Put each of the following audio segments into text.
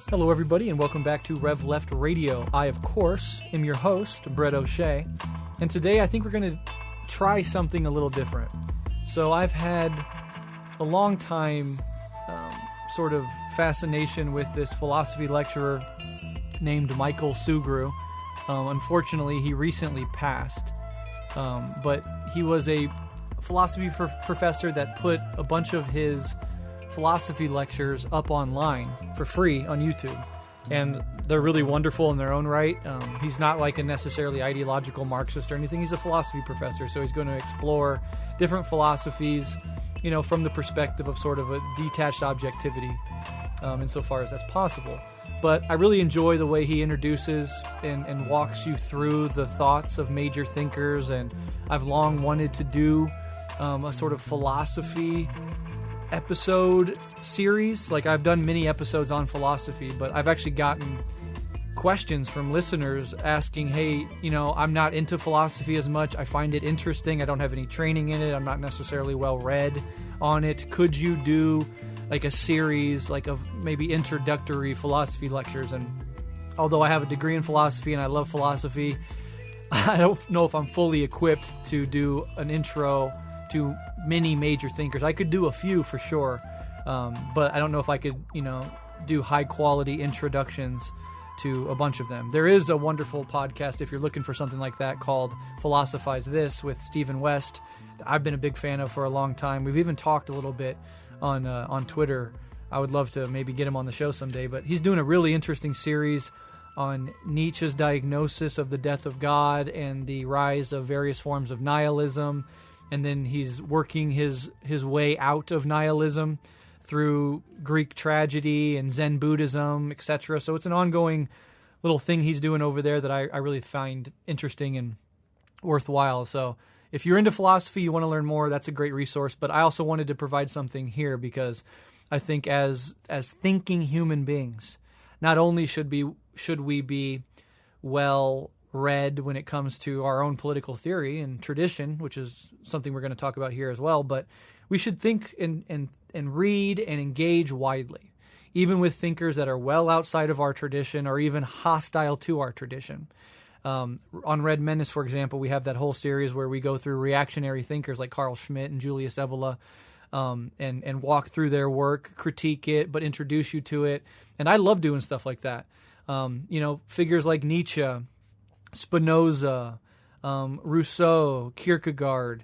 Hello, everybody, and welcome back to Rev Left Radio. I, of course, am your host, Breht O'Shea, and today I think we're going to try something a little different. So I've had a long time sort of fascination with this philosophy lecturer named Michael Sugrue. Unfortunately, he recently passed, but he was a philosophy professor that put a bunch of his philosophy lectures up online for free on YouTube, and they're really wonderful in their own right. He's not like a necessarily ideological Marxist or anything. He's a philosophy professor, so he's going to explore different philosophies, you know, from the perspective of sort of a detached objectivity, insofar as that's possible. But I really enjoy the way he introduces and walks you through the thoughts of major thinkers, and I've long wanted to do a sort of philosophy episode series. Like, I've done many episodes on philosophy, but I've actually gotten questions from listeners asking, hey, you know, I'm not into philosophy as much. I find it interesting. I don't have any training in it. I'm not necessarily well read on it. Could you do like a series like of maybe introductory philosophy lectures? And although I have a degree in philosophy and I love philosophy, I don't know if I'm fully equipped to do an intro to many major thinkers. I could do a few for sure, but I don't know if I could, you know, do high-quality introductions to a bunch of them. There is a wonderful podcast, if you're looking for something like that, called Philosophize This with Stephen West. I've been a big fan of for a long time. We've even talked a little bit on Twitter. I would love to maybe get him on the show someday, but he's doing a really interesting series on Nietzsche's diagnosis of the death of God and the rise of various forms of nihilism. And then he's working his way out of nihilism through Greek tragedy and Zen Buddhism, etc. So it's an ongoing little thing he's doing over there that I really find interesting and worthwhile. So if you're into philosophy, you want to learn more, that's a great resource. But I also wanted to provide something here because I think as thinking human beings, not only should we be well read when it comes to our own political theory and tradition, which is something we're going to talk about here as well, but we should think and read and engage widely, even with thinkers that are well outside of our tradition or even hostile to our tradition. On Red Menace, for example, we have that whole series where we go through reactionary thinkers like Carl Schmitt and Julius Evola, and walk through their work, critique it, but introduce you to it. And I love doing stuff like that. You know, figures like Nietzsche, Spinoza, Rousseau, Kierkegaard.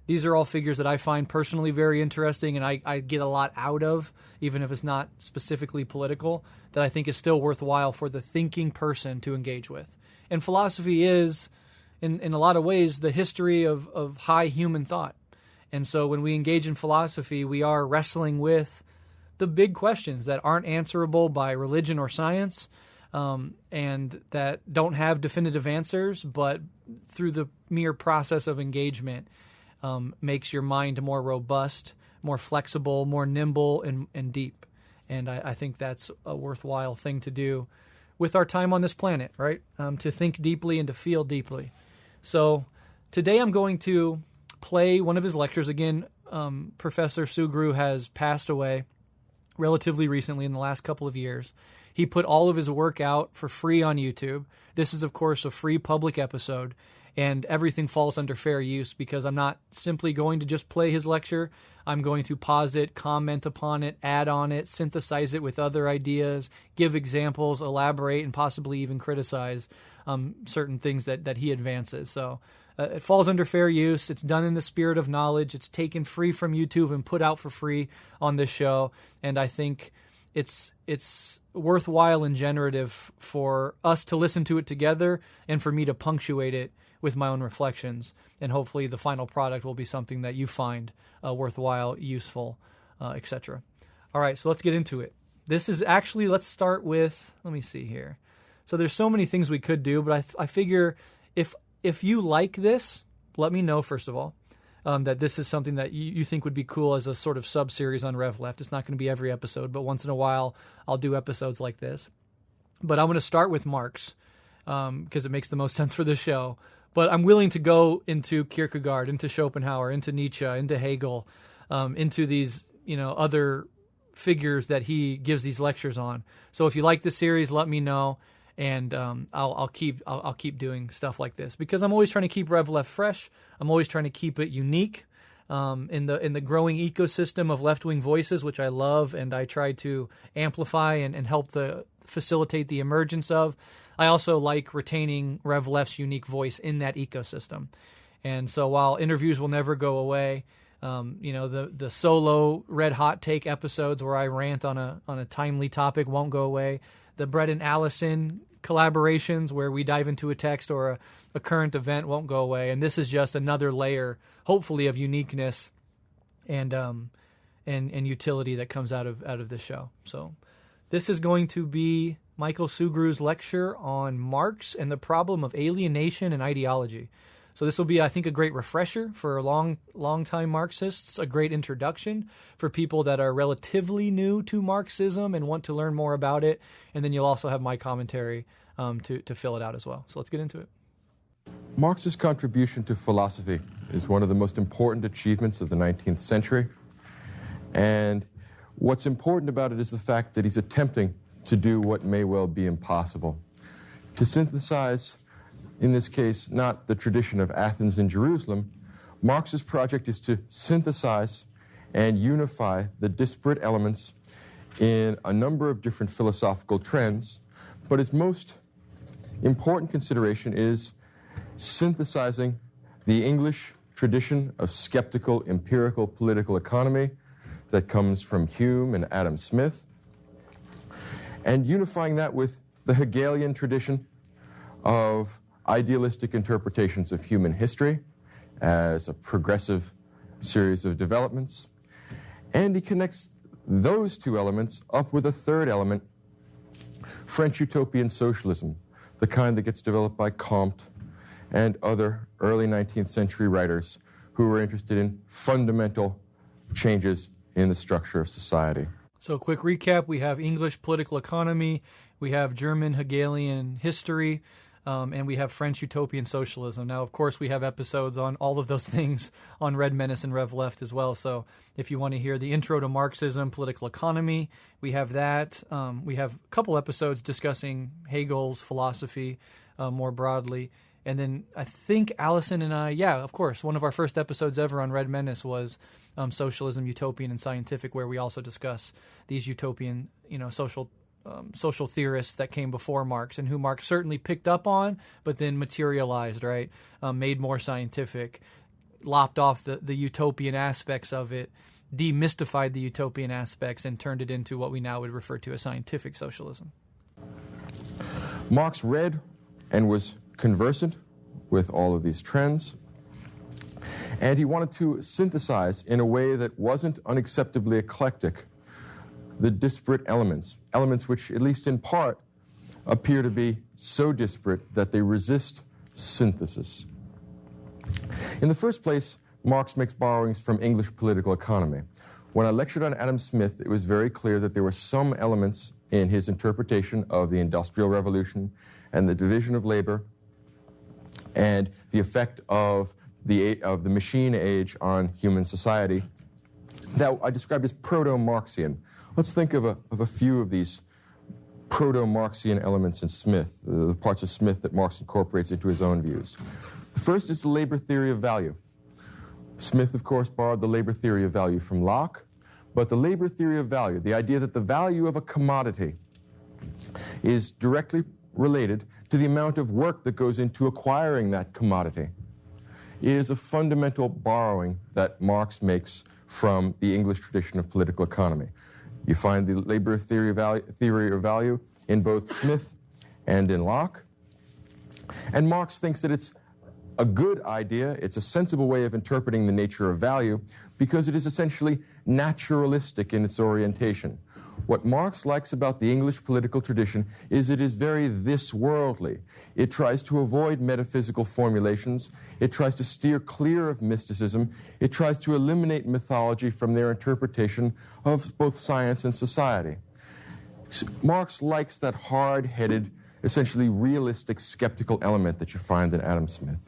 These are all figures that I find personally very interesting and I get a lot out of, even if it's not specifically political, that I think is still worthwhile for the thinking person to engage with. And philosophy is, in a lot of ways, the history of high human thought. And so when we engage in philosophy, we are wrestling with the big questions that aren't answerable by religion or science, and that don't have definitive answers, but through the mere process of engagement makes your mind more robust, more flexible, more nimble, and deep. And I think that's a worthwhile thing to do with our time on this planet, right? To think deeply and to feel deeply. So today I'm going to play one of his lectures. Again, Professor Sugrue has passed away relatively recently in the last couple of years. He put all of his work out for free on YouTube. This is, of course, a free public episode, and everything falls under fair use because I'm not simply going to just play his lecture. I'm going to pause it, comment upon it, add on it, synthesize it with other ideas, give examples, elaborate, and possibly even criticize certain things that he advances. So it falls under fair use. It's done in the spirit of knowledge. It's taken free from YouTube and put out for free on this show, and I think it's worthwhile and generative for us to listen to it together and for me to punctuate it with my own reflections. And hopefully the final product will be something that you find worthwhile, useful, etc. All right, so let's get into it. This is actually, let's start with, let me see here. So there's so many things we could do, but I figure if you like this, let me know, first of all, that this is something that you think would be cool as a sort of sub-series on Rev Left. It's not going to be every episode, but once in a while I'll do episodes like this. But I'm going to start with Marx because it makes the most sense for this show. But I'm willing to go into Kierkegaard, into Schopenhauer, into Nietzsche, into Hegel, into these other figures that he gives these lectures on. So if you like this series, let me know, and I'll keep doing stuff like this, because I'm always trying to keep Rev Left fresh. I'm always trying to keep it unique in the growing ecosystem of left-wing voices, which I love, and I try to amplify and help facilitate the emergence of. I also like retaining Rev Left's unique voice in that ecosystem. And so while interviews will never go away, the solo red hot take episodes where I rant on a timely topic won't go away. The Breht and Allison collaborations where we dive into a text or a current event won't go away. And this is just another layer, hopefully, of uniqueness and utility that comes out of this show. So this is going to be Michael Sugrue's lecture on Marx and the problem of alienation and ideology. So this will be, I think, a great refresher for long-time Marxists, a great introduction for people that are relatively new to Marxism and want to learn more about it. And then you'll also have my commentary to fill it out as well. So let's get into it. Marx's contribution to philosophy is one of the most important achievements of the 19th century. And what's important about it is the fact that he's attempting to do what may well be impossible. To synthesize, in this case, not the tradition of Athens and Jerusalem, Marx's project is to synthesize and unify the disparate elements in a number of different philosophical trends, but his most important consideration is synthesizing the English tradition of skeptical empirical political economy that comes from Hume and Adam Smith, and unifying that with the Hegelian tradition of idealistic interpretations of human history as a progressive series of developments. And he connects those two elements up with a third element, French utopian socialism, the kind that gets developed by Comte and other early 19th century writers who were interested in fundamental changes in the structure of society. So quick recap, we have English political economy, we have German Hegelian history, and we have French utopian socialism. Now, of course, we have episodes on all of those things on Red Menace and Rev Left as well. So if you want to hear the intro to Marxism, political economy, we have that. We have a couple episodes discussing Hegel's philosophy more broadly. And then I think Allison and I, of course, one of our first episodes ever on Red Menace was Socialism, Utopian, and Scientific, where we also discuss these utopian, social theorists that came before Marx and who Marx certainly picked up on, but then materialized, right? Made more scientific, lopped off the utopian aspects of it, demystified the utopian aspects, and turned it into what we now would refer to as scientific socialism. Marx read and was conversant with all of these trends, and he wanted to synthesize in a way that wasn't unacceptably eclectic the disparate elements which, at least in part, appear to be so disparate that they resist synthesis. In the first place, Marx makes borrowings from English political economy. When I lectured on Adam Smith, it was very clear that there were some elements in his interpretation of the Industrial Revolution and the division of labor and the effect of the machine age on human society that I described as proto-Marxian. Let's think of a few of these proto-Marxian elements in Smith, the parts of Smith that Marx incorporates into his own views. The first is the labor theory of value. Smith, of course, borrowed the labor theory of value from Locke, but the labor theory of value, the idea that the value of a commodity is directly related to the amount of work that goes into acquiring that commodity, is a fundamental borrowing that Marx makes from the English tradition of political economy. You find the labor theory of value in both Smith and in Locke. And Marx thinks that it's a good idea, it's a sensible way of interpreting the nature of value, because it is essentially naturalistic in its orientation. What Marx likes about the English political tradition is it is very this-worldly. It tries to avoid metaphysical formulations. It tries to steer clear of mysticism. It tries to eliminate mythology from their interpretation of both science and society. Marx likes that hard-headed, essentially realistic, skeptical element that you find in Adam Smith.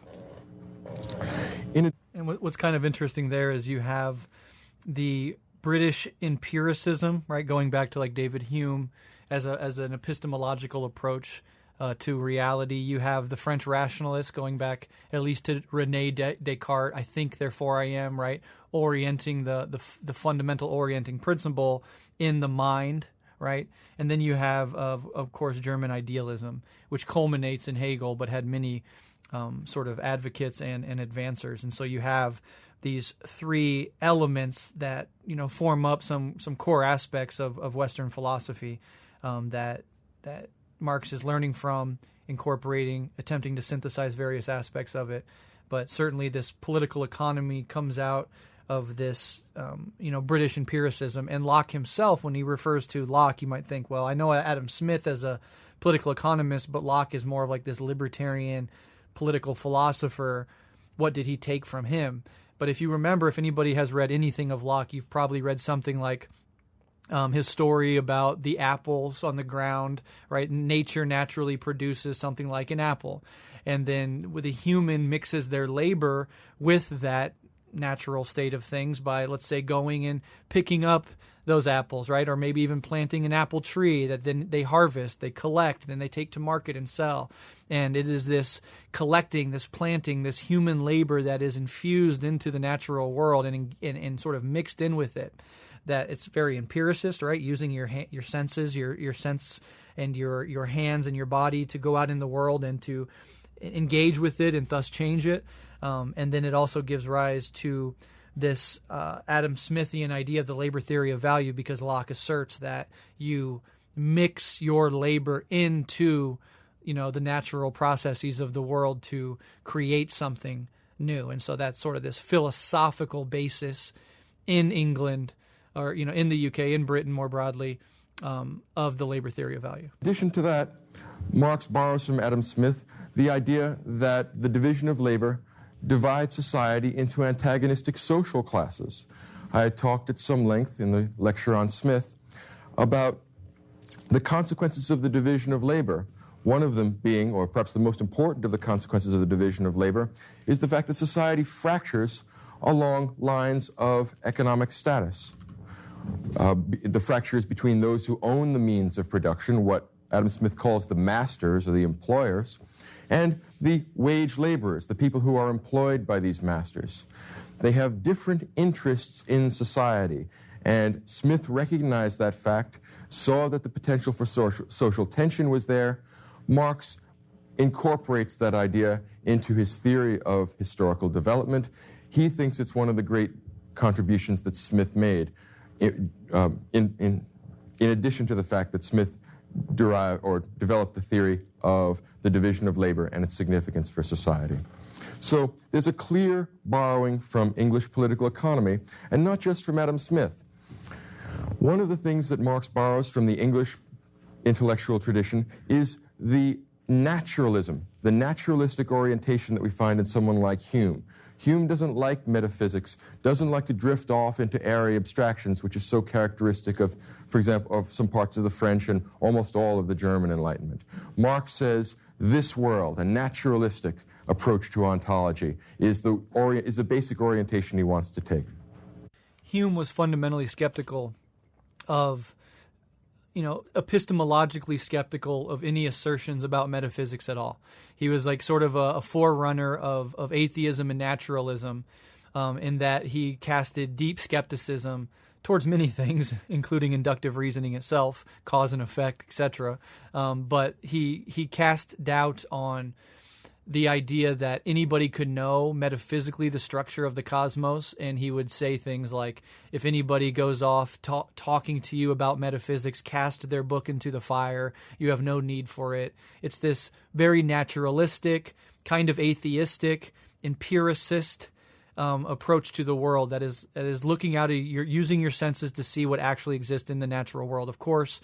And what's kind of interesting there is you have the British empiricism, right? Going back to like David Hume as an epistemological approach to reality. You have the French rationalists going back at least to René Descartes. I think, therefore I am, right? Orienting the fundamental orienting principle in the mind, right? And then you have, of course, German idealism, which culminates in Hegel, but had many sort of advocates and advancers. And so you have these three elements that, you know, form up some core aspects of Western philosophy that Marx is learning from, incorporating, attempting to synthesize various aspects of it. But certainly this political economy comes out of this, British empiricism. And Locke himself, when he refers to Locke, you might think, well, I know Adam Smith as a political economist, but Locke is more of like this libertarian political philosopher. What did he take from him? But if you remember, if anybody has read anything of Locke, you've probably read something like his story about the apples on the ground, right? Nature naturally produces something like an apple. And then the human mixes their labor with that natural state of things by, let's say, going and picking up those apples, right? Or maybe even planting an apple tree that then they harvest, they collect, then they take to market and sell. And it is this collecting, this planting, this human labor that is infused into the natural world and sort of mixed in with it. That it's very empiricist, right? Using your senses, your sense and your hands and your body to go out in the world and to engage with it and thus change it. And then it also gives rise to this Adam Smithian idea of the labor theory of value, because Locke asserts that you mix your labor into, the natural processes of the world to create something new. And so that's sort of this philosophical basis in England, or, in the UK, in Britain more broadly, of the labor theory of value. In addition to that, Marx borrows from Adam Smith the idea that the division of labor divides society into antagonistic social classes. I had talked at some length in the lecture on Smith about the consequences of the division of labor. One of them being, or perhaps the most important of the consequences of the division of labor, is the fact that society fractures along lines of economic status. The fracture is between those who own the means of production, what Adam Smith calls the masters or the employers, and the wage laborers, the people who are employed by these masters. They have different interests in society, and Smith recognized that fact, saw that the potential for social tension was there. Marx incorporates that idea into his theory of historical development. He thinks it's one of the great contributions that Smith made, in addition to the fact that Smith developed the theory of the division of labor and its significance for society. So there's a clear borrowing from English political economy, and not just from Adam Smith. One of the things that Marx borrows from the English intellectual tradition is the naturalism, the naturalistic orientation that we find in someone like Hume. Hume doesn't like metaphysics, doesn't like to drift off into airy abstractions, which is so characteristic of, for example, of some parts of the French and almost all of the German Enlightenment. Marx says this world, a naturalistic approach to ontology, is the basic orientation he wants to take. Hume was fundamentally skeptical of, epistemologically skeptical of any assertions about metaphysics at all. He was like sort of a forerunner of atheism and naturalism, in that he casted deep skepticism towards many things, including inductive reasoning itself, cause and effect, etc. But he cast doubt on the idea that anybody could know metaphysically the structure of the cosmos, and he would say things like, if anybody goes off talking to you about metaphysics, cast their book into the fire, you have no need for it. It's this very naturalistic, kind of atheistic, empiricist approach to the world that is looking out at using your senses to see what actually exists in the natural world. Of course,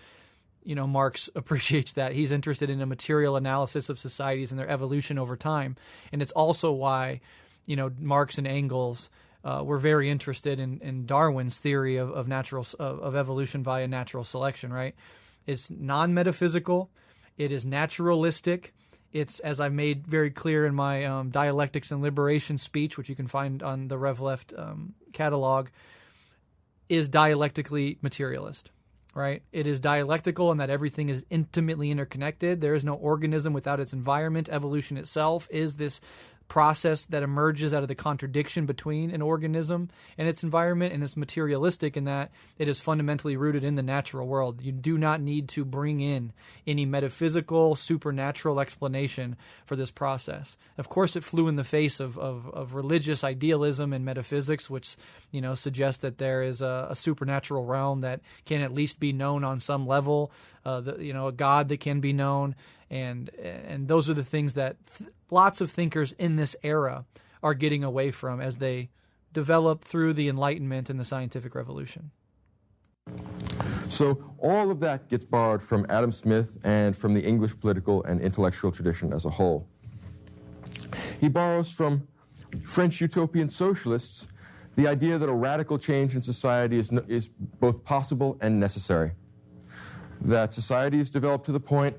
Marx appreciates that. He's interested in a material analysis of societies and their evolution over time. And it's also why, Marx and Engels were very interested in Darwin's theory of evolution via natural selection, right? It's non-metaphysical. It is naturalistic. It's, as I made very clear in my Dialectics and Liberation speech, which you can find on the Rev Left catalog, is dialectically materialist, right? It is dialectical in that everything is intimately interconnected. There is no organism without its environment. Evolution itself is this process that emerges out of the contradiction between an organism and its environment, and it's materialistic in that it is fundamentally rooted in the natural world. You do not need to bring in any metaphysical, supernatural explanation for this process. Of course, it flew in the face of religious idealism and metaphysics, which suggests that there is a supernatural realm that can at least be known on some level, a God that can be known. And those are the things that lots of thinkers in this era are getting away from as they develop through the Enlightenment and the scientific revolution. So all of that gets borrowed from Adam Smith and from the English political and intellectual tradition as a whole. He borrows from French utopian socialists the idea that a radical change in society is both possible and necessary, that society is developed to the point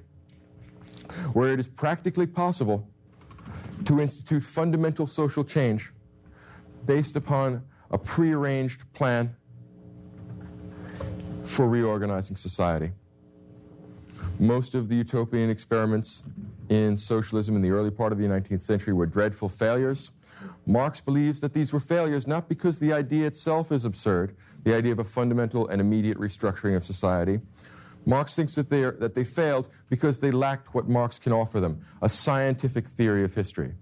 where it is practically possible to institute fundamental social change based upon a prearranged plan for reorganizing society. Most of the utopian experiments in socialism in the early part of the 19th century were dreadful failures. Marx believes that these were failures not because the idea itself is absurd, the idea of a fundamental and immediate restructuring of society. Marx thinks that they failed because they lacked what Marx can offer them, a scientific theory of history.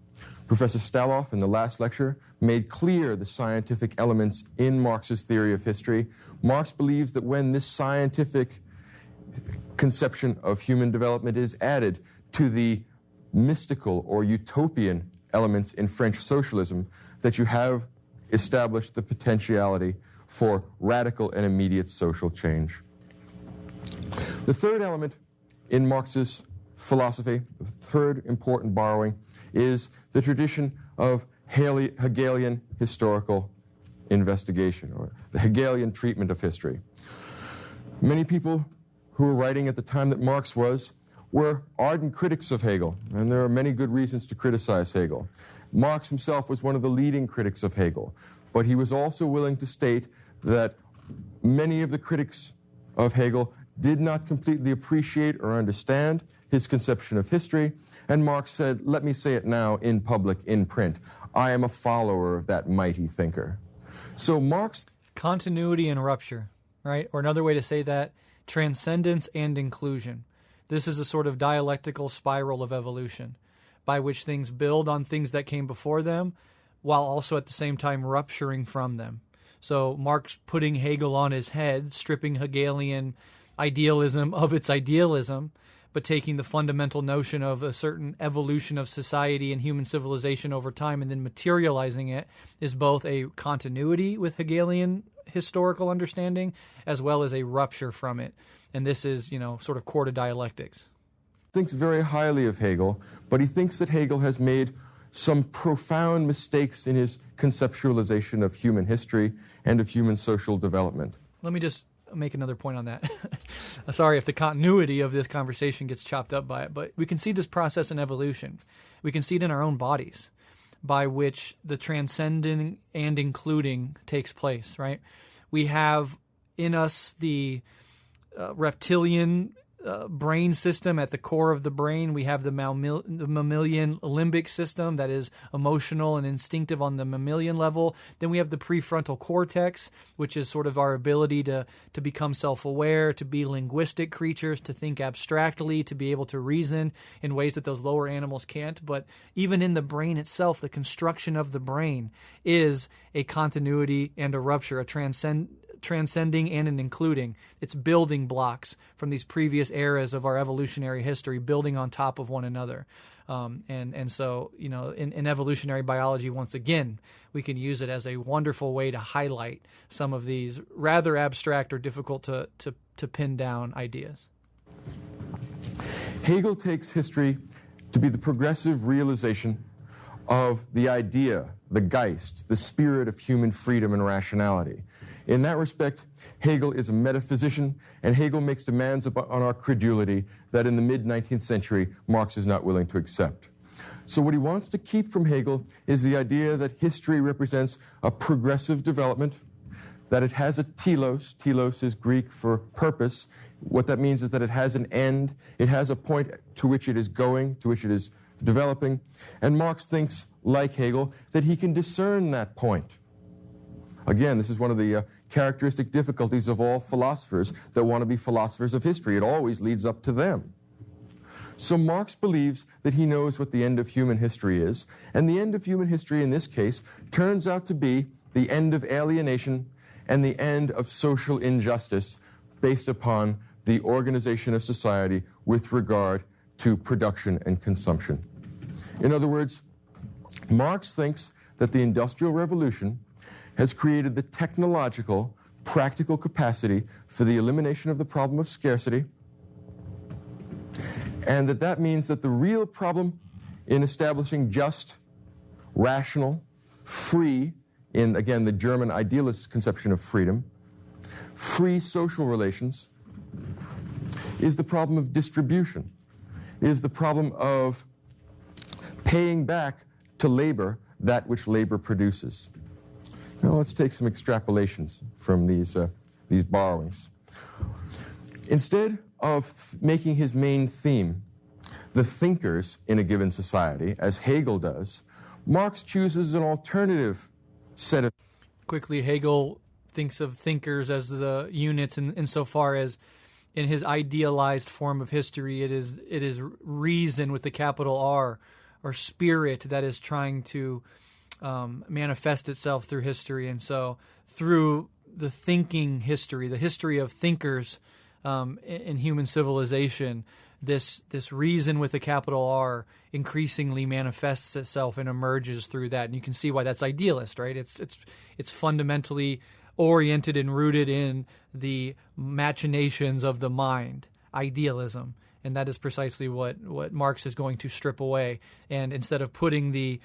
Professor Staloff, in the last lecture, made clear the scientific elements in Marx's theory of history. Marx believes that when this scientific conception of human development is added to the mystical or utopian elements in French socialism, that you have established the potentiality for radical and immediate social change. The third element in Marx's philosophy, the third important borrowing, is the tradition of Hegelian historical investigation, or the Hegelian treatment of history. Many people who were writing at the time that Marx was were ardent critics of Hegel, and there are many good reasons to criticize Hegel. Marx himself was one of the leading critics of Hegel, but he was also willing to state that many of the critics of Hegel did not completely appreciate or understand his conception of history, and Marx said, let me say it now in public, in print, I am a follower of that mighty thinker. So Marx... Continuity and rupture, right? Or another way to say that, transcendence and inclusion. This is a sort of dialectical spiral of evolution by which things build on things that came before them while also at the same time rupturing from them. So Marx putting Hegel on his head, stripping Hegelian idealism of its idealism, but taking the fundamental notion of a certain evolution of society and human civilization over time and then materializing it is both a continuity with Hegelian historical understanding as well as a rupture from it. And this is, sort of core to dialectics. Thinks very highly of Hegel, but he thinks that Hegel has made some profound mistakes in his conceptualization of human history and of human social development. Let me just make another point on that. Sorry if the continuity of this conversation gets chopped up by it, but we can see this process in evolution. We can see it in our own bodies by which the transcending and including takes place, right? We have in us the reptilian brain system at the core of the brain. We have the mammalian limbic system that is emotional and instinctive on the mammalian level. Then we have the prefrontal cortex, which is sort of our ability to become self-aware, to be linguistic creatures, to think abstractly, to be able to reason in ways that those lower animals can't. But even in the brain itself, the construction of the brain is a continuity and a rupture, a transcending and an including. It's building blocks from these previous eras of our evolutionary history, building on top of one another. And so, in evolutionary biology, once again, we can use it as a wonderful way to highlight some of these rather abstract or difficult to pin down ideas. Hegel takes history to be the progressive realization of the idea, the Geist, the spirit of human freedom and rationality. In that respect, Hegel is a metaphysician, and Hegel makes demands on our credulity that in the mid-19th century, Marx is not willing to accept. So what he wants to keep from Hegel is the idea that history represents a progressive development, that it has a telos. Telos is Greek for purpose. What that means is that it has an end. It has a point to which it is going, to which it is developing. And Marx thinks, like Hegel, that he can discern that point. Again, this is one of the characteristic difficulties of all philosophers that want to be philosophers of history. It always leads up to them. So Marx believes that he knows what the end of human history is, and the end of human history in this case turns out to be the end of alienation and the end of social injustice based upon the organization of society with regard to production and consumption. In other words, Marx thinks that the Industrial Revolution has created the technological, practical capacity for the elimination of the problem of scarcity, and that means that the real problem in establishing just, rational, free, in, again, the German idealist conception of freedom, free social relations, is the problem of distribution, is the problem of paying back to labor that which labor produces. Now let's take some extrapolations from these borrowings. Instead of making his main theme the thinkers in a given society, as Hegel does, Marx chooses an alternative set of... Quickly, Hegel thinks of thinkers as the units insofar as in his idealized form of history, it is reason with the capital R, or spirit, that is trying to manifest itself through history. And so through the thinking history, the history of thinkers in human civilization, this reason with a capital R increasingly manifests itself and emerges through that. And you can see why that's idealist, right? It's fundamentally oriented and rooted in the machinations of the mind, idealism. And that is precisely what Marx is going to strip away. And instead of putting the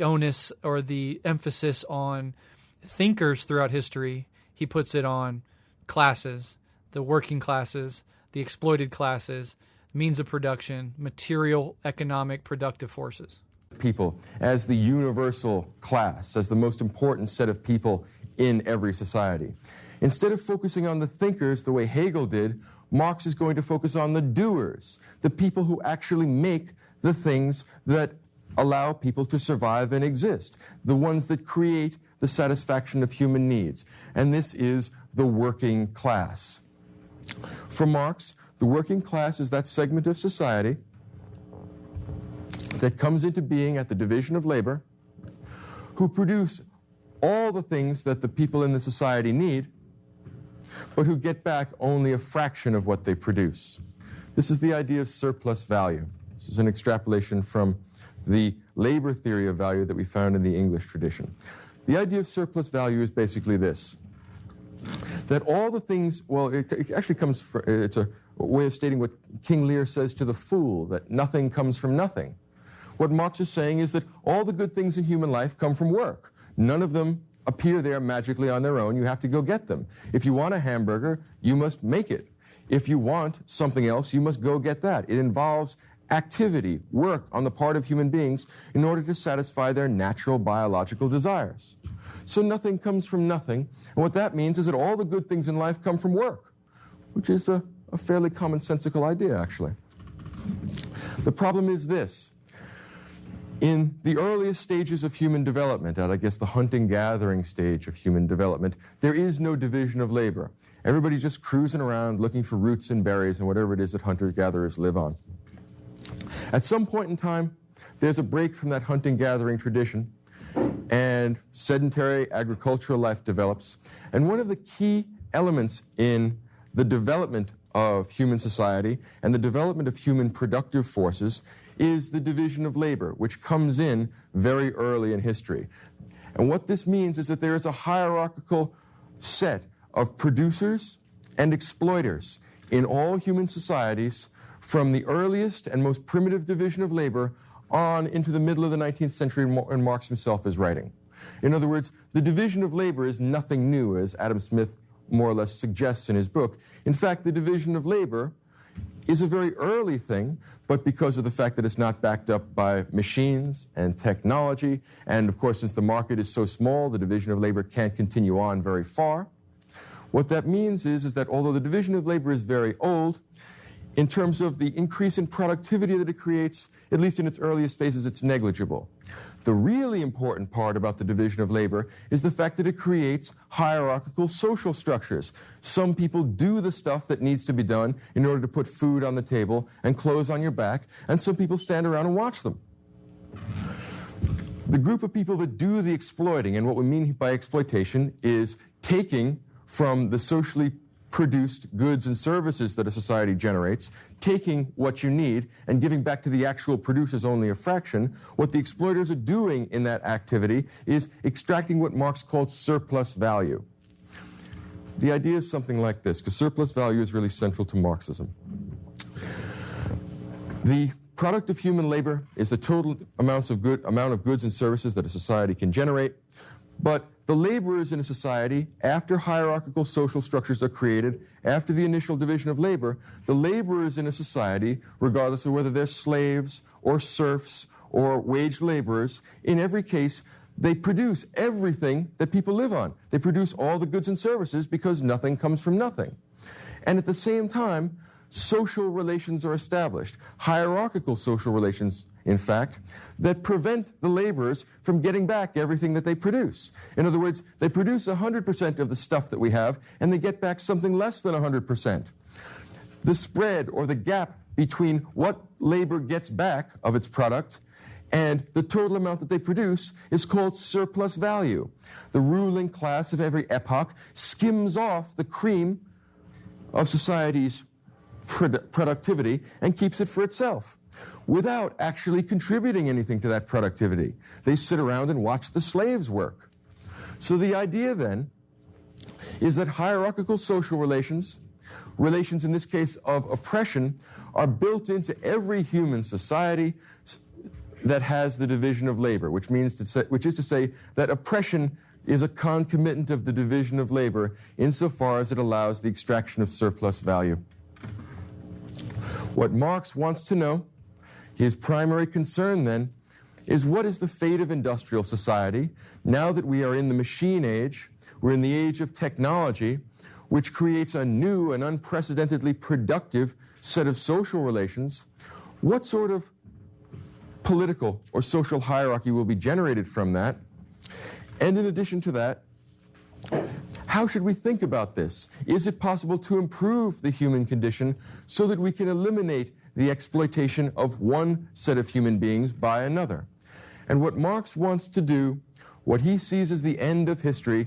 onus or the emphasis on thinkers throughout history, he puts it on classes, the working classes, the exploited classes, means of production, material, economic, productive forces. People as the universal class, as the most important set of people in every society. Instead of focusing on the thinkers the way Hegel did, Marx is going to focus on the doers, the people who actually make the things that allow people to survive and exist, the ones that create the satisfaction of human needs. And this is the working class. For Marx, the working class is that segment of society that comes into being at the division of labor, who produce all the things that the people in the society need, but who get back only a fraction of what they produce. This is the idea of surplus value. This is an extrapolation from the labor theory of value that we found in the English tradition. The idea of surplus value is basically this, that all the things, well, it actually comes from, it's a way of stating what King Lear says to the fool, that nothing comes from nothing. What Marx is saying is that all the good things in human life come from work. None of them appear there magically on their own. You have to go get them. If you want a hamburger, you must make it. If you want something else, you must go get that. It involves activity, work on the part of human beings in order to satisfy their natural biological desires. So nothing comes from nothing. And what that means is that all the good things in life come from work, which is a fairly commonsensical idea, actually. The problem is this. In the earliest stages of human development, at I guess the hunting-gathering stage of human development, there is no division of labor. Everybody's just cruising around looking for roots and berries and whatever it is that hunter-gatherers live on. At some point in time, there's a break from that hunting-gathering tradition, and sedentary agricultural life develops. And one of the key elements in the development of human society and the development of human productive forces is the division of labor, which comes in very early in history. And what this means is that there is a hierarchical set of producers and exploiters in all human societies from the earliest and most primitive division of labor on into the middle of the 19th century when Marx himself is writing. In other words, the division of labor is nothing new, as Adam Smith more or less suggests in his book. In fact, the division of labor is a very early thing, but because of the fact that it's not backed up by machines and technology, and of course, since the market is so small, the division of labor can't continue on very far. What that means is that although the division of labor is very old, in terms of the increase in productivity that it creates, at least in its earliest phases, it's negligible. The really important part about the division of labor is the fact that it creates hierarchical social structures. Some people do the stuff that needs to be done in order to put food on the table and clothes on your back, and some people stand around and watch them. The group of people that do the exploiting, and what we mean by exploitation is taking from the socially produced goods and services that a society generates, taking what you need and giving back to the actual producers only a fraction. What the exploiters are doing in that activity is extracting what Marx called surplus value. The idea is something like this, because surplus value is really central to Marxism. The product of human labor is the total amount of goods and services that a society can generate, but the laborers in a society, after hierarchical social structures are created, after the initial division of labor, the laborers in a society, regardless of whether they're slaves or serfs or wage laborers, in every case, they produce everything that people live on. They produce all the goods and services because nothing comes from nothing. And at the same time, social relations are established, hierarchical social relations, in fact, that prevent the laborers from getting back everything that they produce. In other words, they produce 100% of the stuff that we have, and they get back something less than 100%. The spread or the gap between what labor gets back of its product and the total amount that they produce is called surplus value. The ruling class of every epoch skims off the cream of society's productivity and keeps it for itself, without actually contributing anything to that productivity. They sit around and watch the slaves work. So the idea then is that hierarchical social relations, relations in this case of oppression, are built into every human society that has the division of labor, which is to say that oppression is a concomitant of the division of labor insofar as it allows the extraction of surplus value. What Marx wants to know, his primary concern then, is what is the fate of industrial society now that we are in the machine age, we're in the age of technology, which creates a new and unprecedentedly productive set of social relations. What sort of political or social hierarchy will be generated from that? And in addition to that, how should we think about this? Is it possible to improve the human condition so that we can eliminate the exploitation of one set of human beings by another? And what Marx wants to do, what he sees as the end of history,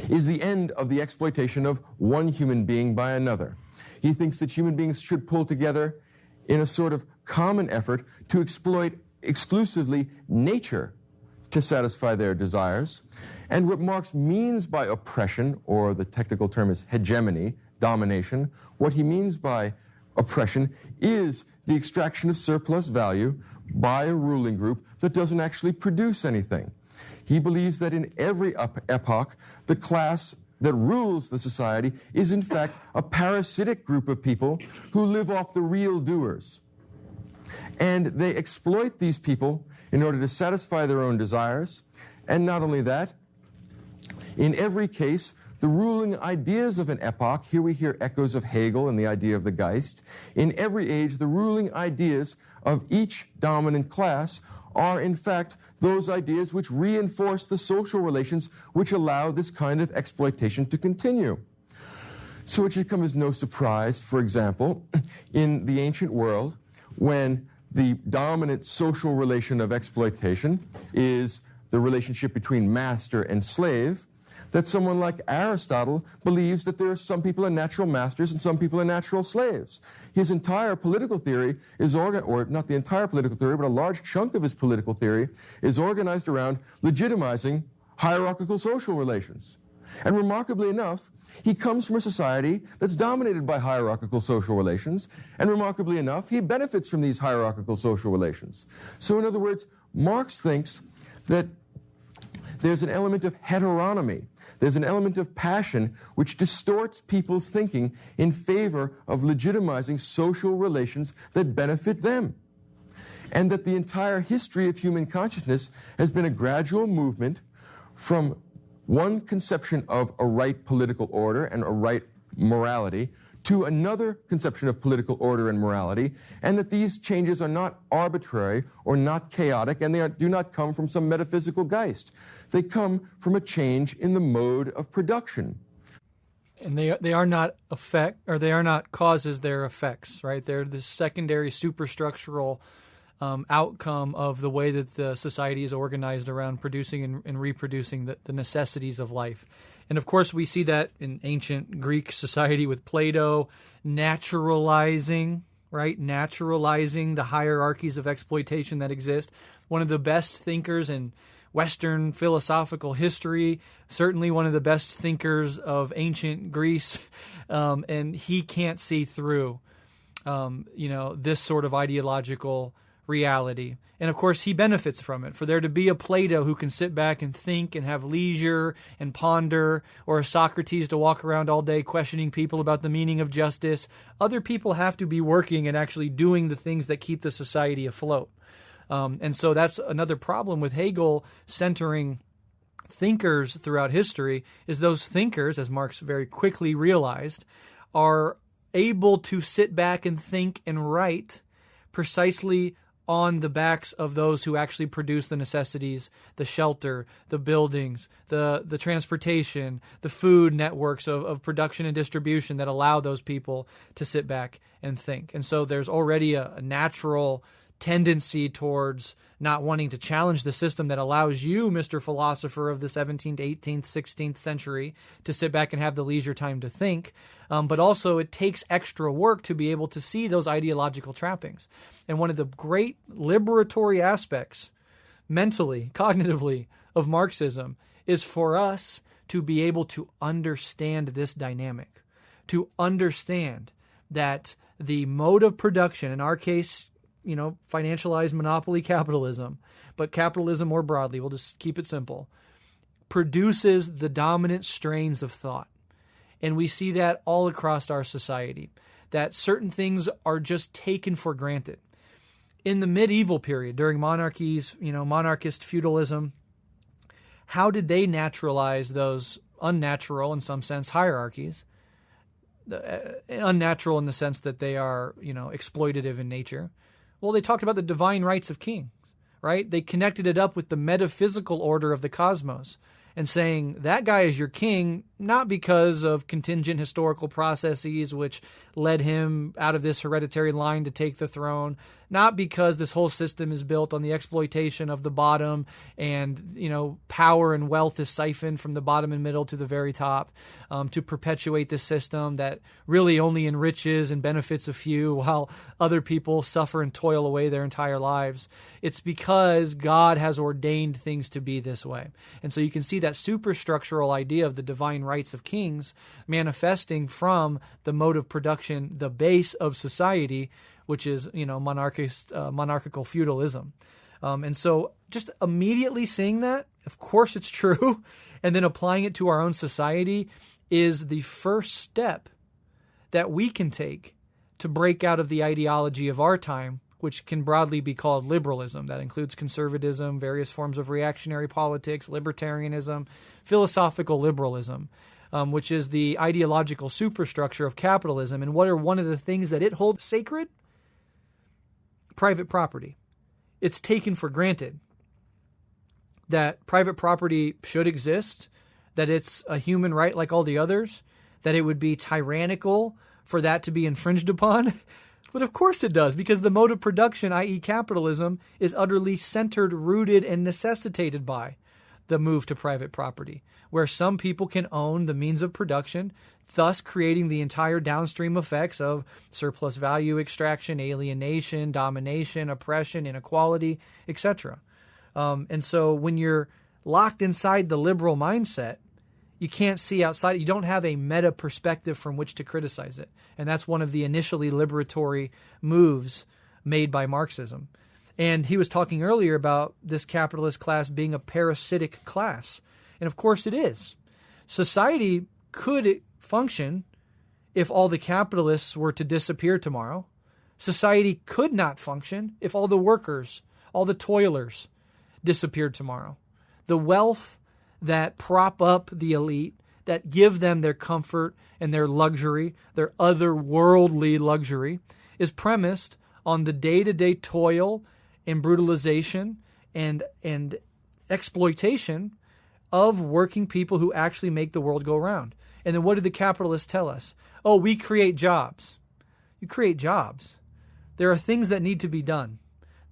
is the end of the exploitation of one human being by another. He thinks that human beings should pull together in a sort of common effort to exploit exclusively nature to satisfy their desires. And what Marx means by oppression, or the technical term is hegemony, domination, what he means by oppression is the extraction of surplus value by a ruling group that doesn't actually produce anything. He believes that in every epoch, the class that rules the society is in fact a parasitic group of people who live off the real doers. And they exploit these people in order to satisfy their own desires. And not only that, in every case, the ruling ideas of an epoch, here we hear echoes of Hegel and the idea of the Geist. In every age, the ruling ideas of each dominant class are in fact those ideas which reinforce the social relations which allow this kind of exploitation to continue. So it should come as no surprise, for example, in the ancient world, when the dominant social relation of exploitation is the relationship between master and slave, that someone like Aristotle believes that there are some people are natural masters and some people are natural slaves. His entire political theory is or not the entire political theory, but a large chunk of his political theory is organized around legitimizing hierarchical social relations. And remarkably enough, he comes from a society that's dominated by hierarchical social relations, and remarkably enough, he benefits from these hierarchical social relations. So in other words, Marx thinks that There's an element of heteronomy. There's an element of passion which distorts people's thinking in favor of legitimizing social relations that benefit them. And that the entire history of human consciousness has been a gradual movement from one conception of a right political order and a right morality to another conception of political order and morality, and that these changes are not arbitrary or not chaotic, and do not come from some metaphysical geist. They come from a change in the mode of production. And they are not they are not causes, they're effects, right? They're the secondary superstructural outcome of the way that the society is organized around producing and reproducing the necessities of life. And of course, we see that in ancient Greek society with Plato naturalizing the hierarchies of exploitation that exist. One of the best thinkers in Western philosophical history, certainly one of the best thinkers of ancient Greece, and he can't see through, this sort of ideological reality. And of course, he benefits from it. For there to be a Plato who can sit back and think and have leisure and ponder, or a Socrates to walk around all day questioning people about the meaning of justice, other people have to be working and actually doing the things that keep the society afloat. And so that's another problem with Hegel centering thinkers throughout history, is those thinkers, as Marx very quickly realized, are able to sit back and think and write precisely on the backs of those who actually produce the necessities, the shelter, the buildings, the transportation, the food networks of production and distribution that allow those people to sit back and think. And so there's already a natural tendency towards not wanting to challenge the system that allows you, Mr. Philosopher of the 17th, 18th, 16th century, to sit back and have the leisure time to think. But also it takes extra work to be able to see those ideological trappings. And one of the great liberatory aspects, mentally, cognitively, of Marxism is for us to be able to understand this dynamic, to understand that the mode of production, in our case, financialized monopoly capitalism, but capitalism more broadly, we'll just keep it simple, produces the dominant strains of thought. And we see that all across our society, that certain things are just taken for granted. In the medieval period, during monarchies, monarchist feudalism, how did they naturalize those unnatural, in some sense, hierarchies? Unnatural in the sense that they are, exploitative in nature. Well, they talked about the divine rights of kings, right? They connected it up with the metaphysical order of the cosmos and saying that guy is your king, not because of contingent historical processes which led him out of this hereditary line to take the throne, not because this whole system is built on the exploitation of the bottom and, power and wealth is siphoned from the bottom and middle to the very top, to perpetuate this system that really only enriches and benefits a few while other people suffer and toil away their entire lives. It's because God has ordained things to be this way. And so you can see that superstructural idea of the divine rights of kings manifesting from the mode of production, the base of society, which is, monarchical feudalism. And so just immediately seeing that, of course it's true, and then applying it to our own society is the first step that we can take to break out of the ideology of our time, which can broadly be called liberalism. That includes conservatism, various forms of reactionary politics, libertarianism, philosophical liberalism, which is the ideological superstructure of capitalism. And what are one of the things that it holds sacred? Private property. It's taken for granted that private property should exist, that it's a human right like all the others, that it would be tyrannical for that to be infringed upon. But of course it does, because the mode of production, i.e. capitalism, is utterly centered, rooted, and necessitated by the move to private property, where some people can own the means of production, thus creating the entire downstream effects of surplus value extraction, alienation, domination, oppression, inequality, etc. And so when you're locked inside the liberal mindset, you can't see outside. You don't have a meta perspective from which to criticize it. And that's one of the initially liberatory moves made by Marxism. And he was talking earlier about this capitalist class being a parasitic class. And of course it is. Society could function if all the capitalists were to disappear tomorrow. Society could not function if all the workers, all the toilers disappeared tomorrow. The wealth that prop up the elite, that give them their comfort and their luxury, their otherworldly luxury, is premised on the day-to-day toil and brutalization and exploitation of working people who actually make the world go round. And then what do the capitalists tell us? Oh, we create jobs. You create jobs. There are things that need to be done.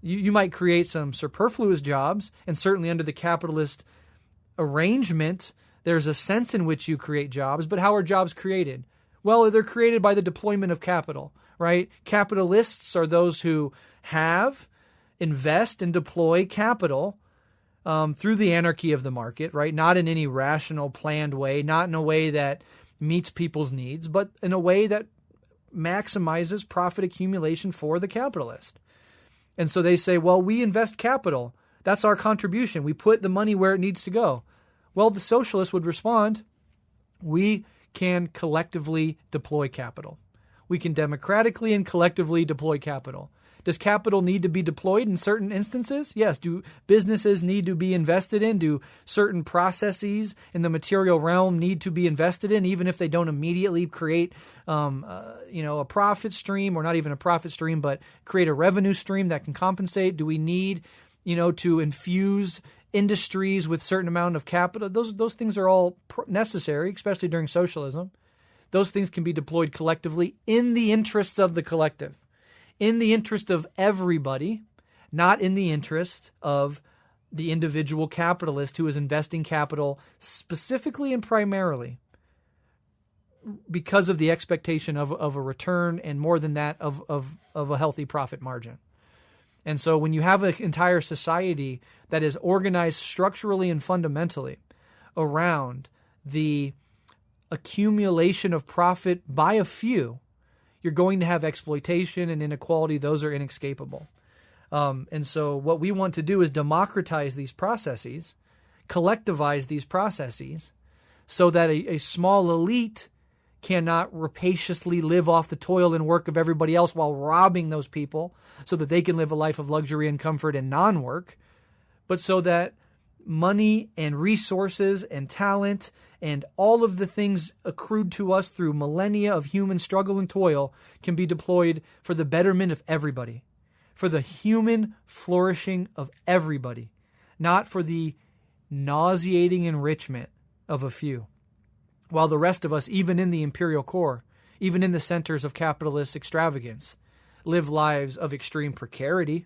You might create some superfluous jobs, and certainly under the capitalist arrangement, there's a sense in which you create jobs, but how are jobs created? Well, they're created by the deployment of capital, right? Capitalists are those who invest and deploy capital through the anarchy of the market, right? Not in any rational, planned way, not in a way that meets people's needs, but in a way that maximizes profit accumulation for the capitalist. And so they say, well, we invest capital. That's our contribution. We put the money where it needs to go. Well, the socialist would respond, we can collectively deploy capital. We can democratically and collectively deploy capital. Does capital need to be deployed in certain instances? Yes. Do businesses need to be invested in? Do certain processes in the material realm need to be invested in, even if they don't immediately create a profit stream, or not even a profit stream, but create a revenue stream that can compensate? Do we need, to infuse industries with certain amount of capital? Those things are all necessary, especially during socialism. Those things can be deployed collectively in the interests of the collective, in the interest of everybody, not in the interest of the individual capitalist who is investing capital specifically and primarily because of the expectation of a return, and more than that, of a healthy profit margin. And so when you have an entire society that is organized structurally and fundamentally around the accumulation of profit by a few, you're going to have exploitation and inequality. Those are inescapable. And so what we want to do is democratize these processes, collectivize these processes, so that a small elite cannot rapaciously live off the toil and work of everybody else while robbing those people so that they can live a life of luxury and comfort and non-work, but so that money and resources and talent and all of the things accrued to us through millennia of human struggle and toil can be deployed for the betterment of everybody, for the human flourishing of everybody, not for the nauseating enrichment of a few. While the rest of us, even in the imperial core, even in the centers of capitalist extravagance, live lives of extreme precarity,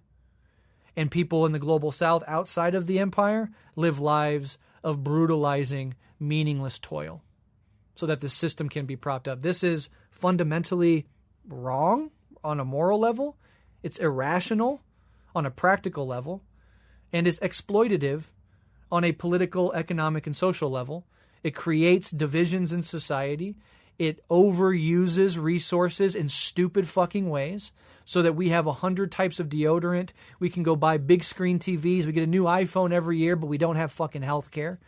and people in the global south outside of the empire live lives of brutalizing, meaningless toil, so that the system can be propped up. This is fundamentally wrong on a moral level. It's irrational on a practical level, and it's exploitative on a political, economic, and social level. It creates divisions in society. It overuses resources in stupid fucking ways so that we have 100 types of deodorant. We can go buy big screen TVs. We get a new iPhone every year, but we don't have fucking health care.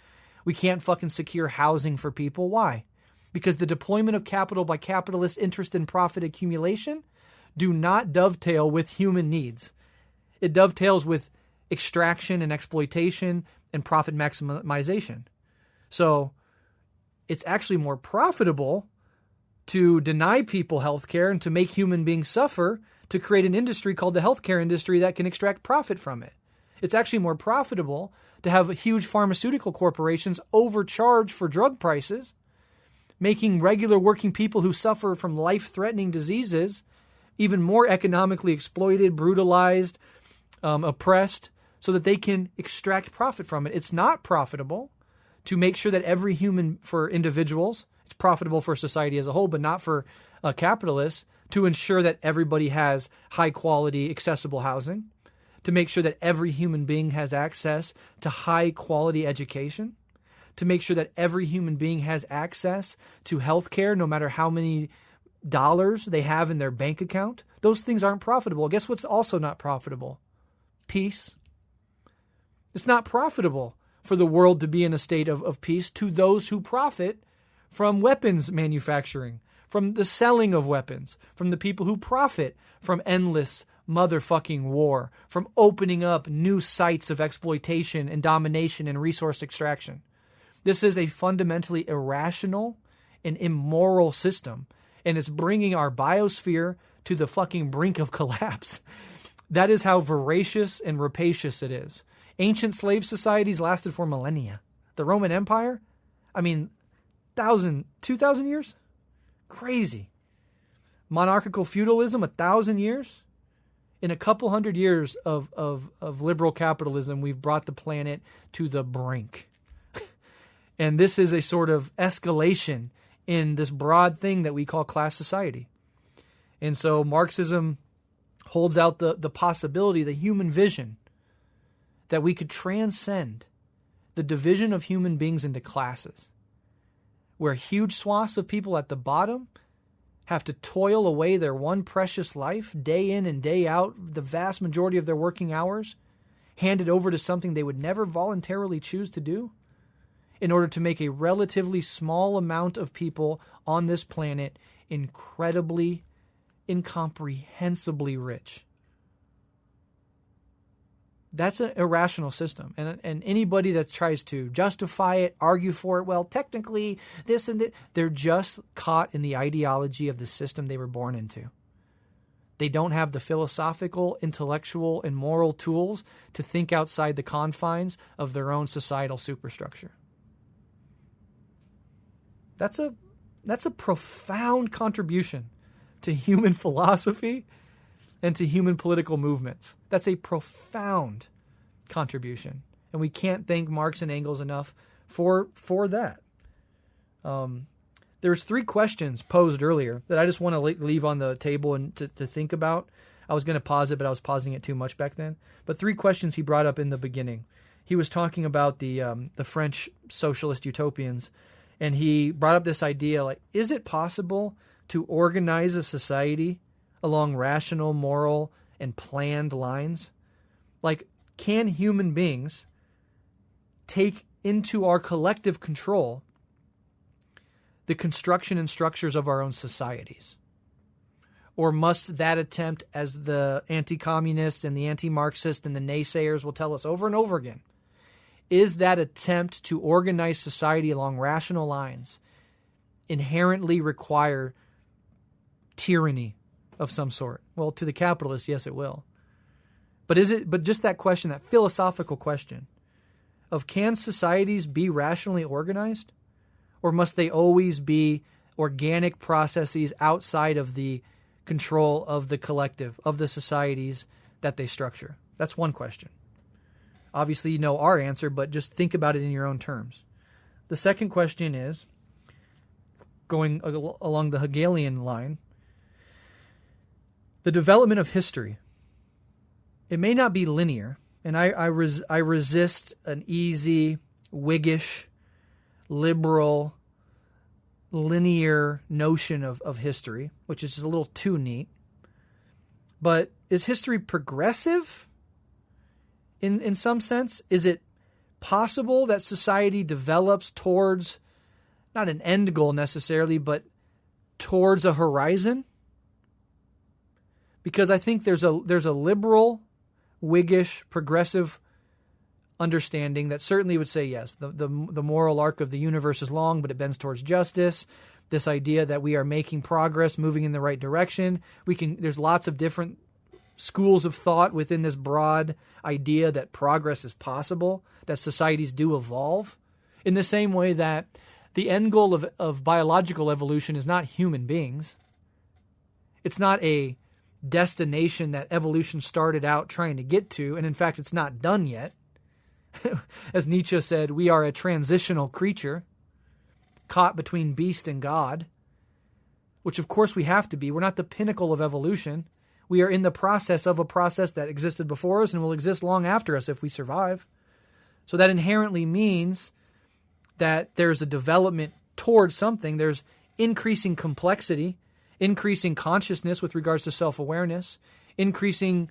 We can't fucking secure housing for people. Why? Because the deployment of capital by capitalist interest in profit accumulation do not dovetail with human needs. It dovetails with extraction and exploitation and profit maximization. So it's actually more profitable to deny people health care and to make human beings suffer, to create an industry called the healthcare industry that can extract profit from it. It's actually more profitable to have huge pharmaceutical corporations overcharge for drug prices, making regular working people who suffer from life-threatening diseases even more economically exploited, brutalized, oppressed, so that they can extract profit from it. It's not profitable to make sure that every human, for individuals, it's profitable for society as a whole, but not for capitalists, to ensure that everybody has high-quality, accessible housing, to make sure that every human being has access to high-quality education, to make sure that every human being has access to health care, no matter how many dollars they have in their bank account. Those things aren't profitable. Guess what's also not profitable? peace. It's not profitable for the world to be in a state of peace to those who profit from weapons manufacturing, from the selling of weapons, from the people who profit from endless motherfucking war, from opening up new sites of exploitation and domination and resource extraction. This is a fundamentally irrational and immoral system, and it's bringing our biosphere to the fucking brink of collapse. That is how voracious and rapacious it is. Ancient slave societies lasted for millennia. The Roman Empire, 2,000 years? Crazy. Monarchical feudalism, 1,000 years? In a couple hundred years of liberal capitalism, we've brought the planet to the brink. And this is a sort of escalation in this broad thing that we call class society. And so Marxism holds out the possibility, the human vision, that we could transcend the division of human beings into classes, where huge swaths of people at the bottom have to toil away their one precious life, day in and day out, the vast majority of their working hours, handed over to something they would never voluntarily choose to do, in order to make a relatively small amount of people on this planet incredibly, incomprehensibly rich. That's an irrational system. And anybody that tries to justify it, argue for it, well, technically this and that, they're just caught in the ideology of the system they were born into. They don't have the philosophical, intellectual, and moral tools to think outside the confines of their own societal superstructure. That's a profound contribution to human philosophy and to human political movements. That's a profound contribution. And we can't thank Marx and Engels enough for that. There's 3 questions posed earlier that I just want to leave on the table and to think about. I was going to pause it, but I was pausing it too much back then. But 3 questions he brought up in the beginning. He was talking about the French socialist utopians, and he brought up this idea, like, is it possible to organize a society along rational, moral, and planned lines? Like, can human beings take into our collective control the construction and structures of our own societies? Or must that attempt, as the anti-communists and the anti-Marxists and the naysayers will tell us over and over again, is that attempt to organize society along rational lines inherently require tyranny of some sort? Well, to the capitalists, yes, it will. But just that question, that philosophical question of, can societies be rationally organized? Or must they always be organic processes outside of the control of the collective, of the societies that they structure? That's one question. Obviously, you know our answer, but just think about it in your own terms. The second question is, going along the Hegelian line, the development of history. It may not be linear, and I resist an easy, Whiggish, liberal, linear notion of history, which is a little too neat. But is history progressive in some sense? Is it possible that society develops towards, not an end goal necessarily, but towards a horizon? Because I think there's a liberal, Whiggish, progressive understanding that certainly would say, yes, the moral arc of the universe is long, but it bends towards justice. This idea that we are making progress, moving in the right direction. There's lots of different schools of thought within this broad idea that progress is possible, that societies do evolve, in the same way that the end goal of biological evolution is not human beings. It's not a destination that evolution started out trying to get to, and in fact, it's not done yet. As Nietzsche said, we are a transitional creature caught between beast and God, which of course we have to be. We're not the pinnacle of evolution. We are in the process of a process that existed before us and will exist long after us if we survive. So that inherently means that there's a development towards something. There's increasing complexity, increasing consciousness with regards to self-awareness, increasing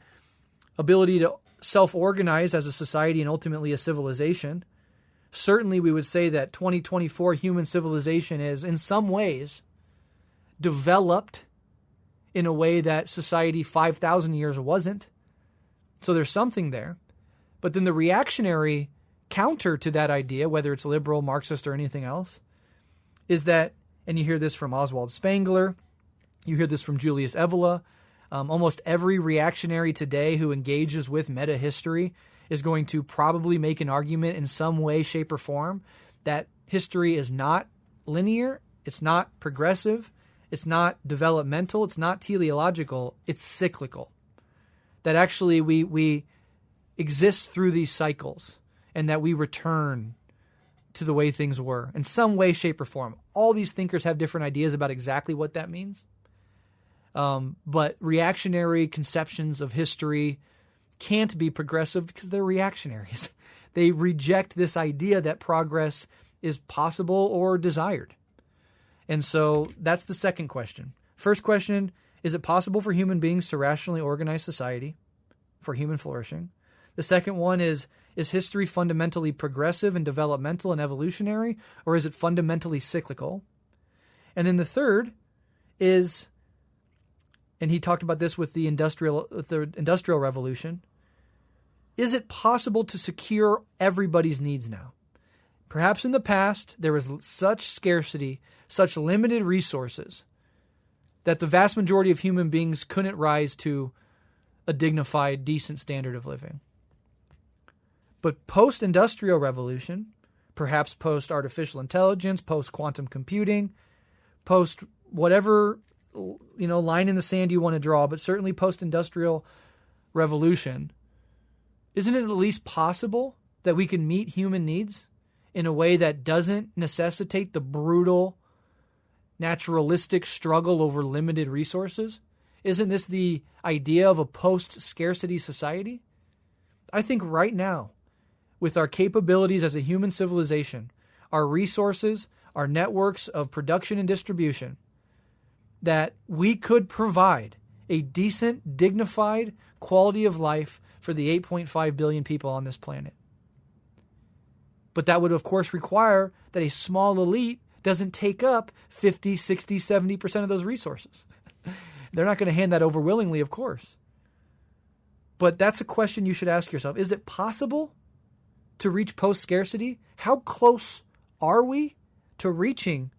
ability to self-organize as a society and ultimately a civilization, certainly we would say that 2024 human civilization is in some ways developed in a way that society 5,000 years wasn't. So there's something there. But then the reactionary counter to that idea, whether it's liberal, Marxist, or anything else, is that, and you hear this from Oswald Spengler, you hear this from Julius Evola, almost every reactionary today who engages with meta-history is going to probably make an argument in some way, shape, or form that history is not linear, it's not progressive, it's not developmental, it's not teleological, it's cyclical. That actually we exist through these cycles and that we return to the way things were in some way, shape, or form. All these thinkers have different ideas about exactly what that means. But reactionary conceptions of history can't be progressive because they're reactionaries. They reject this idea that progress is possible or desired. And so that's the second question. First question, is it possible for human beings to rationally organize society for human flourishing? The second one is history fundamentally progressive and developmental and evolutionary, or is it fundamentally cyclical? And then the third is, and he talked about this with the Industrial Revolution, is it possible to secure everybody's needs now? Perhaps in the past, there was such scarcity, such limited resources, that the vast majority of human beings couldn't rise to a dignified, decent standard of living. But post-industrial revolution, perhaps post-artificial intelligence, post-quantum computing, post-whatever line in the sand you want to draw, but certainly post-industrial revolution, isn't it at least possible that we can meet human needs in a way that doesn't necessitate the brutal, naturalistic struggle over limited resources? Isn't this the idea of a post-scarcity society? I think right now, with our capabilities as a human civilization, our resources, our networks of production and distribution, that we could provide a decent, dignified quality of life for the 8.5 billion people on this planet. But that would, of course, require that a small elite doesn't take up 50, 60, 70% of those resources. They're not going to hand that over willingly, of course. But that's a question you should ask yourself. Is it possible to reach post-scarcity? How close are we to reaching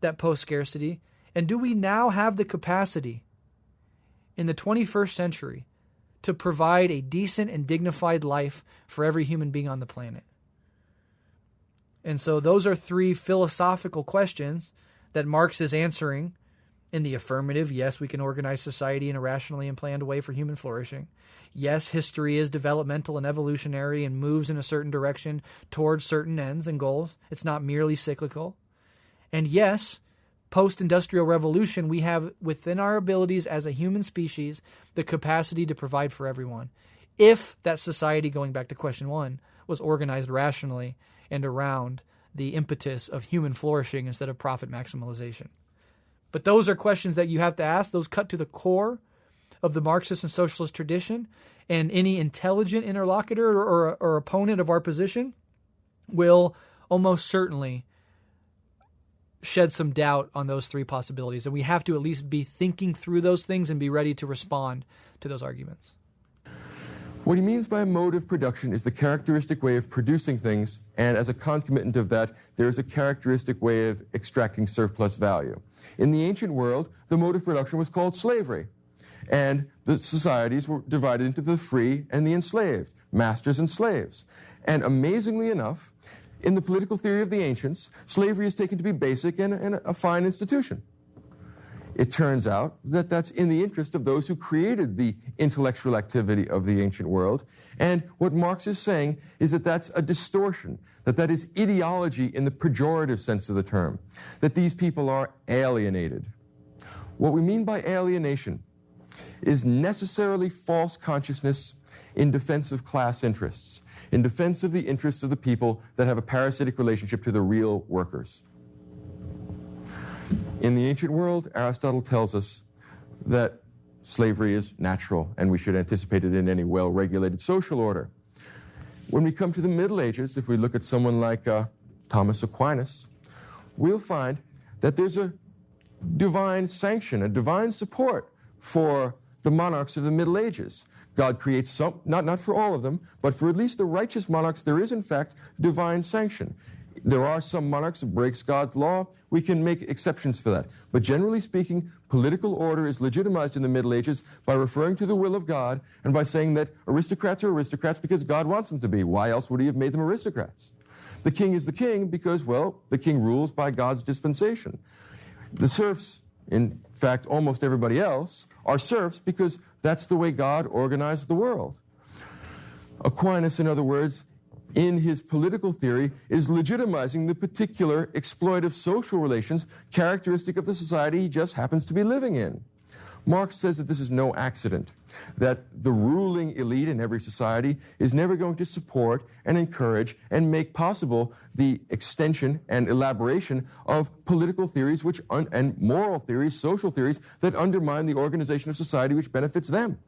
that post-scarcity? And do we now have the capacity in the 21st century to provide a decent and dignified life for every human being on the planet? And so those are three philosophical questions that Marx is answering in the affirmative. Yes, we can organize society in a rationally and planned way for human flourishing. Yes, history is developmental and evolutionary and moves in a certain direction towards certain ends and goals. It's not merely cyclical. And yes, post-industrial revolution, we have within our abilities as a human species the capacity to provide for everyone. If that society, going back to question one, was organized rationally and around the impetus of human flourishing instead of profit maximalization. But those are questions that you have to ask. Those cut to the core of the Marxist and socialist tradition, and any intelligent interlocutor or opponent of our position will almost certainly shed some doubt on those three possibilities. And we have to at least be thinking through those things and be ready to respond to those arguments. What he means by a mode of production is the characteristic way of producing things, and as a concomitant of that, there is a characteristic way of extracting surplus value. In the ancient world, the mode of production was called slavery, and the societies were divided into the free and the enslaved, masters and slaves. And amazingly enough, in the political theory of the ancients, slavery is taken to be basic and a fine institution. It turns out that that's in the interest of those who created the intellectual activity of the ancient world. And what Marx is saying is that that's a distortion, that is ideology in the pejorative sense of the term, that these people are alienated. What we mean by alienation is necessarily false consciousness in defense of class interests, in defense of the interests of the people that have a parasitic relationship to the real workers. In the ancient world, Aristotle tells us that slavery is natural and we should anticipate it in any well-regulated social order. When we come to the Middle Ages, if we look at someone like Thomas Aquinas, we'll find that there's a divine sanction, a divine support for the monarchs of the Middle Ages. God creates some, not for all of them, but for at least the righteous monarchs, there is in fact divine sanction. There are some monarchs that breaks God's law. We can make exceptions for that. But generally speaking, political order is legitimized in the Middle Ages by referring to the will of God and by saying that aristocrats are aristocrats because God wants them to be. Why else would he have made them aristocrats? The king is the king because, well, the king rules by God's dispensation. The serfs, in fact, almost everybody else, are serfs because that's the way God organized the world. Aquinas, in other words, in his political theory, is legitimizing the particular exploitive social relations characteristic of the society he just happens to be living in. Marx says that this is no accident, that the ruling elite in every society is never going to support and encourage and make possible the extension and elaboration of political theories and moral theories, social theories that undermine the organization of society which benefits them.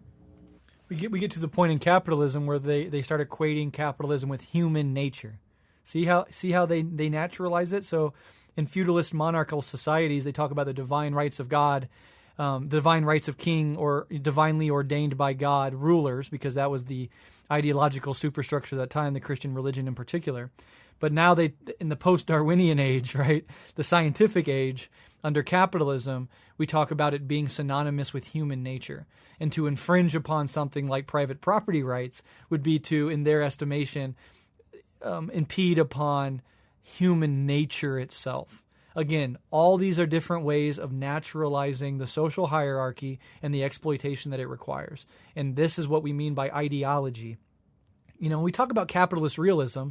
We get to the point in capitalism where they start equating capitalism with human nature. See how they naturalize it? So in feudalist monarchical societies, they talk about the divine rights of God, the divine rights of king or divinely ordained by God rulers, because that was the ideological superstructure at that time, the Christian religion in particular. But now in the post-Darwinian age, right, the scientific age, under capitalism, we talk about it being synonymous with human nature. And to infringe upon something like private property rights would be to, in their estimation, impede upon human nature itself. Again, all these are different ways of naturalizing the social hierarchy and the exploitation that it requires. And this is what we mean by ideology. You know, when we talk about capitalist realism,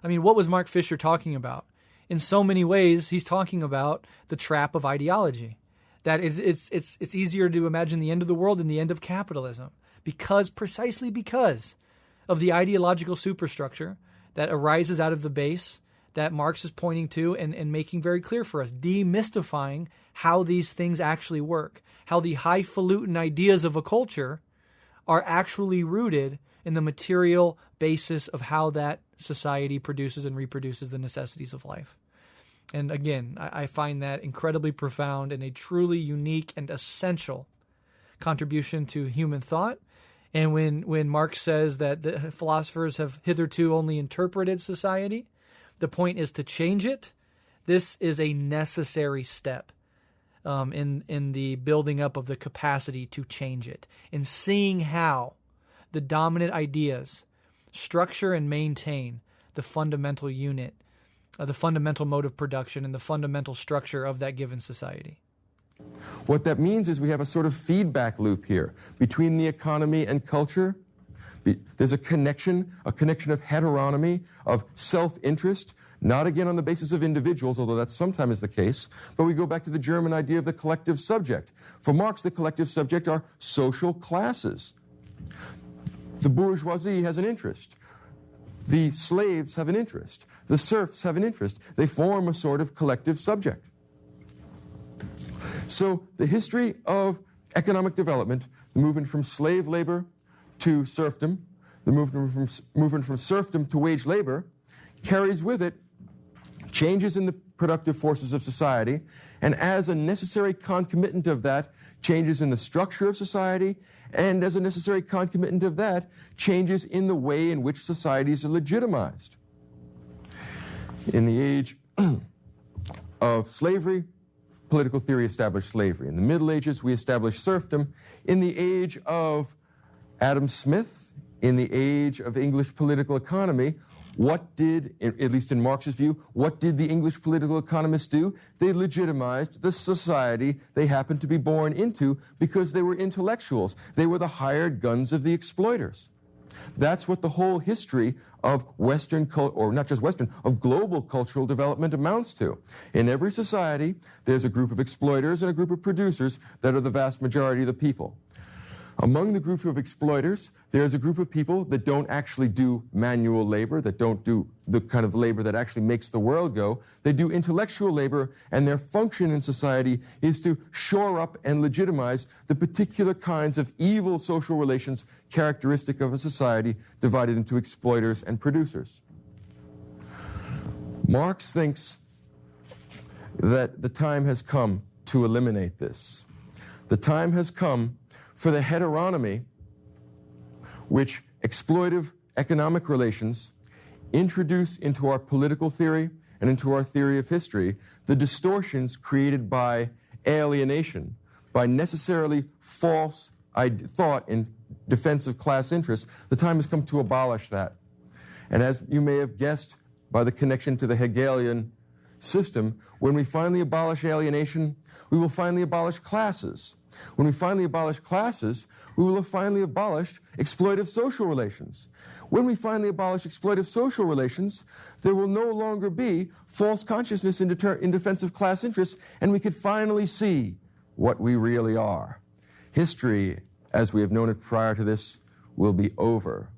I mean, what was Mark Fisher talking about? In so many ways, he's talking about the trap of ideology. That it's easier to imagine the end of the world than the end of capitalism, precisely because of the ideological superstructure that arises out of the base that Marx is pointing to and making very clear for us, demystifying how these things actually work, how the highfalutin ideas of a culture are actually rooted in the material basis of how that society produces and reproduces the necessities of life. And again, I find that incredibly profound and a truly unique and essential contribution to human thought. And when Marx says that the philosophers have hitherto only interpreted society, the point is to change it. This is a necessary step in the building up of the capacity to change it, in seeing how the dominant ideas structure and maintain the fundamental unit, the fundamental mode of production, and the fundamental structure of that given society. What that means is we have a sort of feedback loop here between the economy and culture. There's a connection of heteronomy, of self-interest, not again on the basis of individuals, although that sometimes is the case, but we go back to the German idea of the collective subject. For Marx, the collective subject are social classes. The bourgeoisie has an interest. The slaves have an interest. The serfs have an interest. They form a sort of collective subject. So the history of economic development, the movement from slave labor to serfdom, the movement from serfdom to wage labor, carries with it changes in the productive forces of society, and as a necessary concomitant of that, changes in the structure of society, and as a necessary concomitant of that, changes in the way in which societies are legitimized. In the age of slavery, political theory established slavery. In the Middle Ages, we established serfdom. In the age of Adam Smith, in the age of English political economy, what did, at least in Marx's view, what did the English political economists do? They legitimized the society they happened to be born into because they were intellectuals. They were the hired guns of the exploiters. That's what the whole history of Western, or not just Western, of global cultural development amounts to. In every society, there's a group of exploiters and a group of producers that are the vast majority of the people. Among the group of exploiters, there's a group of people that don't actually do manual labor, that don't do the kind of labor that actually makes the world go. They do intellectual labor, and their function in society is to shore up and legitimize the particular kinds of evil social relations characteristic of a society divided into exploiters and producers. Marx thinks that the time has come to eliminate this. The time has come for the heteronomy which exploitive economic relations introduce into our political theory and into our theory of history, the distortions created by alienation, by necessarily false thought in defense of class interests. The time has come to abolish that. And as you may have guessed by the connection to the Hegelian system, when we finally abolish alienation, we will finally abolish classes. When we finally abolish classes, we will have finally abolished exploitive social relations. When we finally abolish exploitive social relations, there will no longer be false consciousness in defense of class interests, and we could finally see what we really are. History, as we have known it prior to this, will be over.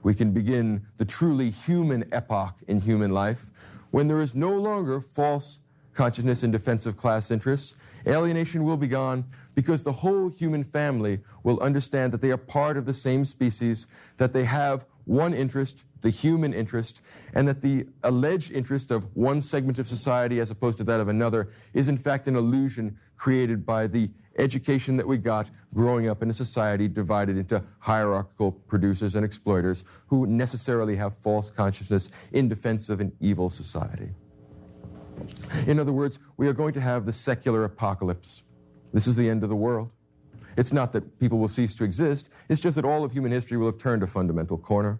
We can begin the truly human epoch in human life when there is no longer false consciousness in defense of class interests. Alienation will be gone because the whole human family will understand that they are part of the same species, that they have one interest, the human interest, and that the alleged interest of one segment of society as opposed to that of another is in fact an illusion created by the education that we got growing up in a society divided into hierarchical producers and exploiters who necessarily have false consciousness in defense of an evil society. In other words, we are going to have the secular apocalypse. This is the end of the world. It's not that people will cease to exist. It's just that all of human history will have turned a fundamental corner.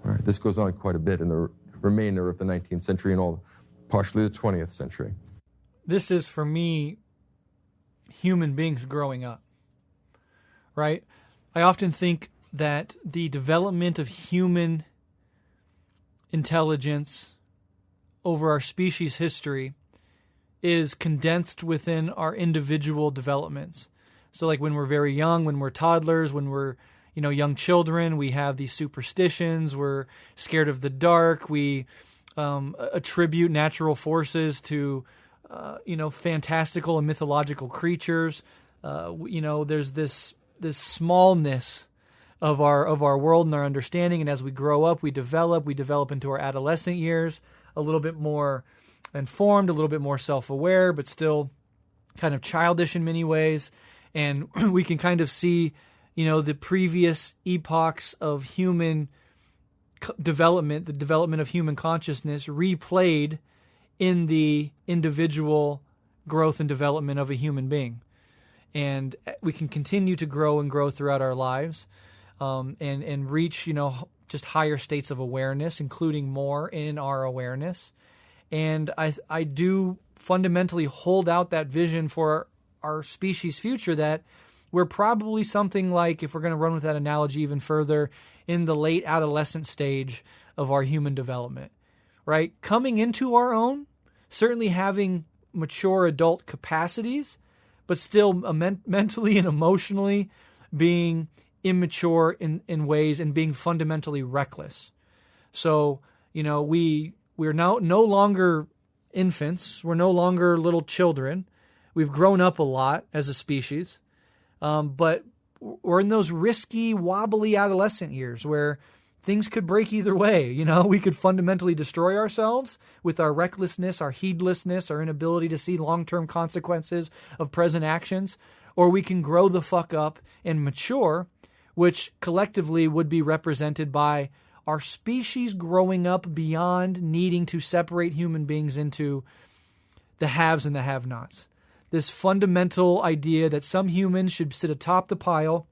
All right, this goes on quite a bit in the remainder of the 19th century and all partially the 20th century. This is, for me, human beings growing up, right? I often think that the development of human intelligence over our species history is condensed within our individual developments. So like when we're very young, when we're toddlers, when we're, young children, we have these superstitions, we're scared of the dark, we attribute natural forces to, fantastical and mythological creatures. There's this smallness of our world and our understanding, and as we grow up, we develop into our adolescent years, a little bit more informed, a little bit more self-aware, but still kind of childish in many ways. And we can kind of see, the previous epochs of human development, the development of human consciousness replayed in the individual growth and development of a human being. And we can continue to grow and grow throughout our lives and reach, just higher states of awareness, including more in our awareness. And I do fundamentally hold out that vision for our species' future that we're probably something like, if we're going to run with that analogy even further, in the late adolescent stage of our human development, right? Coming into our own, certainly having mature adult capacities, but still mentally and emotionally being immature in ways and being fundamentally reckless. So, we're now no longer infants. We're no longer little children. We've grown up a lot as a species, but we're in those risky, wobbly adolescent years where things could break either way. We could fundamentally destroy ourselves with our recklessness, our heedlessness, our inability to see long-term consequences of present actions, or we can grow the fuck up and mature, which collectively would be represented by our species growing up beyond needing to separate human beings into the haves and the have-nots. This fundamental idea that some humans should sit atop the pile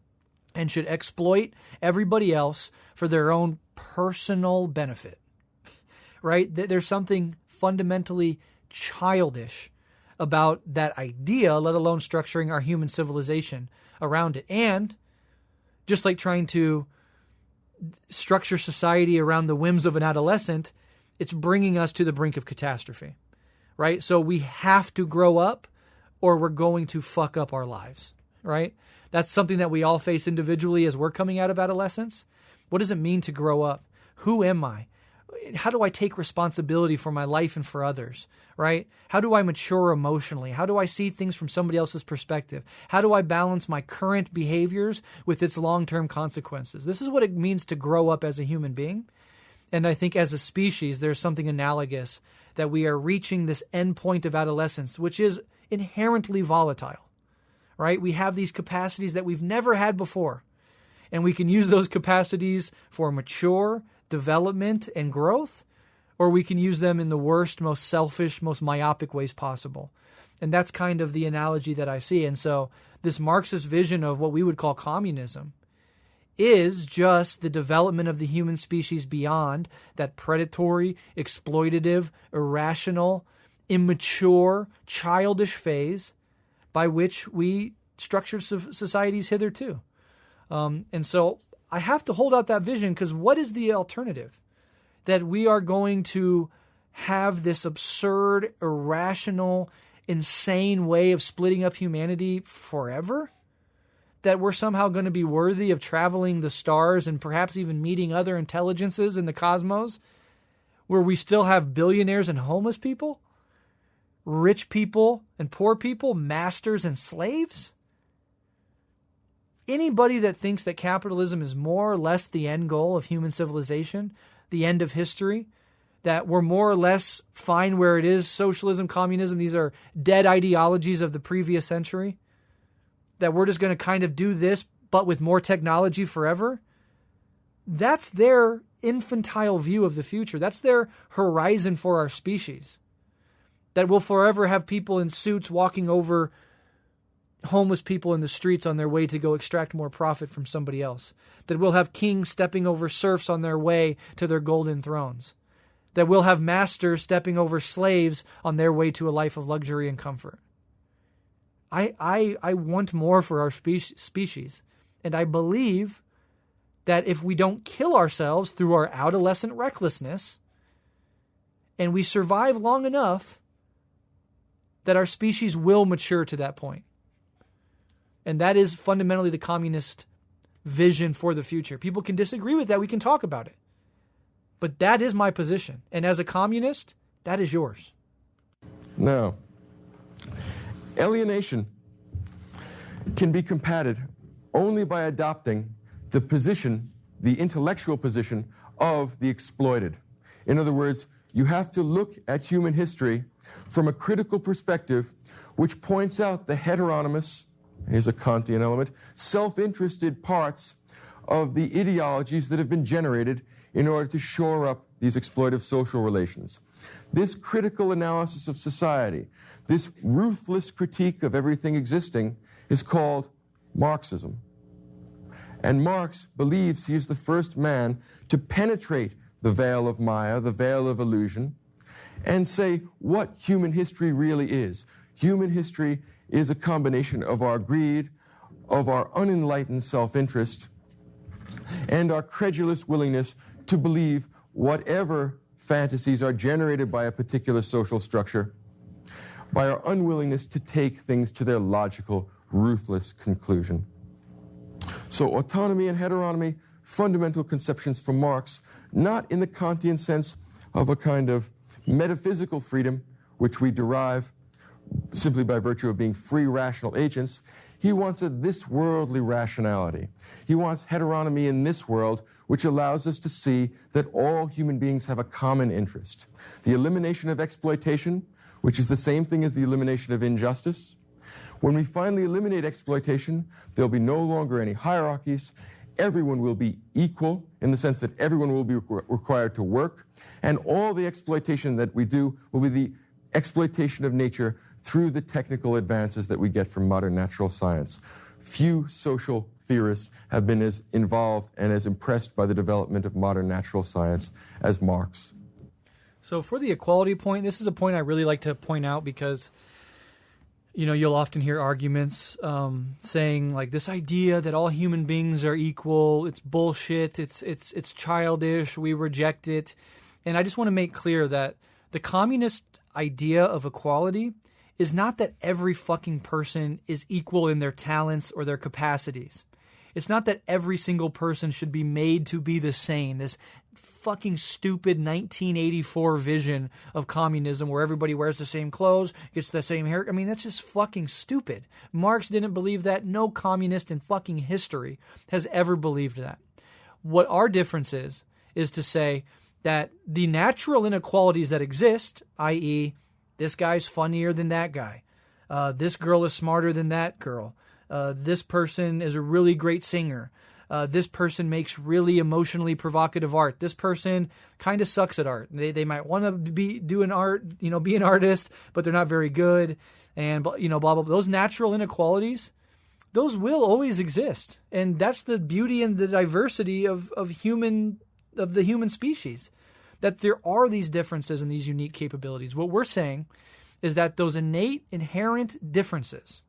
and should exploit everybody else for their own personal benefit, right? There's something fundamentally childish about that idea, let alone structuring our human civilization around it. And just like trying to structure society around the whims of an adolescent, it's bringing us to the brink of catastrophe, right? So we have to grow up or we're going to fuck up our lives. right? That's something that we all face individually as we're coming out of adolescence. What does it mean to grow up? Who am I? How do I take responsibility for my life and for others, right? How do I mature emotionally? How do I see things from somebody else's perspective? How do I balance my current behaviors with its long-term consequences? This is what it means to grow up as a human being. And I think as a species, there's something analogous, that we are reaching this end point of adolescence, which is inherently volatile, right? We have these capacities that we've never had before, and we can use those capacities for mature development and growth, or we can use them in the worst, most selfish, most myopic ways possible. And that's kind of the analogy that I see. And so this Marxist vision of what we would call communism is just the development of the human species beyond that predatory, exploitative, irrational, immature, childish phase by which we structured societies hitherto. And so I have to hold out that vision, because what is the alternative? That we are going to have this absurd, irrational, insane way of splitting up humanity forever? That we're somehow going to be worthy of traveling the stars and perhaps even meeting other intelligences in the cosmos, where we still have billionaires and homeless people, rich people and poor people, masters and slaves? Anybody that thinks that capitalism is more or less the end goal of human civilization, the end of history, that we're more or less fine where it is, socialism, communism, these are dead ideologies of the previous century, that we're just going to kind of do this, but with more technology forever, that's their infantile view of the future. That's their horizon for our species. That we'll forever have people in suits walking over homeless people in the streets on their way to go extract more profit from somebody else. That we'll have kings stepping over serfs on their way to their golden thrones. That we'll have masters stepping over slaves on their way to a life of luxury and comfort. I want more for our species. And I believe that if we don't kill ourselves through our adolescent recklessness, and we survive long enough, that our species will mature to that point. And that is fundamentally the communist vision for the future. People can disagree with that. We can talk about it. But that is my position. And as a communist, that is yours. Now, alienation can be combated only by adopting the position, the intellectual position of the exploited. In other words, you have to look at human history from a critical perspective which points out the heteronymous, here's a Kantian element, self-interested parts of the ideologies that have been generated in order to shore up these exploitive social relations. This critical analysis of society, this ruthless critique of everything existing, is called Marxism. And Marx believes he is the first man to penetrate the veil of Maya, the veil of illusion, and say what human history really is. Human history is a combination of our greed, of our unenlightened self-interest, and our credulous willingness to believe whatever fantasies are generated by a particular social structure, by our unwillingness to take things to their logical, ruthless conclusion. So autonomy and heteronomy, fundamental conceptions for Marx, not in the Kantian sense of a kind of metaphysical freedom, which we derive simply by virtue of being free rational agents. He wants a this-worldly rationality. He wants heteronomy in this world, which allows us to see that all human beings have a common interest. The elimination of exploitation, which is the same thing as the elimination of injustice. When we finally eliminate exploitation, there'll be no longer any hierarchies. Everyone will be equal in the sense that everyone will be required to work, and all the exploitation that we do will be the exploitation of nature through the technical advances that we get from modern natural science. Few social theorists have been as involved and as impressed by the development of modern natural science as Marx. So for the equality point, this is a point I really like to point out because, you know, you'll often hear arguments saying like this idea that all human beings are equal, it's bullshit, it's childish, we reject it. And I just want to make clear that the communist idea of equality is not that every fucking person is equal in their talents or their capacities. It's not that every single person should be made to be the same. This fucking stupid 1984 vision of communism where everybody wears the same clothes, gets the same hair. I mean, that's just fucking stupid. Marx didn't believe that. No communist in fucking history has ever believed that. What our difference is to say that the natural inequalities that exist, i.e., this guy's funnier than that guy, this girl is smarter than that girl, this person is a really great singer, this person makes really emotionally provocative art, this person kind of sucks at art. They might want to be doing art, be an artist, but they're not very good, and blah, blah, blah. Those natural inequalities, those will always exist, and that's the beauty and the diversity of the human species, that there are these differences and these unique capabilities. What we're saying is that those innate, inherent differences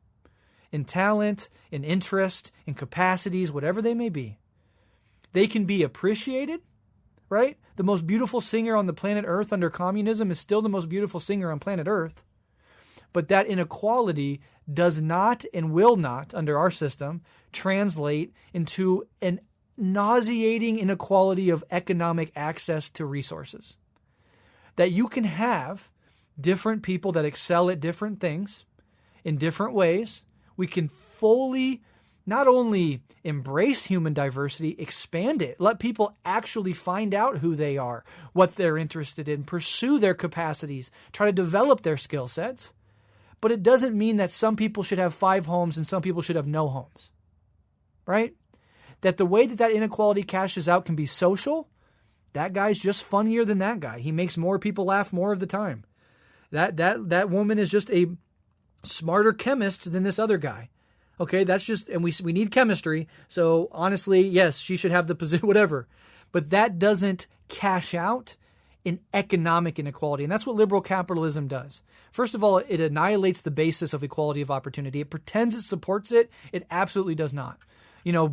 in talent, in interest, in capacities, whatever they may be, they can be appreciated, right? The most beautiful singer on the planet Earth under communism is still the most beautiful singer on planet Earth. But that inequality does not and will not, under our system, translate into an nauseating inequality of economic access to resources. That you can have different people that excel at different things in different ways. We can fully not only embrace human diversity, expand it, let people actually find out who they are, what they're interested in, pursue their capacities, try to develop their skill sets. But it doesn't mean that some people should have 5 homes and some people should have no homes, right? That the way that inequality cashes out can be social. That guy's just funnier than that guy. He makes more people laugh more of the time. That woman is just a smarter chemist than this other guy. Okay, that's just, and we need chemistry. So honestly, yes, she should have the position, whatever. But that doesn't cash out in economic inequality. And that's what liberal capitalism does. First of all, it annihilates the basis of equality of opportunity. It pretends it supports it. It absolutely does not.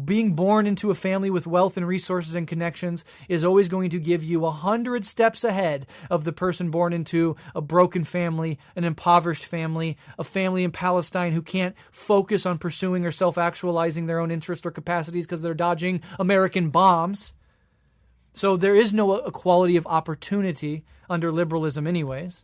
Being born into a family with wealth and resources and connections is always going to give you 100 steps ahead of the person born into a broken family, an impoverished family, a family in Palestine who can't focus on pursuing or self-actualizing their own interests or capacities because they're dodging American bombs. So there is no equality of opportunity under liberalism anyways.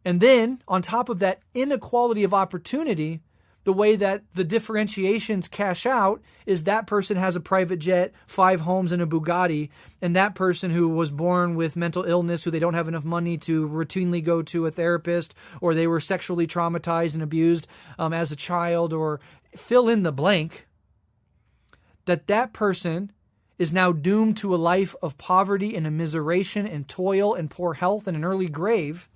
And then, on top of that inequality of opportunity, the way that the differentiations cash out is that person has a private jet, 5 homes, and a Bugatti, and that person who was born with mental illness, who they don't have enough money to routinely go to a therapist, or they were sexually traumatized and abused as a child, or fill in the blank, that person is now doomed to a life of poverty and immiseration and toil and poor health and an early grave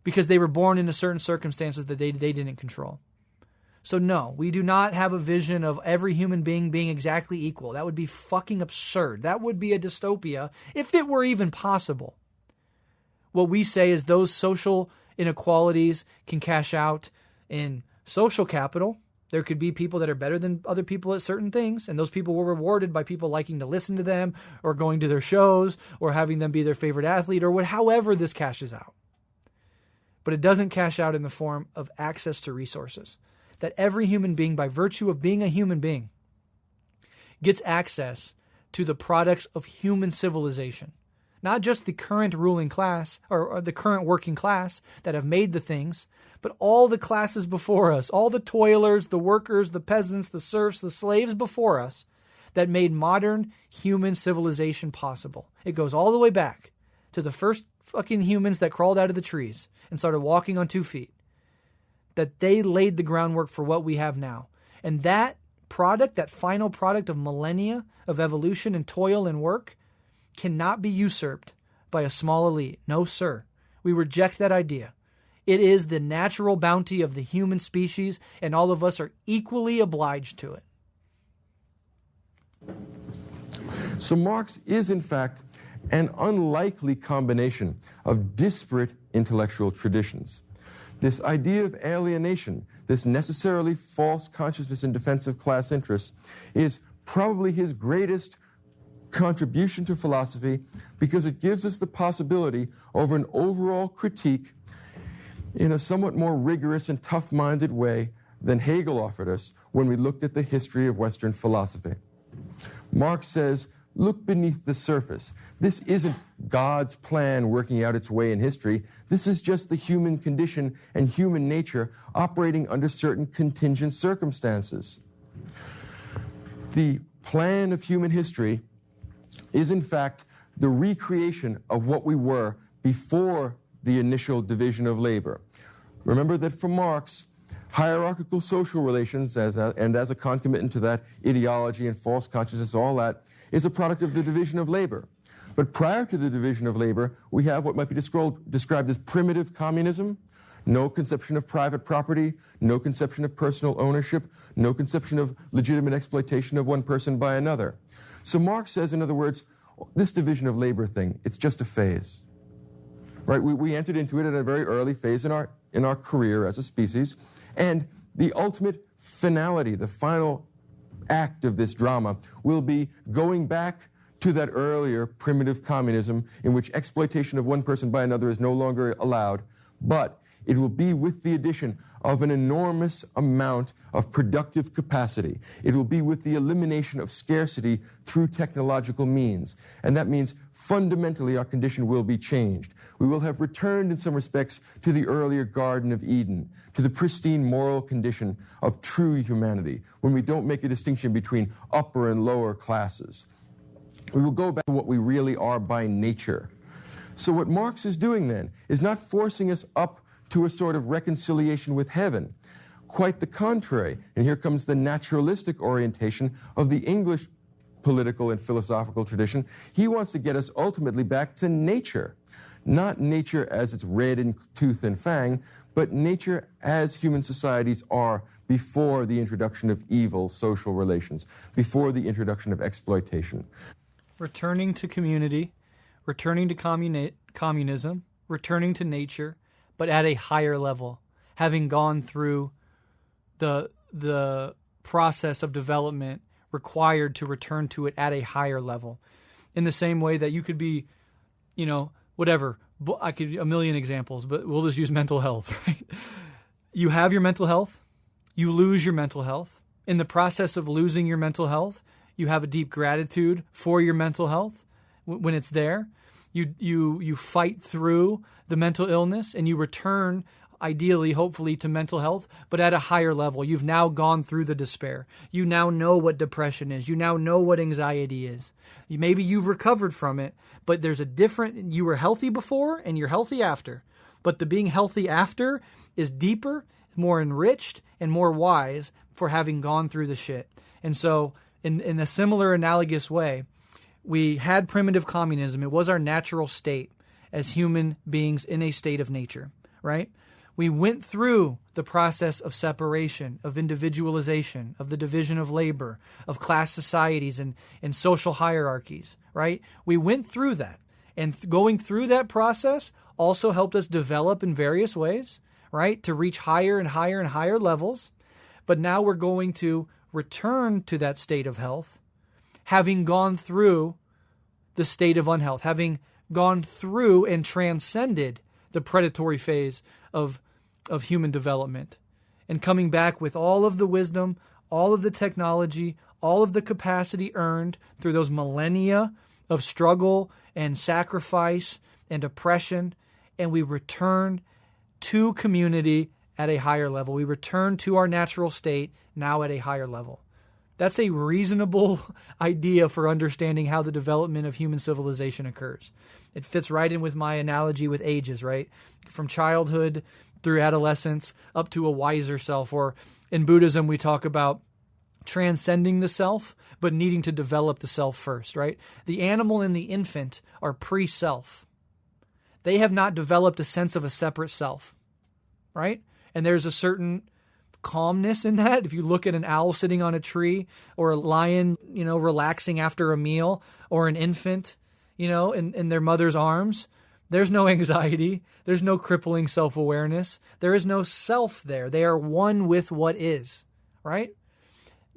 because they were born into certain circumstances that they didn't control. So no, we do not have a vision of every human being being exactly equal. That would be fucking absurd. That would be a dystopia if it were even possible. What we say is those social inequalities can cash out in social capital. There could be people that are better than other people at certain things, and those people were rewarded by people liking to listen to them or going to their shows or having them be their favorite athlete or however this cashes out. But it doesn't cash out in the form of access to resources. That every human being, by virtue of being a human being, gets access to the products of human civilization. Not just the current ruling class or the current working class that have made the things, but all the classes before us, all the toilers, the workers, the peasants, the serfs, the slaves before us that made modern human civilization possible. It goes all the way back to the first fucking humans that crawled out of the trees and started walking on 2 feet. That they laid the groundwork for what we have now. And that product, that final product of millennia of evolution and toil and work, cannot be usurped by a small elite. No, sir. We reject that idea. It is the natural bounty of the human species, and all of us are equally obliged to it. So Marx is, in fact, an unlikely combination of disparate intellectual traditions. This idea of alienation, this necessarily false consciousness in defense of class interests, is probably his greatest contribution to philosophy because it gives us the possibility over an overall critique in a somewhat more rigorous and tough-minded way than Hegel offered us when we looked at the history of Western philosophy. Marx says, look beneath the surface. This isn't God's plan working out its way in history. This is just the human condition and human nature operating under certain contingent circumstances. The plan of human history is, in fact, the recreation of what we were before the initial division of labor. Remember that for Marx, hierarchical social relations, and as a concomitant to that, ideology and false consciousness, all that, is a product of the division of labor. But prior to the division of labor, we have what might be described as primitive communism, no conception of private property, no conception of personal ownership, no conception of legitimate exploitation of one person by another. So Marx says, in other words, this division of labor thing, it's just a phase. Right? We entered into it at a very early phase in our career as a species, and the ultimate finality, the final act of this drama, will be going back to that earlier primitive communism in which exploitation of one person by another is no longer allowed, but it will be with the addition of an enormous amount of productive capacity. It will be with the elimination of scarcity through technological means. And that means fundamentally our condition will be changed. We will have returned in some respects to the earlier Garden of Eden, to the pristine moral condition of true humanity, when we don't make a distinction between upper and lower classes. We will go back to what we really are by nature. So what Marx is doing then is not forcing us up to a sort of reconciliation with heaven. Quite the contrary. And here comes the naturalistic orientation of the English political and philosophical tradition. He wants to get us ultimately back to nature. Not nature as it's red in tooth and fang, but nature as human societies are before the introduction of evil social relations, before the introduction of exploitation. Returning to community, returning to communism, returning to nature, but at a higher level, having gone through the process of development required to return to it at a higher level. In the same way that you could be, whatever, I could a million examples, but we'll just use mental health, right? You have your mental health, you lose your mental health. In the process of losing your mental health, you have a deep gratitude for your mental health when it's there. You fight through the mental illness and you return, ideally, hopefully, to mental health, but at a higher level. You've now gone through the despair. You now know what depression is. You now know what anxiety is. Maybe you've recovered from it, but there's a different, you were healthy before and you're healthy after. But the being healthy after is deeper, more enriched, and more wise for having gone through the shit. And so, in a similar analogous way, we had primitive communism. It was our natural state as human beings in a state of nature, right? We went through the process of separation, of individualization, of the division of labor, of class societies and social hierarchies, right? We went through that. And going through that process also helped us develop in various ways, right? To reach higher and higher and higher levels. But now we're going to return to that state of health, having gone through the state of unhealth, having gone through and transcended the predatory phase of human development, and coming back with all of the wisdom, all of the technology, all of the capacity earned through those millennia of struggle and sacrifice and oppression, and we return to community at a higher level. We return to our natural state now at a higher level. That's a reasonable idea for understanding how the development of human civilization occurs. It fits right in with my analogy with ages, right? From childhood through adolescence up to a wiser self. Or in Buddhism, we talk about transcending the self, but needing to develop the self first, right? The animal and the infant are pre-self. They have not developed a sense of a separate self, right? And there's a certain calmness in that. If you look at an owl sitting on a tree, or a lion, relaxing after a meal, or an infant, in their mother's arms, there's no anxiety. There's no crippling self-awareness. There is no self there. They are one with what is, right?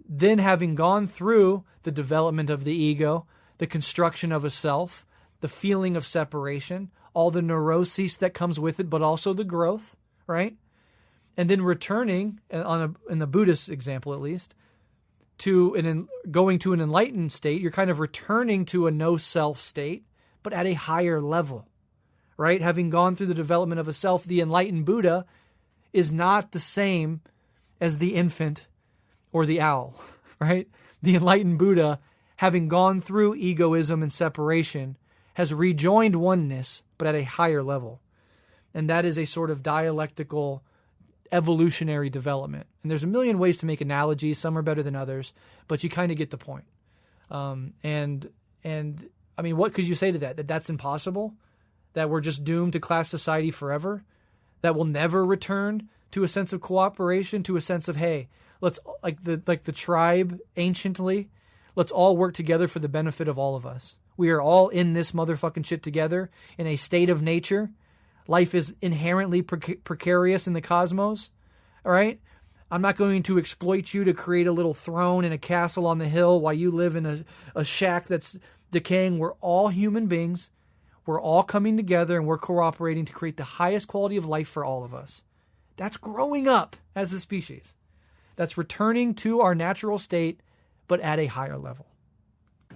Then, having gone through the development of the ego, the construction of a self, the feeling of separation, all the neuroses that comes with it, but also the growth, right? And then returning, in the Buddhist example at least, going to an enlightened state, you're kind of returning to a no-self state, but at a higher level, right? Having gone through the development of a self, the enlightened Buddha is not the same as the infant or the owl, right? The enlightened Buddha, having gone through egoism and separation, has rejoined oneness, but at a higher level. And that is a sort of dialectical evolutionary development. And there's a million ways to make analogies. Some are better than others, but you kind of get the point. And I mean, what could you say to that? That that's impossible? That we're just doomed to class society forever? That we'll never return to a sense of cooperation, to a sense of, hey, let's, like the tribe anciently, let's all work together for the benefit of all of us. We are all in this motherfucking shit together in a state of nature. Life is inherently precarious in the cosmos, all right? I'm not going to exploit you to create a little throne and a castle on the hill while you live in a shack that's decaying. We're all human beings. We're all coming together and we're cooperating to create the highest quality of life for all of us. That's growing up as a species. That's returning to our natural state, but at a higher level.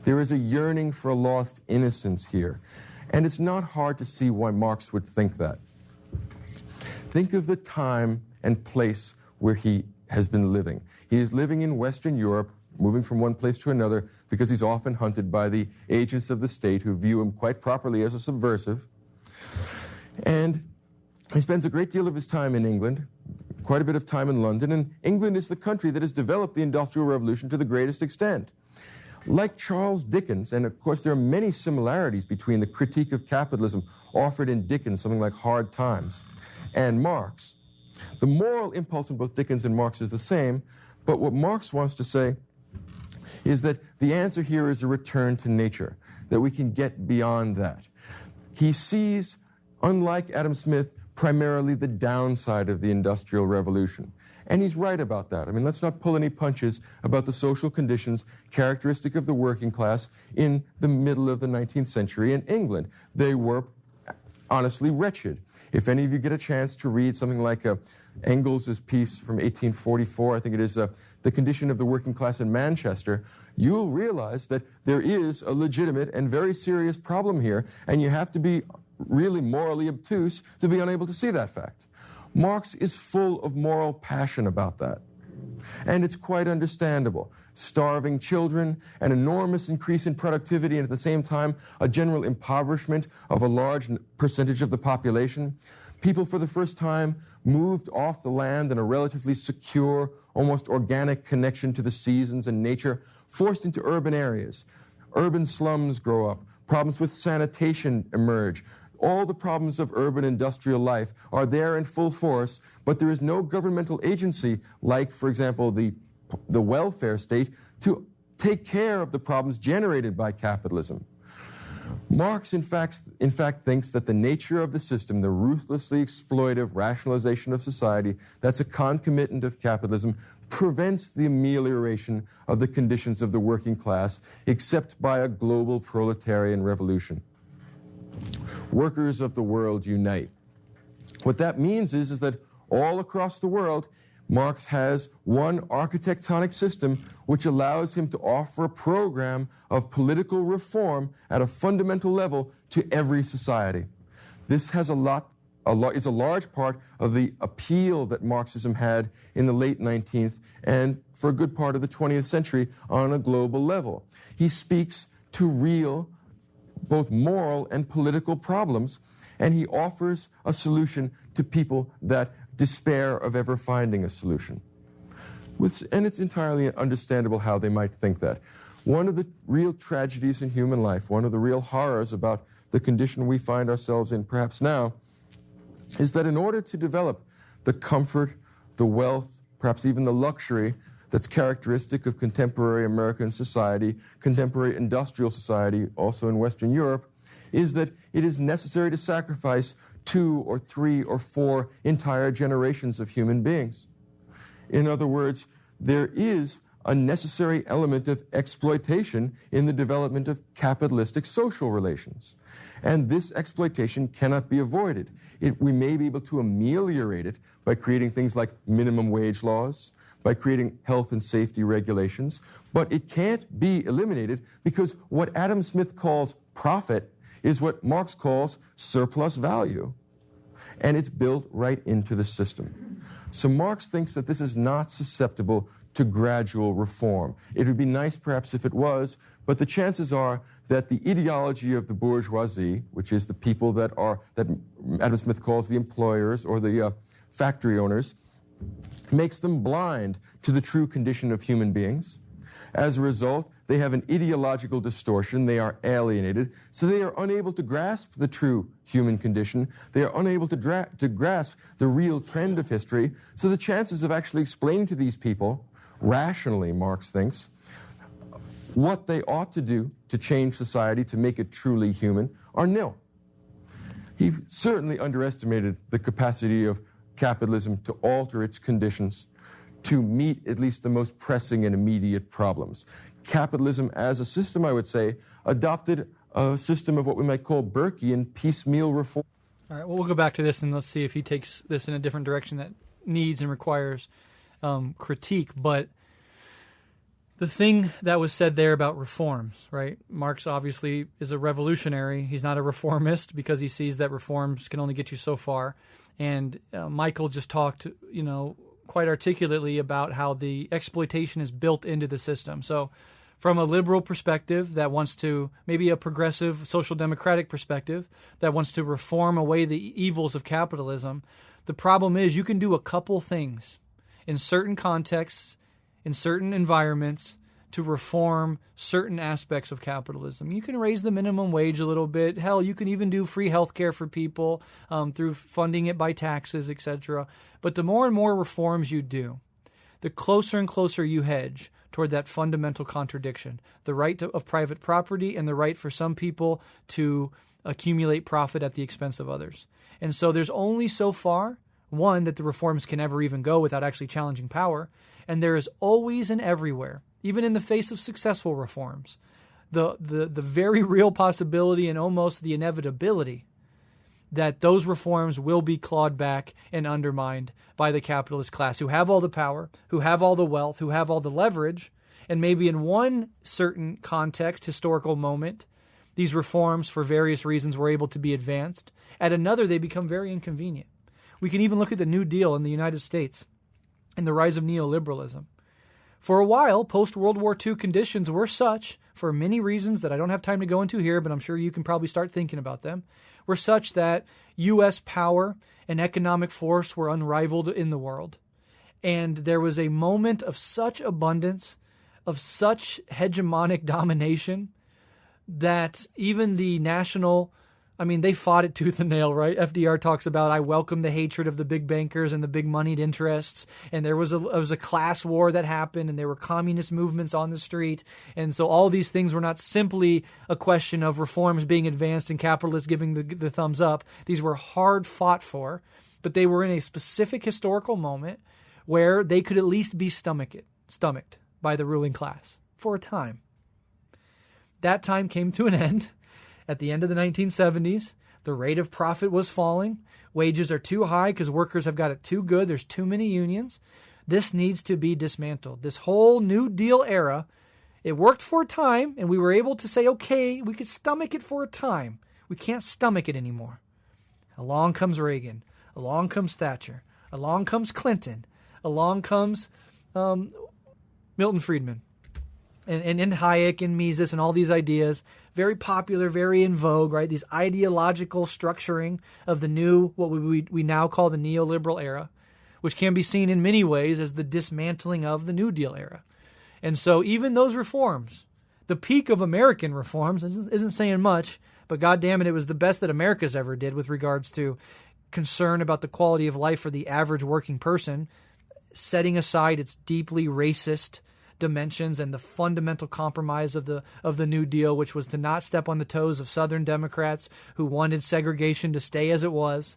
There is a yearning for a lost innocence here. And it's not hard to see why Marx would think that. Think of the time and place where he has been living. He is living in Western Europe, moving from one place to another because he's often hunted by the agents of the state who view him quite properly as a subversive. And he spends a great deal of his time in England, quite a bit of time in London, and England is the country that has developed the Industrial Revolution to the greatest extent. Like Charles Dickens, and of course there are many similarities between the critique of capitalism offered in Dickens, something like Hard Times, and Marx. The moral impulse in both Dickens and Marx is the same, but what Marx wants to say is that the answer here is a return to nature, that we can get beyond that. He sees, unlike Adam Smith, primarily the downside of the Industrial Revolution. And he's right about that. I mean, let's not pull any punches about the social conditions characteristic of the working class in the middle of the 19th century in England. They were honestly wretched. If any of you get a chance to read something like Engels' piece from 1844, I think it is The Condition of the Working Class in Manchester, you'll realize that there is a legitimate and very serious problem here, and you have to be really morally obtuse to be unable to see that fact. Marx is full of moral passion about that. And it's quite understandable. Starving children, an enormous increase in productivity, and at the same time, a general impoverishment of a large percentage of the population. People, for the first time, moved off the land in a relatively secure, almost organic connection to the seasons and nature, forced into urban areas. Urban slums grow up. Problems with sanitation emerge. All the problems of urban industrial life are there in full force, but there is no governmental agency, like, for example, the welfare state, to take care of the problems generated by capitalism. Marx, in fact, thinks that the nature of the system, the ruthlessly exploitive rationalization of society, that's a concomitant of capitalism, prevents the amelioration of the conditions of the working class, except by a global proletarian revolution. Workers of the world unite. What that means is that all across the world, Marx has one architectonic system which allows him to offer a program of political reform at a fundamental level to every society. This has is a large part of the appeal that Marxism had in the late 19th and for a good part of the 20th century on a global level. He speaks to real, both moral and political problems, and he offers a solution to people that despair of ever finding a solution. And it's entirely understandable how they might think that. One of the real tragedies in human life, one of the real horrors about the condition we find ourselves in perhaps now, is that in order to develop the comfort, the wealth, perhaps even the luxury that's characteristic of contemporary American society, contemporary industrial society, also in Western Europe, is that it is necessary to sacrifice 2 or 3 or 4 entire generations of human beings. In other words, there is a necessary element of exploitation in the development of capitalistic social relations. And this exploitation cannot be avoided. We may be able to ameliorate it by creating things like minimum wage laws, by creating health and safety regulations, but it can't be eliminated because what Adam Smith calls profit is what Marx calls surplus value. And it's built right into the system. So Marx thinks that this is not susceptible to gradual reform. It would be nice perhaps if it was, but the chances are that the ideology of the bourgeoisie, which is the people that Adam Smith calls the employers or the factory owners, makes them blind to the true condition of human beings. As a result, they have an ideological distortion. They are alienated, so they are unable to grasp the true human condition. They are unable to grasp the real trend of history. So the chances of actually explaining to these people, rationally, Marx thinks, what they ought to do to change society, to make it truly human, are nil. He certainly underestimated the capacity of capitalism to alter its conditions to meet at least the most pressing and immediate problems. Capitalism as a system, I would say, adopted a system of what we might call Burkean piecemeal reform. All right, well, we'll go back to this and let's see if he takes this in a different direction that needs and requires critique. But the thing that was said there about reforms, right? Marx obviously is a revolutionary. He's not a reformist because he sees that reforms can only get you so far. And Michael just talked, quite articulately about how the exploitation is built into the system. So from a liberal perspective that wants to, maybe a progressive social democratic perspective that wants to reform away the evils of capitalism, the problem is you can do a couple things in certain contexts, in certain environments, to reform certain aspects of capitalism. You can raise the minimum wage a little bit. Hell, you can even do free health care for people through funding it by taxes, etc. But the more and more reforms you do, the closer and closer you hedge toward that fundamental contradiction, the right of private property and the right for some people to accumulate profit at the expense of others. And so there's only so far, one, that the reforms can ever even go without actually challenging power, and there is always and everywhere, even in the face of successful reforms, the very real possibility and almost the inevitability that those reforms will be clawed back and undermined by the capitalist class who have all the power, who have all the wealth, who have all the leverage, and maybe in one certain context, historical moment, these reforms for various reasons were able to be advanced. At another, they become very inconvenient. We can even look at the New Deal in the United States and the rise of neoliberalism. For a while, post-World War II conditions were such, for many reasons that I don't have time to go into here, but I'm sure you can probably start thinking about them, were such that U.S. power and economic force were unrivaled in the world. And there was a moment of such abundance, of such hegemonic domination, that even the national... they fought it tooth and nail, right? FDR talks about, I welcome the hatred of the big bankers and the big moneyed interests. And there was a class war that happened, and there were communist movements on the street. And so all these things were not simply a question of reforms being advanced and capitalists giving the thumbs up. These were hard fought for, but they were in a specific historical moment where they could at least be stomached by the ruling class for a time. That time came to an end. At the end of the 1970s, the rate of profit was falling. Wages are too high because workers have got it too good. There's too many unions. This needs to be dismantled. This whole New Deal era, it worked for a time, and we were able to say, okay, we could stomach it for a time. We can't stomach it anymore. Along comes Reagan. Along comes Thatcher. Along comes Clinton. Along comes Milton Friedman. And Hayek and Mises and all these ideas, very popular, very in vogue, right? These ideological structuring of the new, what we now call the neoliberal era, which can be seen in many ways as the dismantling of the New Deal era. And so even those reforms, the peak of American reforms, isn't saying much, but goddamn it was the best that America's ever did with regards to concern about the quality of life for the average working person, setting aside its deeply racist dimensions and the fundamental compromise of the New Deal, which was to not step on the toes of Southern Democrats who wanted segregation to stay as it was,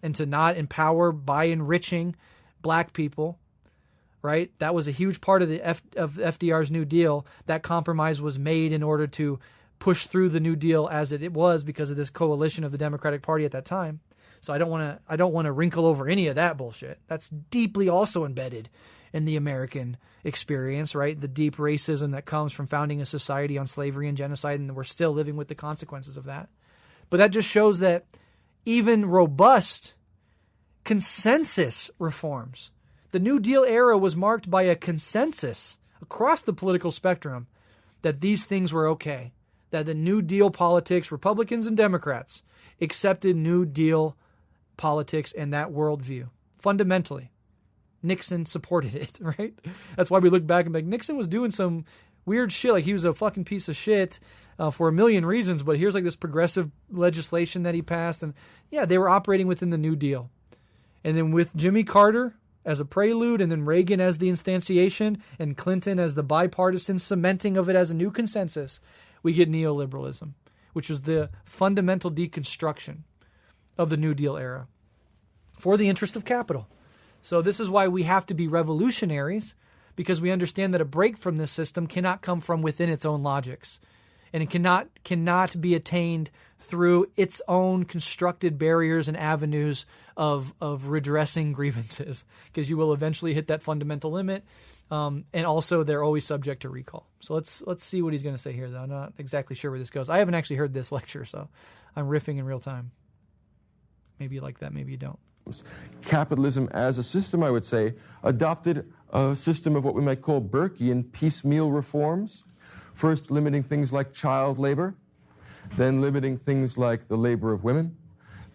and to not empower by enriching black people right? That was a huge part of of FDR's New Deal. That compromise was made in order to push through the New Deal as it was because of this coalition of the Democratic Party at that time. So I don't want to wrinkle over any of that bullshit. That's deeply also embedded in the American experience, right? The deep racism that comes from founding a society on slavery and genocide, and we're still living with the consequences of that. But that just shows that even robust consensus reforms, the New Deal era was marked by a consensus across the political spectrum that these things were okay, that the New Deal politics, Republicans and Democrats, accepted New Deal politics and that worldview fundamentally. Nixon supported it, right? That's why we look back and be like, Nixon was doing some weird shit. Like, he was a fucking piece of shit for a million reasons, but here's like this progressive legislation that he passed. And yeah, they were operating within the New Deal. And then with Jimmy Carter as a prelude, and then Reagan as the instantiation, and Clinton as the bipartisan cementing of it as a new consensus, we get neoliberalism, which was the fundamental deconstruction of the New Deal era for the interest of capital. So this is why we have to be revolutionaries, because we understand that a break from this system cannot come from within its own logics, and it cannot be attained through its own constructed barriers and avenues of redressing grievances, because you will eventually hit that fundamental limit, and also they're always subject to recall. So let's see what he's going to say here, though. I'm not exactly sure where this goes. I haven't actually heard this lecture, so I'm riffing in real time. Maybe you like that, maybe you don't. Capitalism as a system, I would say, adopted a system of what we might call Burkean piecemeal reforms. First limiting things like child labor, then limiting things like the labor of women,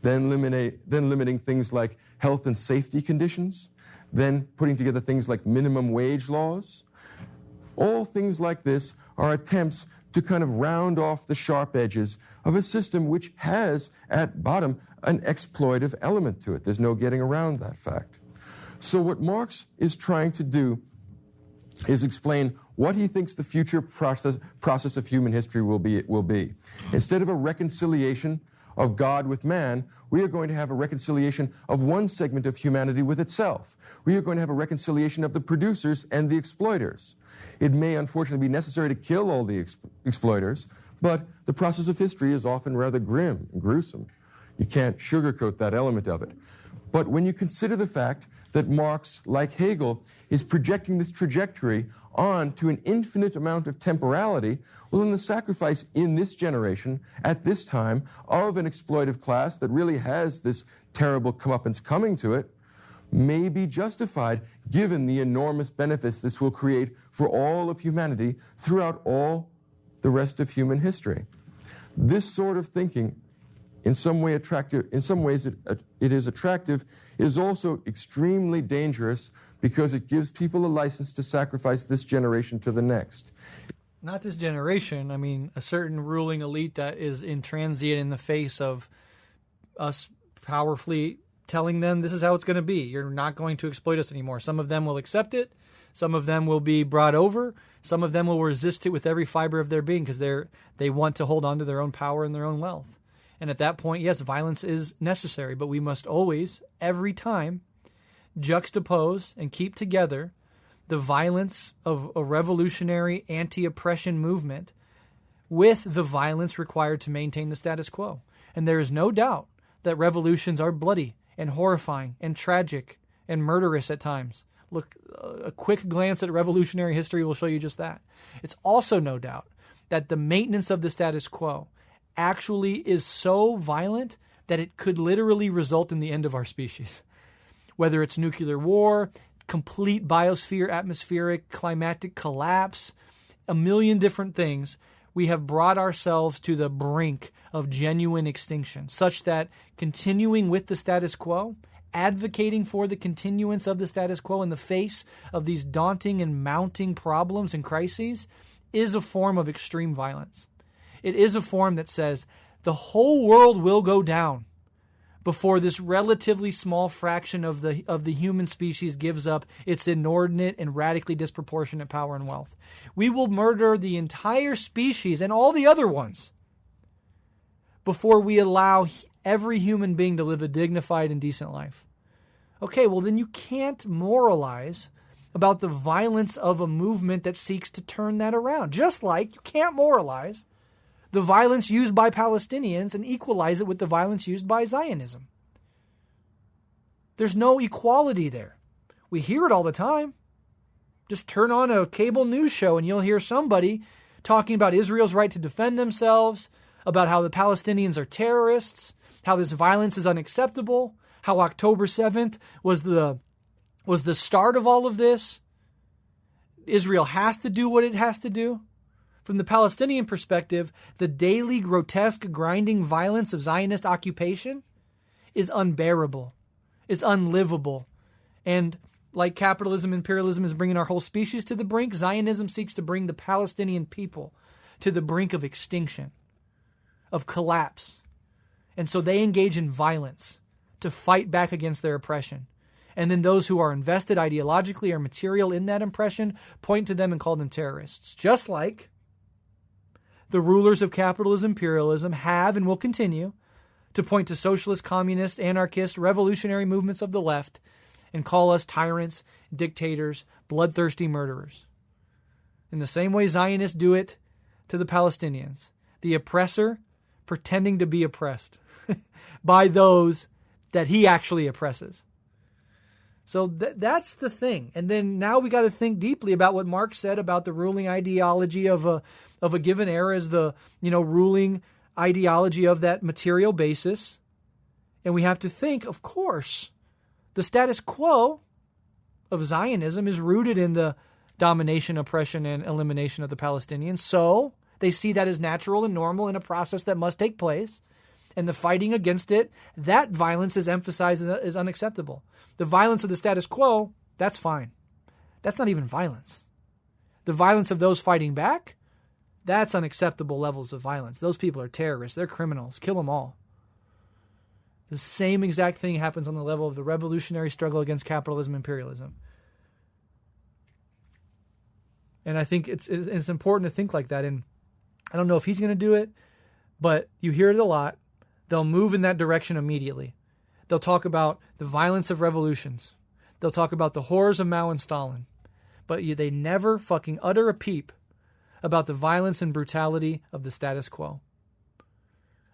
then limiting things like health and safety conditions, then putting together things like minimum wage laws. All things like this are attempts to kind of round off the sharp edges of a system which has, at bottom, an exploitive element to it. There's no getting around that fact. So what Marx is trying to do is explain what he thinks the future process of human history will be. Instead of a reconciliation of God with man, we are going to have a reconciliation of one segment of humanity with itself. We are going to have a reconciliation of the producers and the exploiters. It may unfortunately be necessary to kill all the exploiters, but the process of history is often rather grim and gruesome. You can't sugarcoat that element of it. But when you consider the fact that Marx, like Hegel, is projecting this trajectory on to an infinite amount of temporality, well, then the sacrifice in this generation, at this time, of an exploitive class that really has this terrible comeuppance coming to it, may be justified given the enormous benefits this will create for all of humanity throughout all the rest of human history. This sort of thinking, in some ways it is attractive, is also extremely dangerous because it gives people a license to sacrifice this generation to the next. Not this generation. I mean, a certain ruling elite that is intransient in the face of us powerfully telling them this is how it's going to be. You're not going to exploit us anymore. Some of them will accept it. Some of them will be brought over. Some of them will resist it with every fiber of their being because they want to hold on to their own power and their own wealth. And at that point, yes, violence is necessary, but we must always, every time, juxtapose and keep together the violence of a revolutionary anti-oppression movement with the violence required to maintain the status quo. And there is no doubt that revolutions are bloody and horrifying and tragic and murderous at times. Look, a quick glance at revolutionary history will show you just that. It's also no doubt that the maintenance of the status quo actually is so violent that it could literally result in the end of our species. Whether it's nuclear war, complete biosphere, atmospheric, climatic collapse, a million different things, we have brought ourselves to the brink of genuine extinction, such that continuing with the status quo, advocating for the continuance of the status quo in the face of these daunting and mounting problems and crises, is a form of extreme violence. It is a form that says the whole world will go down before this relatively small fraction of the human species gives up its inordinate and radically disproportionate power and wealth. We will murder the entire species and all the other ones before we allow every human being to live a dignified and decent life. Okay, well then you can't moralize about the violence of a movement that seeks to turn that around. Just like you can't moralize the violence used by Palestinians and equalize it with the violence used by Zionism. There's no equality there. We hear it all the time. Just turn on a cable news show and you'll hear somebody talking about Israel's right to defend themselves, about how the Palestinians are terrorists, how this violence is unacceptable, how October 7th was the start of all of this. Israel has to do what it has to do. From the Palestinian perspective, the daily grotesque grinding violence of Zionist occupation is unbearable. It's unlivable. And like capitalism, imperialism is bringing our whole species to the brink, Zionism seeks to bring the Palestinian people to the brink of extinction, of collapse. And so they engage in violence to fight back against their oppression. And then those who are invested ideologically or material in that oppression point to them and call them terrorists. Just like the rulers of capitalism, imperialism have and will continue to point to socialist, communist, anarchist, revolutionary movements of the left and call us tyrants, dictators, bloodthirsty murderers. In the same way Zionists do it to the Palestinians, the oppressor pretending to be oppressed by those that he actually oppresses. So that's the thing. And then now we got to think deeply about what Marx said about the ruling ideology of a given era as the, ruling ideology of that material basis. And we have to think, of course, the status quo of Zionism is rooted in the domination, oppression, and elimination of the Palestinians. So they see that as natural and normal in a process that must take place. And the fighting against it, that violence is emphasized as unacceptable. The violence of the status quo, that's fine. That's not even violence. The violence of those fighting back, that's unacceptable levels of violence. Those people are terrorists. They're criminals. Kill them all. The same exact thing happens on the level of the revolutionary struggle against capitalism, imperialism. And I think it's important to think like that. And I don't know if he's going to do it, but you hear it a lot. They'll move in that direction immediately. They'll talk about the violence of revolutions. They'll talk about the horrors of Mao and Stalin. But they never fucking utter a peep about the violence and brutality of the status quo.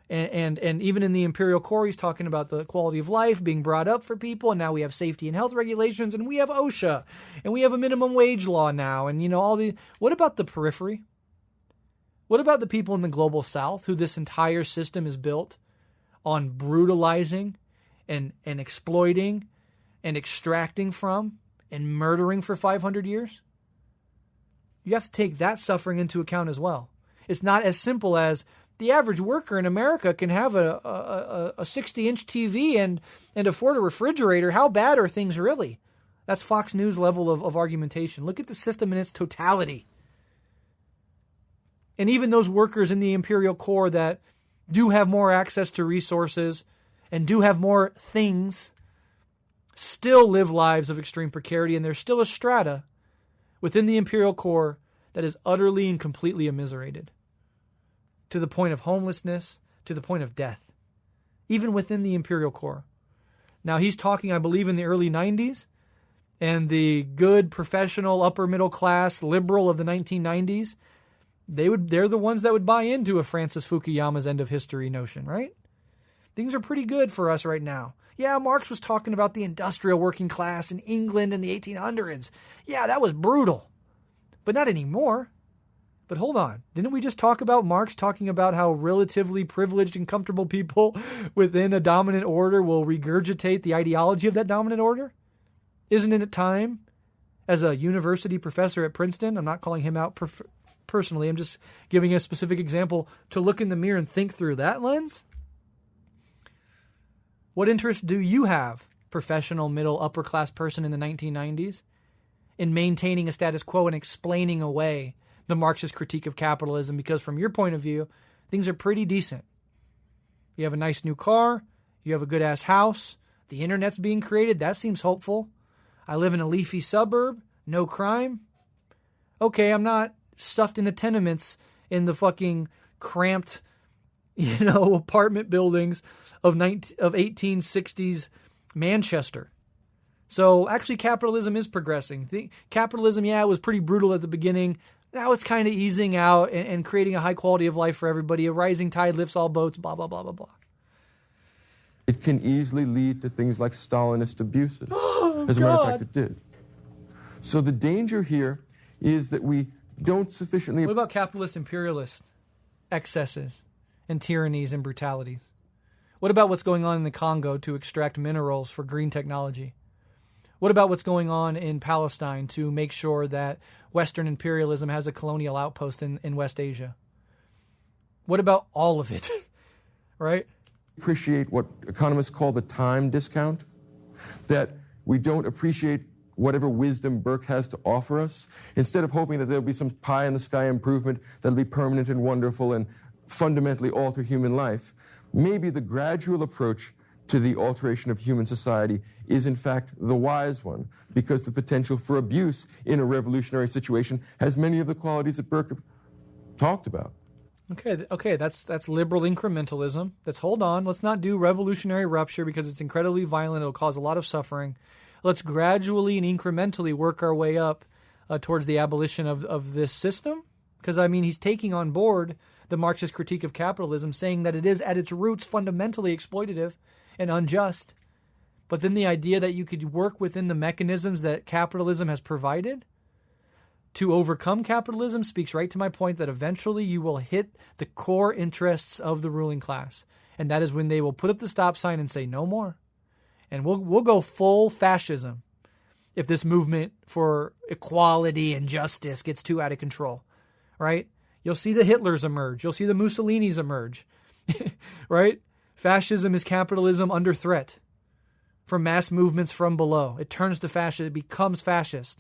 And even in the imperial core, he's talking about the quality of life being brought up for people. And now we have safety and health regulations, and we have OSHA, and we have a minimum wage law now. And, all the... What about the periphery? What about the people in the global south who this entire system is built on brutalizing and exploiting and extracting from and murdering for 500 years? You have to take that suffering into account as well. It's not as simple as the average worker in America can have a 60-inch TV and afford a refrigerator. How bad are things really? That's Fox News level of argumentation. Look at the system in its totality. And even those workers in the imperial core that do have more access to resources and do have more things still live lives of extreme precarity, and there's still a strata within the imperial core that is utterly and completely immiserated to the point of homelessness, to the point of death, even within the imperial core. Now, he's talking, I believe, in the early 90s, and the good, professional, upper middle class liberal of the 1990s, they're the ones that would buy into a Francis Fukuyama's end of history notion, right? Things are pretty good for us right now. Yeah, Marx was talking about the industrial working class in England in the 1800s. Yeah, that was brutal, but not anymore. But hold on. Didn't we just talk about Marx talking about how relatively privileged and comfortable people within a dominant order will regurgitate the ideology of that dominant order? Isn't it time, as a university professor at Princeton, I'm not calling him out personally, I'm just giving a specific example, to look in the mirror and think through that lens? What interest do you have, professional, middle, upper class person in the 1990s, in maintaining a status quo and explaining away the Marxist critique of capitalism? Because from your point of view, things are pretty decent. You have a nice new car, you have a good-ass house, the internet's being created, that seems hopeful. I live in a leafy suburb, no crime. Okay, I'm not stuffed into tenements in the fucking cramped, apartment buildings of 1860s Manchester. So actually capitalism is progressing. Capitalism, yeah, it was pretty brutal at the beginning. Now it's kind of easing out and creating a high quality of life for everybody. A rising tide lifts all boats, blah, blah, blah, blah, blah. It can easily lead to things like Stalinist abuses. As a matter of fact, it did. So the danger here is that we don't sufficiently... What about capitalist imperialist excesses and tyrannies and brutalities? What about what's going on in the Congo to extract minerals for green technology? What about what's going on in Palestine to make sure that Western imperialism has a colonial outpost in West Asia? What about all of it? Right? Appreciate what economists call the time discount, that we don't appreciate whatever wisdom Burke has to offer us. Instead of hoping that there'll be some pie-in-the-sky improvement that'll be permanent and wonderful and fundamentally alter human life, maybe the gradual approach to the alteration of human society is in fact the wise one, because the potential for abuse in a revolutionary situation has many of the qualities that Burke talked about. Okay, that's liberal incrementalism. Hold on. Let's not do revolutionary rupture because it's incredibly violent. It'll cause a lot of suffering. Let's gradually and incrementally work our way up towards the abolition of this system. Because, I mean, he's taking on board the Marxist critique of capitalism, saying that it is at its roots fundamentally exploitative and unjust. But then the idea that you could work within the mechanisms that capitalism has provided to overcome capitalism speaks right to my point that eventually you will hit the core interests of the ruling class. And that is when they will put up the stop sign and say no more. And we'll go full fascism if this movement for equality and justice gets too out of control, right? You'll see the Hitlers emerge. You'll see the Mussolinis emerge, right? Fascism is capitalism under threat from mass movements from below. It turns to fascist. It becomes fascist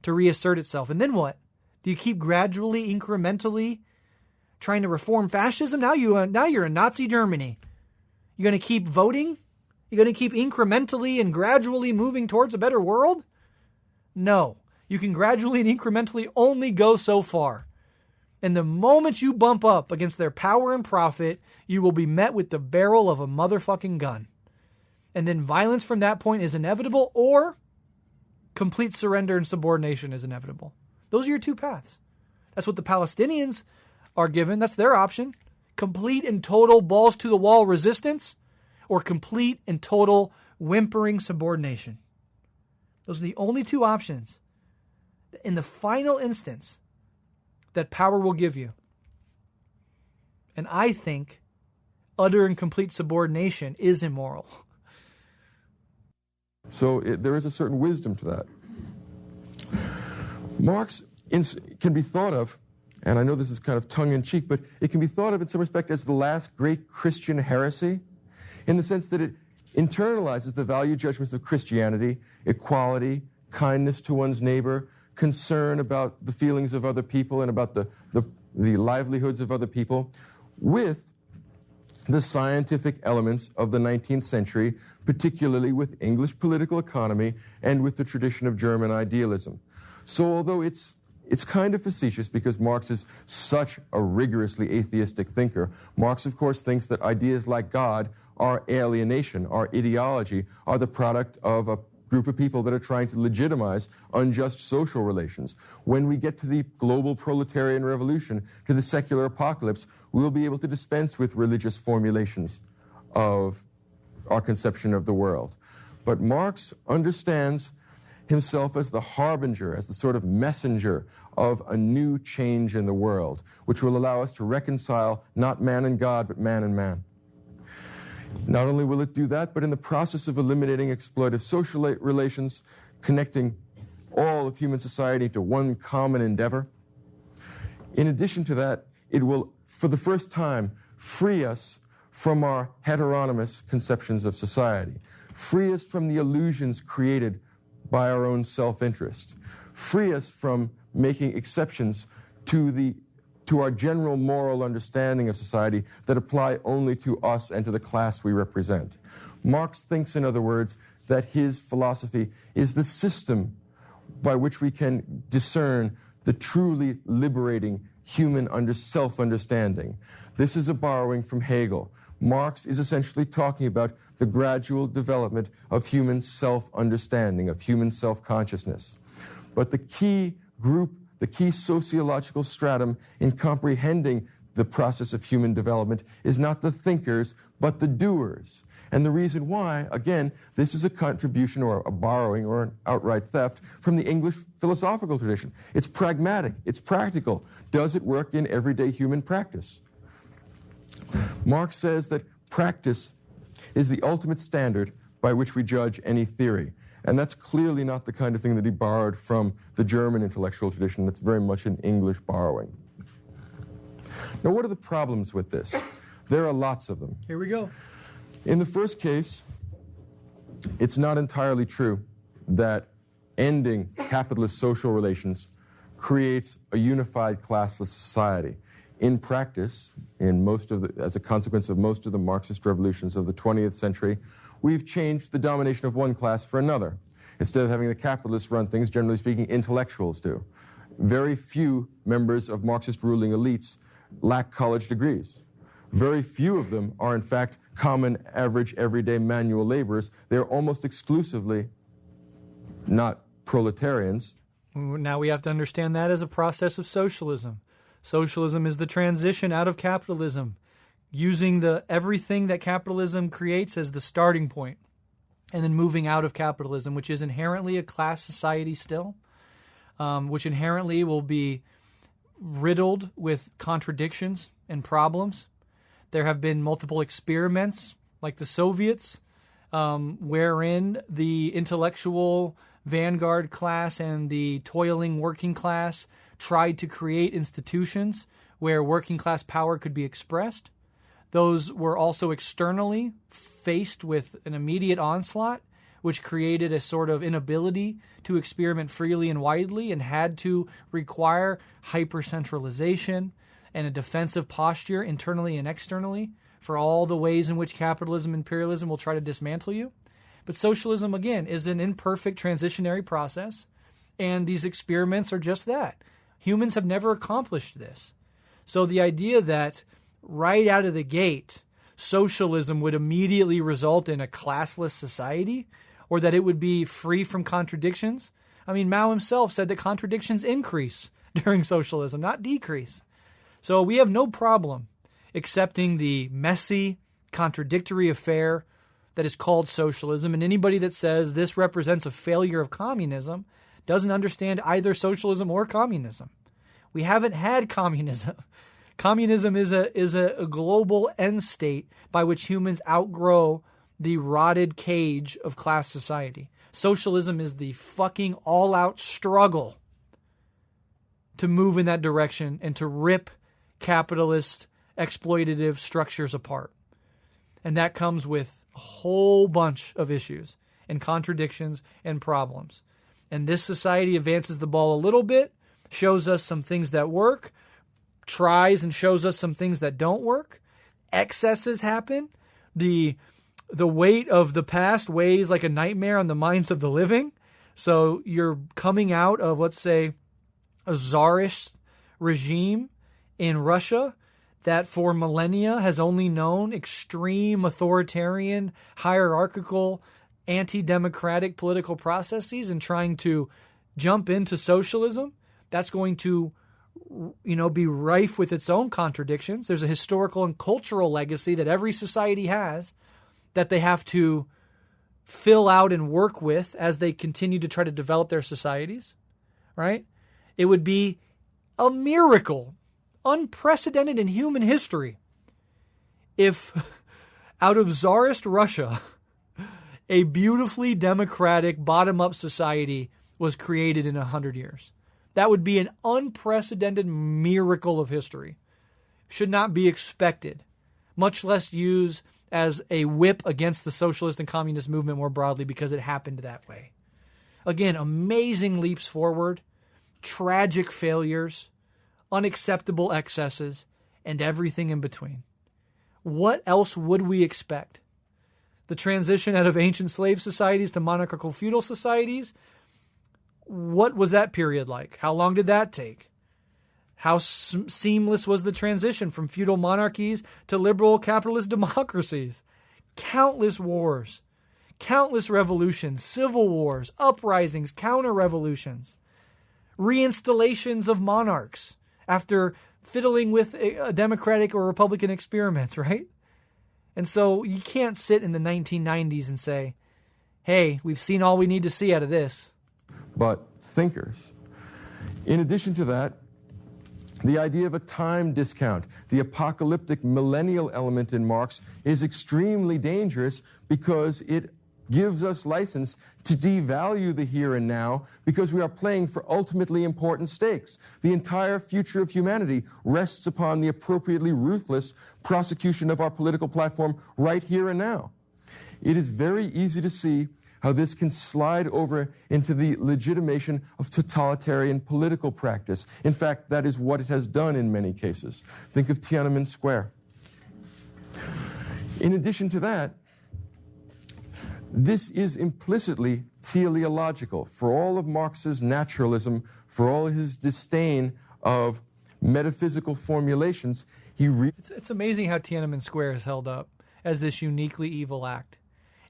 to reassert itself. And then what? Do you keep gradually, incrementally trying to reform fascism? Now you're in Nazi Germany. You're going to keep voting? You're going to keep incrementally and gradually moving towards a better world? No. You can gradually and incrementally only go so far. And the moment you bump up against their power and profit, you will be met with the barrel of a motherfucking gun. And then violence from that point is inevitable, or complete surrender and subordination is inevitable. Those are your two paths. That's what the Palestinians are given. That's their option. Complete and total balls to the wall resistance, or complete and total whimpering subordination. Those are the only two options in the final instance that power will give you. And I think utter and complete subordination is immoral. So there is a certain wisdom to that. Marx can be thought of, and I know this is kind of tongue-in-cheek, but it can be thought of in some respect as the last great Christian heresy, in the sense that it internalizes the value judgments of Christianity, equality, kindness to one's neighbor, concern about the feelings of other people and about the livelihoods of other people, with the scientific elements of the 19th century, particularly with English political economy and with the tradition of German idealism. So although it's kind of facetious because Marx is such a rigorously atheistic thinker, Marx, of course, thinks that ideas like God, our alienation, our ideology, are the product of a group of people that are trying to legitimize unjust social relations. When we get to the global proletarian revolution, to the secular apocalypse, we'll be able to dispense with religious formulations of our conception of the world. But Marx understands himself as the harbinger, as the sort of messenger of a new change in the world, which will allow us to reconcile not man and God, but man and man. Not only will it do that, but in the process of eliminating exploitive social relations, connecting all of human society to one common endeavor. In addition to that, it will, for the first time, free us from our heteronomous conceptions of society, free us from the illusions created by our own self-interest, free us from making exceptions to our general moral understanding of society that apply only to us and to the class we represent. Marx thinks, in other words, that his philosophy is the system by which we can discern the truly liberating human self-understanding. This is a borrowing from Hegel. Marx is essentially talking about the gradual development of human self-understanding, of human self-consciousness. But the key group, the key sociological stratum in comprehending the process of human development is not the thinkers, but the doers. And the reason why, again, this is a contribution or a borrowing or an outright theft from the English philosophical tradition. It's pragmatic, it's practical. Does it work in everyday human practice? Marx says that practice is the ultimate standard by which we judge any theory. And that's clearly not the kind of thing that he borrowed from the German intellectual tradition. That's very much an English borrowing. Now, what are the problems with this? There are lots of them. Here we go. In the first case, it's not entirely true that ending capitalist social relations creates a unified classless society. In practice, as a consequence of most of the Marxist revolutions of the 20th century, we've changed the domination of one class for another. Instead of having the capitalists run things, generally speaking, intellectuals do. Very few members of Marxist ruling elites lack college degrees. Very few of them are, in fact, common, average, everyday manual laborers. They're almost exclusively not proletarians. Now we have to understand that as a process of socialism. Socialism is the transition out of capitalism, using everything that capitalism creates as the starting point, and then moving out of capitalism, which is inherently a class society still, which inherently will be riddled with contradictions and problems. There have been multiple experiments, like the Soviets, wherein the intellectual vanguard class and the toiling working class tried to create institutions where working class power could be expressed. Those were also externally faced with an immediate onslaught, which created a sort of inability to experiment freely and widely and had to require hyper-centralization and a defensive posture internally and externally for all the ways in which capitalism and imperialism will try to dismantle you. But socialism, again, is an imperfect transitionary process, and these experiments are just that. Humans have never accomplished this. So the idea that right out of the gate, socialism would immediately result in a classless society, or that it would be free from contradictions. I mean, Mao himself said that contradictions increase during socialism, not decrease. So we have no problem accepting the messy, contradictory affair that is called socialism, and anybody that says this represents a failure of communism doesn't understand either socialism or communism. We haven't had communism. Communism is a global end state by which humans outgrow the rotted cage of class society. Socialism is the fucking all-out struggle to move in that direction and to rip capitalist exploitative structures apart. And that comes with a whole bunch of issues and contradictions and problems. And this society advances the ball a little bit, shows us some things that work, tries and shows us some things that don't work. Excesses happen. The weight of the past weighs like a nightmare on the minds of the living. So you're coming out of, let's say, a czarist regime in Russia that for millennia has only known extreme authoritarian, hierarchical, anti-democratic political processes, and trying to jump into socialism. That's going to, be rife with its own contradictions. There's a historical and cultural legacy that every society has that they have to fill out and work with as they continue to try to develop their societies, right? It would be a miracle, unprecedented in human history, if out of Tsarist Russia, a beautifully democratic bottom-up society was created in 100 years. That would be an unprecedented miracle of history. Should not be expected, much less used as a whip against the socialist and communist movement more broadly because it happened that way. Again, amazing leaps forward, tragic failures, unacceptable excesses, and everything in between. What else would we expect? The transition out of ancient slave societies to monarchical feudal societies, what was that period like? How long did that take? How seamless was the transition from feudal monarchies to liberal capitalist democracies? countless wars, countless revolutions, civil wars, uprisings, counter-revolutions, reinstallations of monarchs after fiddling with a Democratic or Republican experiments, right? And so you can't sit in the 1990s and say, hey, we've seen all we need to see out of this. But thinkers. In addition to that, the idea of a time discount, the apocalyptic millennial element in Marx, is extremely dangerous because it gives us license to devalue the here and now because we are playing for ultimately important stakes. The entire future of humanity rests upon the appropriately ruthless prosecution of our political platform right here and now. It is very easy to see how this can slide over into the legitimation of totalitarian political practice. In fact, that is what it has done in many cases. Think of Tiananmen Square. In addition to that, this is implicitly teleological. For all of Marx's naturalism, for all his disdain of metaphysical formulations, it's amazing how Tiananmen Square is held up as this uniquely evil act.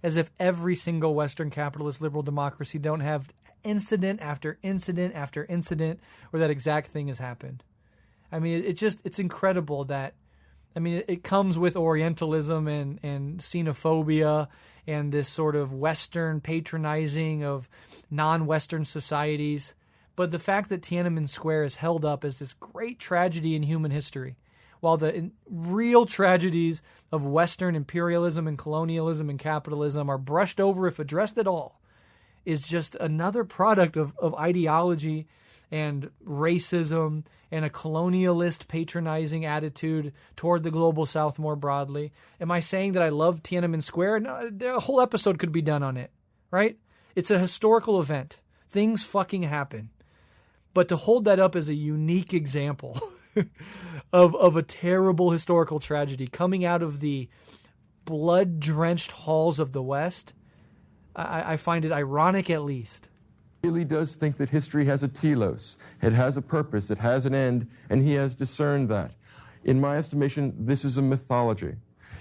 As if every single Western capitalist liberal democracy don't have incident after incident after incident where that exact thing has happened. I mean, it's incredible that, I mean, it comes with Orientalism and xenophobia and this sort of Western patronizing of non-Western societies. But the fact that Tiananmen Square is held up as this great tragedy in human history, while the real tragedies of Western imperialism and colonialism and capitalism are brushed over if addressed at all, is just another product of ideology and racism and a colonialist patronizing attitude toward the global South more broadly. Am I saying that I love Tiananmen Square? No, a whole episode could be done on it, right? It's a historical event. Things fucking happen. But to hold that up as a unique example of a terrible historical tragedy coming out of the blood-drenched halls of the West, I find it ironic at least. He really does think that history has a telos. It has a purpose, it has an end, and he has discerned that. In my estimation, this is a mythology.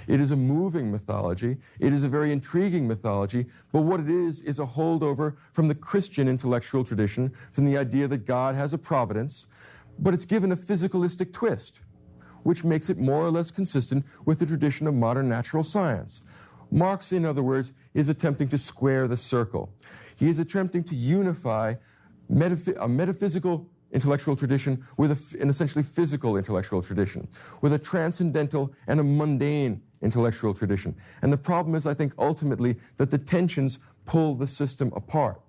It is a moving mythology. It is a very intriguing mythology, but what it is a holdover from the Christian intellectual tradition, from the idea that God has a providence, but it's given a physicalistic twist, which makes it more or less consistent with the tradition of modern natural science. Marx, in other words, is attempting to square the circle. He is attempting to unify a metaphysical intellectual tradition with an essentially physical intellectual tradition, with a transcendental and a mundane intellectual tradition. And the problem is, I think, ultimately, that the tensions pull the system apart.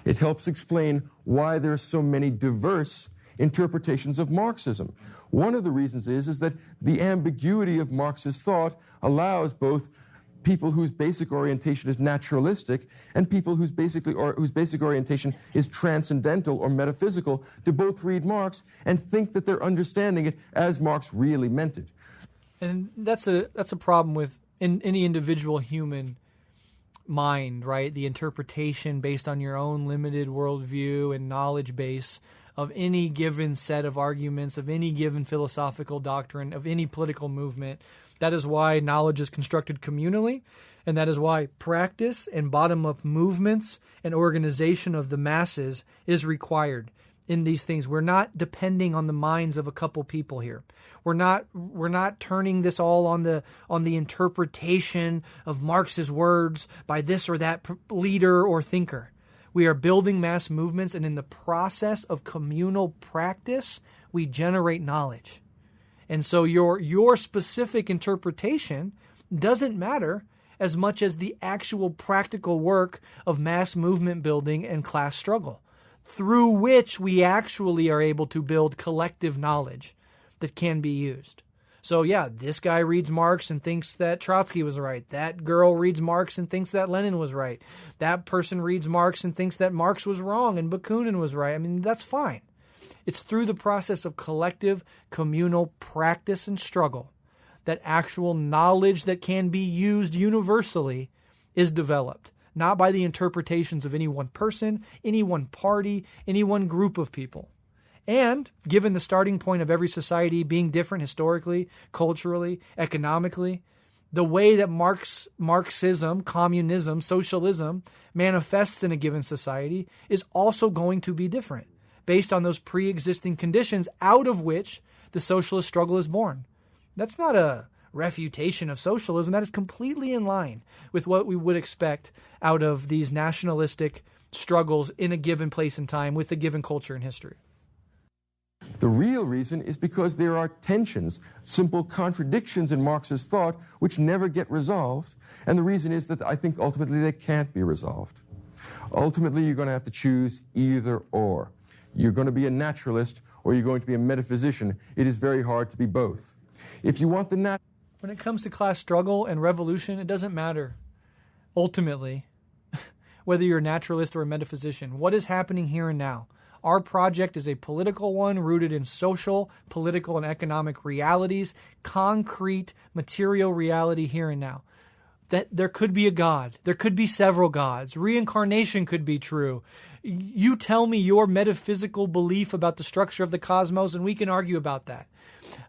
It helps explain why there are so many diverse interpretations of Marxism. One of the reasons is that the ambiguity of Marxist thought allows both people whose basic orientation is naturalistic and people whose basic orientation is transcendental or metaphysical to both read Marx and think that they're understanding it as Marx really meant it. And that's a problem with any individual human mind, right? The interpretation based on your own limited worldview and knowledge base of any given set of arguments, of any given philosophical doctrine, of any political movement. That is why knowledge is constructed communally, and that is why practice and bottom-up movements and organization of the masses is required in these things. We're not depending on the minds of a couple people here. We're not turning this all on the interpretation of Marx's words by this or that leader or thinker. We are building mass movements, and in the process of communal practice, we generate knowledge. And so your specific interpretation doesn't matter as much as the actual practical work of mass movement building and class struggle, through which we actually are able to build collective knowledge that can be used. So yeah, this guy reads Marx and thinks that Trotsky was right. That girl reads Marx and thinks that Lenin was right. That person reads Marx and thinks that Marx was wrong and Bakunin was right. I mean, that's fine. It's through the process of collective, communal practice and struggle that actual knowledge that can be used universally is developed, not by the interpretations of any one person, any one party, any one group of people. And given the starting point of every society being different historically, culturally, economically, the way that Marxism, communism, socialism manifests in a given society is also going to be different based on those pre-existing conditions out of which the socialist struggle is born. That's not a refutation of socialism. That is completely in line with what we would expect out of these nationalistic struggles in a given place and time with a given culture and history. The real reason is because there are tensions, simple contradictions in Marxist thought which never get resolved, and the reason is that I think ultimately they can't be resolved. Ultimately, you're going to have to choose either or. You're going to be a naturalist or you're going to be a metaphysician. It is very hard to be both. If you want the When it comes to class struggle and revolution, it doesn't matter, ultimately, whether you're a naturalist or a metaphysician. What is happening here and now? Our project is a political one rooted in social, political, and economic realities, concrete, material reality here and now. That there could be a God. There could be several gods. Reincarnation could be true. You tell me your metaphysical belief about the structure of the cosmos, and we can argue about that.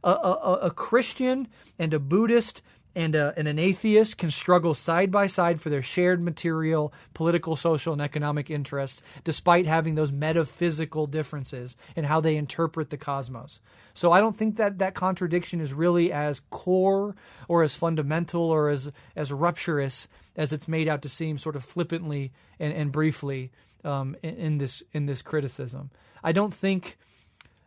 A Christian and a Buddhist and an atheist can struggle side by side for their shared material, political, social, and economic interests, despite having those metaphysical differences in how they interpret the cosmos. So I don't think that contradiction is really as core or as fundamental or as rupturous as it's made out to seem sort of flippantly and briefly in this criticism. I don't think...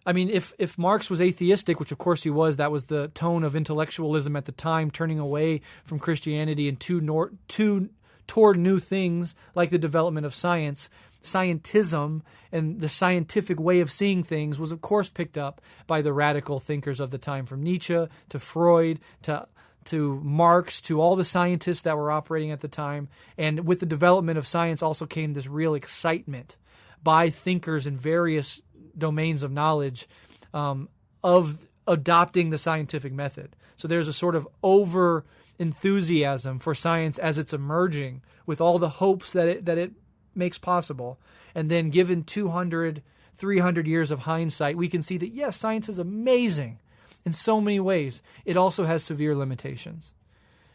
I mean, if Marx was atheistic, which of course he was, that was the tone of intellectualism at the time, turning away from Christianity and toward new things like the development of science. Scientism and the scientific way of seeing things was of course picked up by the radical thinkers of the time, from Nietzsche to Freud to Marx, to all the scientists that were operating at the time. And with the development of science also came this real excitement by thinkers in various domains of knowledge of adopting the scientific method. So there's a sort of over enthusiasm for science as it's emerging with all the hopes that it makes possible. And then given 200, 300 years of hindsight, we can see that yes, science is amazing in so many ways. It also has severe limitations.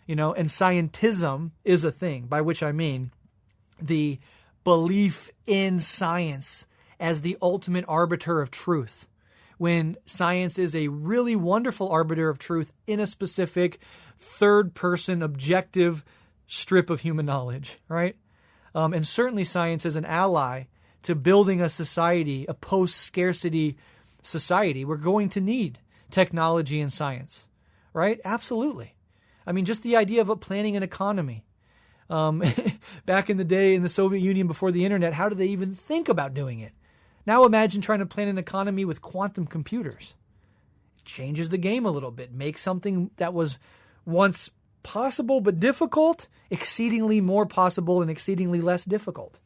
And scientism is a thing, by which I mean the belief in science as the ultimate arbiter of truth, when science is a really wonderful arbiter of truth in a specific third-person objective strip of human knowledge, right? And certainly science is an ally to building a society, a post-scarcity society. We're going to need technology and science, right? Absolutely. I mean, just the idea of planning an economy. Back in the day in the Soviet Union before the internet, how did they even think about doing it? Now imagine trying to plan an economy with quantum computers. It changes the game a little bit, makes something that was once possible but difficult exceedingly more possible and exceedingly less difficult.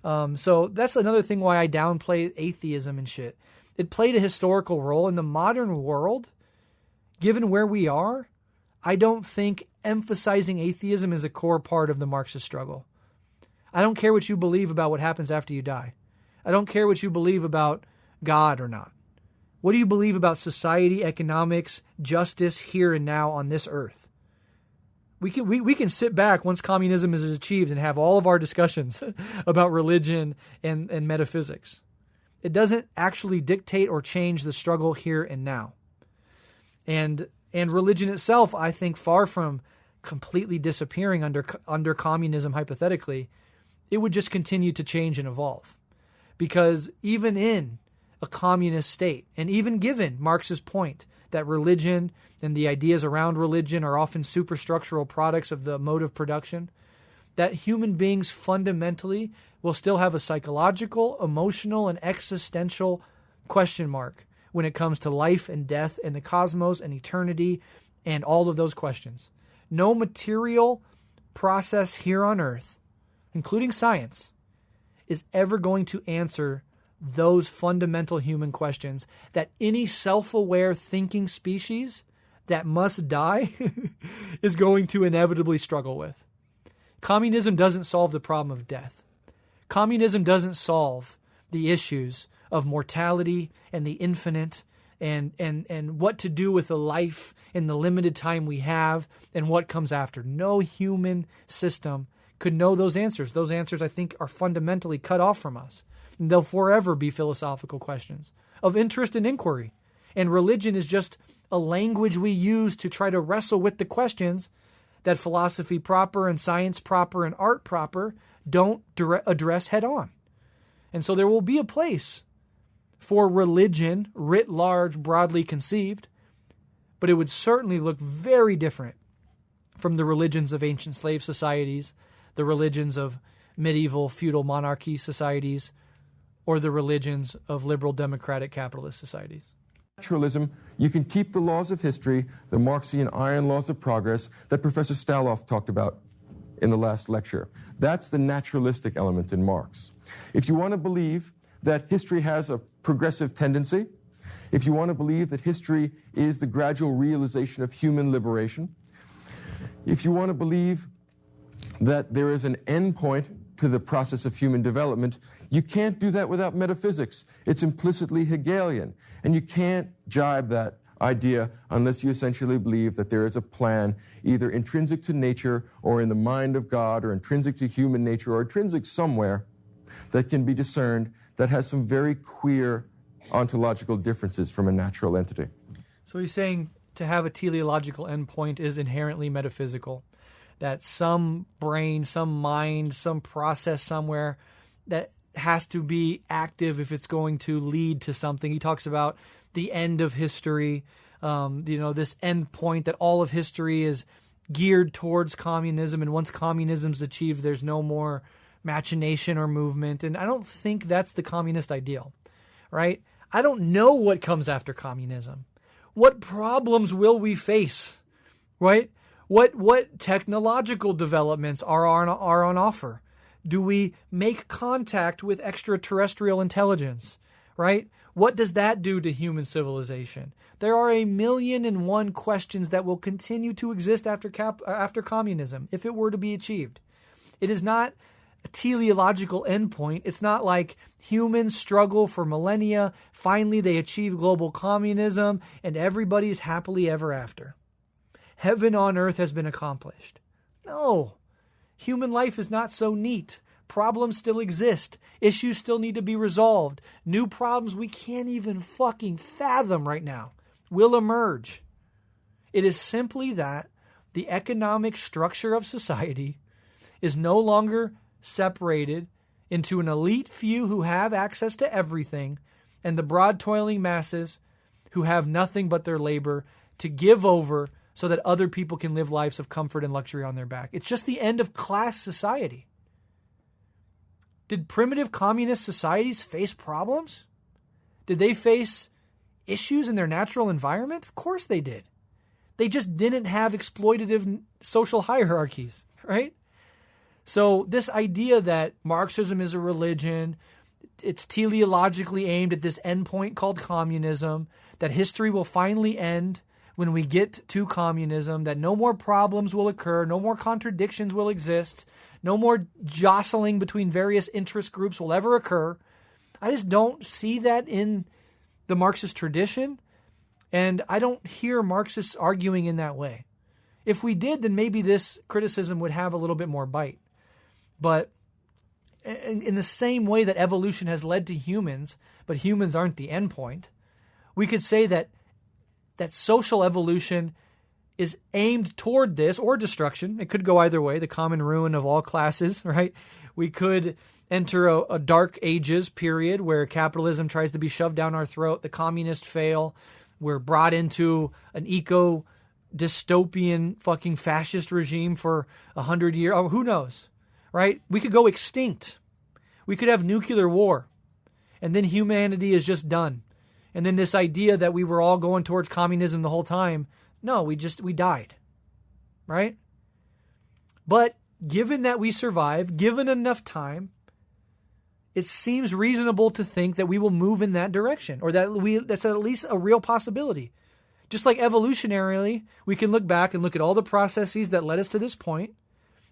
So that's another thing why I downplay atheism and shit. It played a historical role in the modern world. Given where we are, I don't think emphasizing atheism is a core part of the Marxist struggle. I don't care what you believe about what happens after you die. I don't care what you believe about God or not. What do you believe about society, economics, justice here and now on this earth? We can sit back once communism is achieved and have all of our discussions about religion and metaphysics. It doesn't actually dictate or change the struggle here and now. And religion itself, I think, far from completely disappearing under communism, hypothetically, it would just continue to change and evolve. Because even in a communist state, and even given Marx's point that religion and the ideas around religion are often superstructural products of the mode of production, that human beings fundamentally will still have a psychological, emotional, and existential question mark when it comes to life and death and the cosmos and eternity and all of those questions. No material process here on Earth, including science, is ever going to answer those fundamental human questions that any self-aware thinking species that must die is going to inevitably struggle with. Communism doesn't solve the problem of death. Communism doesn't solve the issues of mortality and the infinite and what to do with a life in the limited time we have and what comes after. No human system could know those answers. Those answers, I think, are fundamentally cut off from us. And they'll forever be philosophical questions of interest and inquiry. And religion is just a language we use to try to wrestle with the questions that philosophy proper and science proper and art proper don't address head on. And so there will be a place for religion, writ large, broadly conceived, but it would certainly look very different from the religions of ancient slave societies, the religions of medieval feudal monarchy societies, or the religions of liberal democratic capitalist societies. Naturalism, you can keep the laws of history, the Marxian iron laws of progress that Professor Staloff talked about in the last lecture. That's the naturalistic element in Marx. If you want to believe that history has a progressive tendency, if you want to believe that history is the gradual realization of human liberation, if you want to believe that there is an end point to the process of human development, you can't do that without metaphysics. It's implicitly Hegelian. And you can't jibe that idea unless you essentially believe that there is a plan either intrinsic to nature or in the mind of God or intrinsic to human nature or intrinsic somewhere that can be discerned that has some very queer ontological differences from a natural entity. So he's saying to have a teleological endpoint is inherently metaphysical, that some brain, some mind, some process somewhere that has to be active if it's going to lead to something. He talks about the end of history, this end point that all of history is geared towards communism, and once communism's achieved, there's no more machination or movement. And I don't think that's the communist ideal, right? I don't know what comes after communism. What problems will we face, right? What technological developments are on offer? Do we make contact with extraterrestrial intelligence, right? What does that do to human civilization? There are 1,000,001 questions that will continue to exist after communism, if it were to be achieved. It is not a teleological endpoint. It's not like humans struggle for millennia, finally they achieve global communism, and everybody is happily ever after. Heaven on earth has been accomplished. No. Human life is not so neat. Problems still exist. Issues still need to be resolved. New problems we can't even fucking fathom right now will emerge. It is simply that the economic structure of society is no longer separated into an elite few who have access to everything and the broad toiling masses who have nothing but their labor to give over so that other people can live lives of comfort and luxury on their back. It's just the end of class society. Did primitive communist societies face problems? Did they face issues in their natural environment? Of course they did. They just didn't have exploitative social hierarchies, right? So this idea that Marxism is a religion, it's teleologically aimed at this endpoint called communism, that history will finally end when we get to communism, that no more problems will occur, no more contradictions will exist, no more jostling between various interest groups will ever occur. I just don't see that in the Marxist tradition, and I don't hear Marxists arguing in that way. If we did, then maybe this criticism would have a little bit more bite. But in the same way that evolution has led to humans, but humans aren't the endpoint, we could say that social evolution is aimed toward this, or destruction. It could go either way, the common ruin of all classes, right? We could enter a dark ages period where capitalism tries to be shoved down our throat, the communists fail, we're brought into an eco-dystopian fucking fascist regime for 100 years. Oh, who knows, right? We could go extinct. We could have nuclear war, and then humanity is just done. And then this idea that we were all going towards communism the whole time, no, we died, right? But given that we survive, given enough time, it seems reasonable to think that we will move in that direction, or that's at least a real possibility. Just like evolutionarily, we can look back and look at all the processes that led us to this point,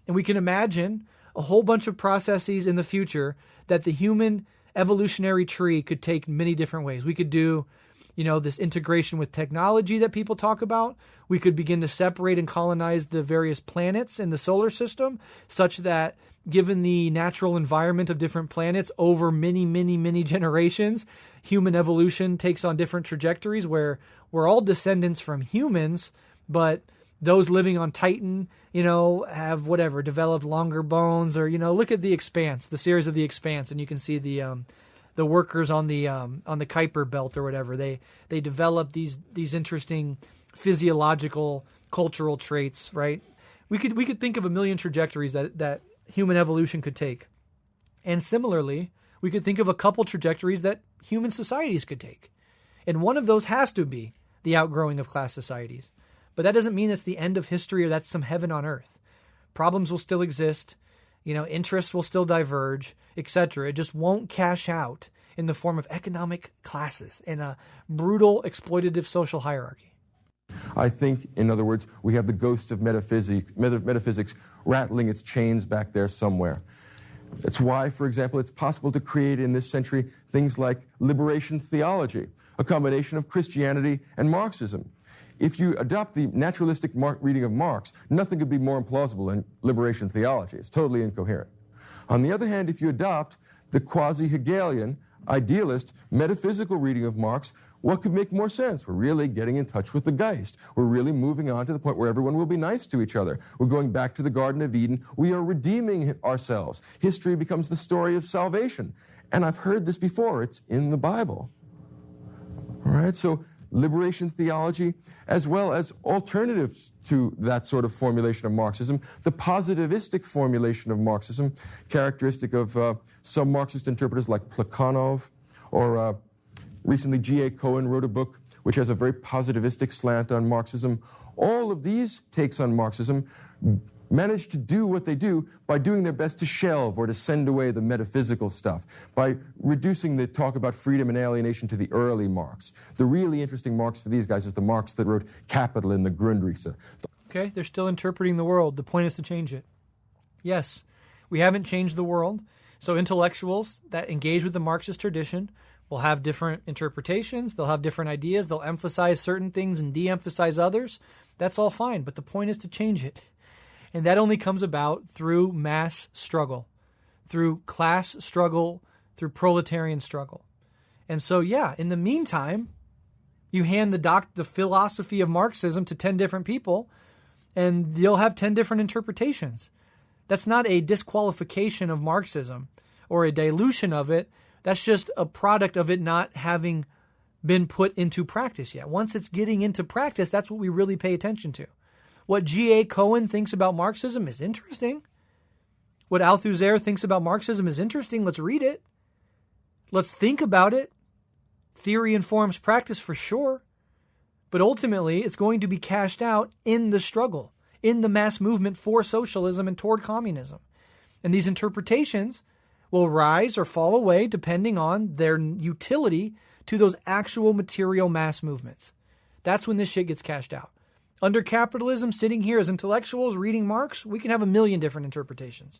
and we can imagine a whole bunch of processes in the future that the human evolutionary tree could take many different ways. We could do this integration with technology that people talk about. We could begin to separate and colonize the various planets in the solar system such that, given the natural environment of different planets over many, many, many generations, human evolution takes on different trajectories where we're all descendants from humans, but those living on Titan, have developed longer bones, or, look at The Expanse, the series of The Expanse, and you can see the workers on the Kuiper belt or whatever. They develop these interesting physiological, cultural traits, right? We could think of a million trajectories that human evolution could take. And similarly, we could think of a couple trajectories that human societies could take. And one of those has to be the outgrowing of class societies. But that doesn't mean it's the end of history or that's some heaven on earth. Problems will still exist, interests will still diverge, etc. It just won't cash out in the form of economic classes in a brutal, exploitative social hierarchy. I think, in other words, we have the ghost of metaphysics rattling its chains back there somewhere. That's why, for example, it's possible to create in this century things like liberation theology, a combination of Christianity and Marxism. If you adopt the naturalistic reading of Marx, nothing could be more implausible than liberation theology. It's totally incoherent. On the other hand, if you adopt the quasi-Hegelian, idealist, metaphysical reading of Marx, what could make more sense? We're really getting in touch with the Geist. We're really moving on to the point where everyone will be nice to each other. We're going back to the Garden of Eden. We are redeeming ourselves. History becomes the story of salvation. And I've heard this before. It's in the Bible. All right, so liberation theology, as well as alternatives to that sort of formulation of Marxism, the positivistic formulation of Marxism, characteristic of some Marxist interpreters like Plekhanov, or recently G.A. Cohen wrote a book which has a very positivistic slant on Marxism. All of these takes on Marxism manage to do what they do by doing their best to shelve or to send away the metaphysical stuff, by reducing the talk about freedom and alienation to the early Marx. The really interesting Marx for these guys is the Marx that wrote Capital in the Grundrisse. Okay, they're still interpreting the world. The point is to change it. Yes, we haven't changed the world, so intellectuals that engage with the Marxist tradition will have different interpretations, they'll have different ideas, they'll emphasize certain things and de-emphasize others. That's all fine, but the point is to change it. And that only comes about through mass struggle, through class struggle, through proletarian struggle. And so, yeah, in the meantime, you hand the philosophy of Marxism to 10 different people, and they'll have 10 different interpretations. That's not a disqualification of Marxism or a dilution of it. That's just a product of it not having been put into practice yet. Once it's getting into practice, that's what we really pay attention to. What G.A. Cohen thinks about Marxism is interesting. What Althusser thinks about Marxism is interesting. Let's read it. Let's think about it. Theory informs practice for sure. But ultimately, it's going to be cashed out in the struggle, in the mass movement for socialism and toward communism. And these interpretations will rise or fall away depending on their utility to those actual material mass movements. That's when this shit gets cashed out. Under capitalism, sitting here as intellectuals reading Marx, we can have a million different interpretations.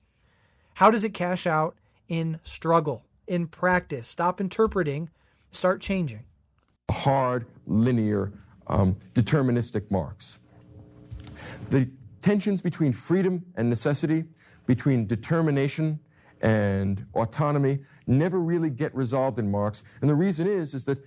How does it cash out? In struggle, in practice. Stop interpreting, start changing. Hard, linear, deterministic Marx. The tensions between freedom and necessity, between determination and autonomy, never really get resolved in Marx. And the reason is that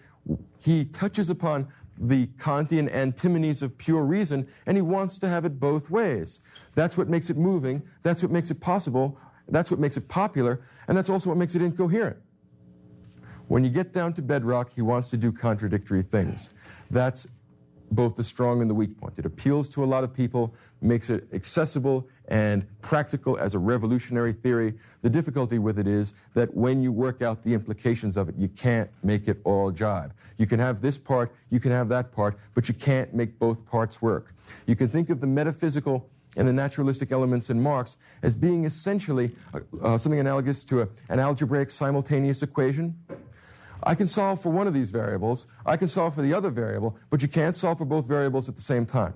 he touches upon the Kantian antinomies of pure reason, and he wants to have it both ways. That's what makes it moving, that's what makes it possible, that's what makes it popular, and that's also what makes it incoherent. When you get down to bedrock, he wants to do contradictory things. That's both the strong and the weak point. It appeals to a lot of people, makes it accessible and practical as a revolutionary theory. The difficulty with it is that when you work out the implications of it, you can't make it all jive. You can have this part, you can have that part, but you can't make both parts work. You can think of the metaphysical and the naturalistic elements in Marx as being essentially something analogous to an algebraic simultaneous equation. I can solve for one of these variables, I can solve for the other variable, but you can't solve for both variables at the same time.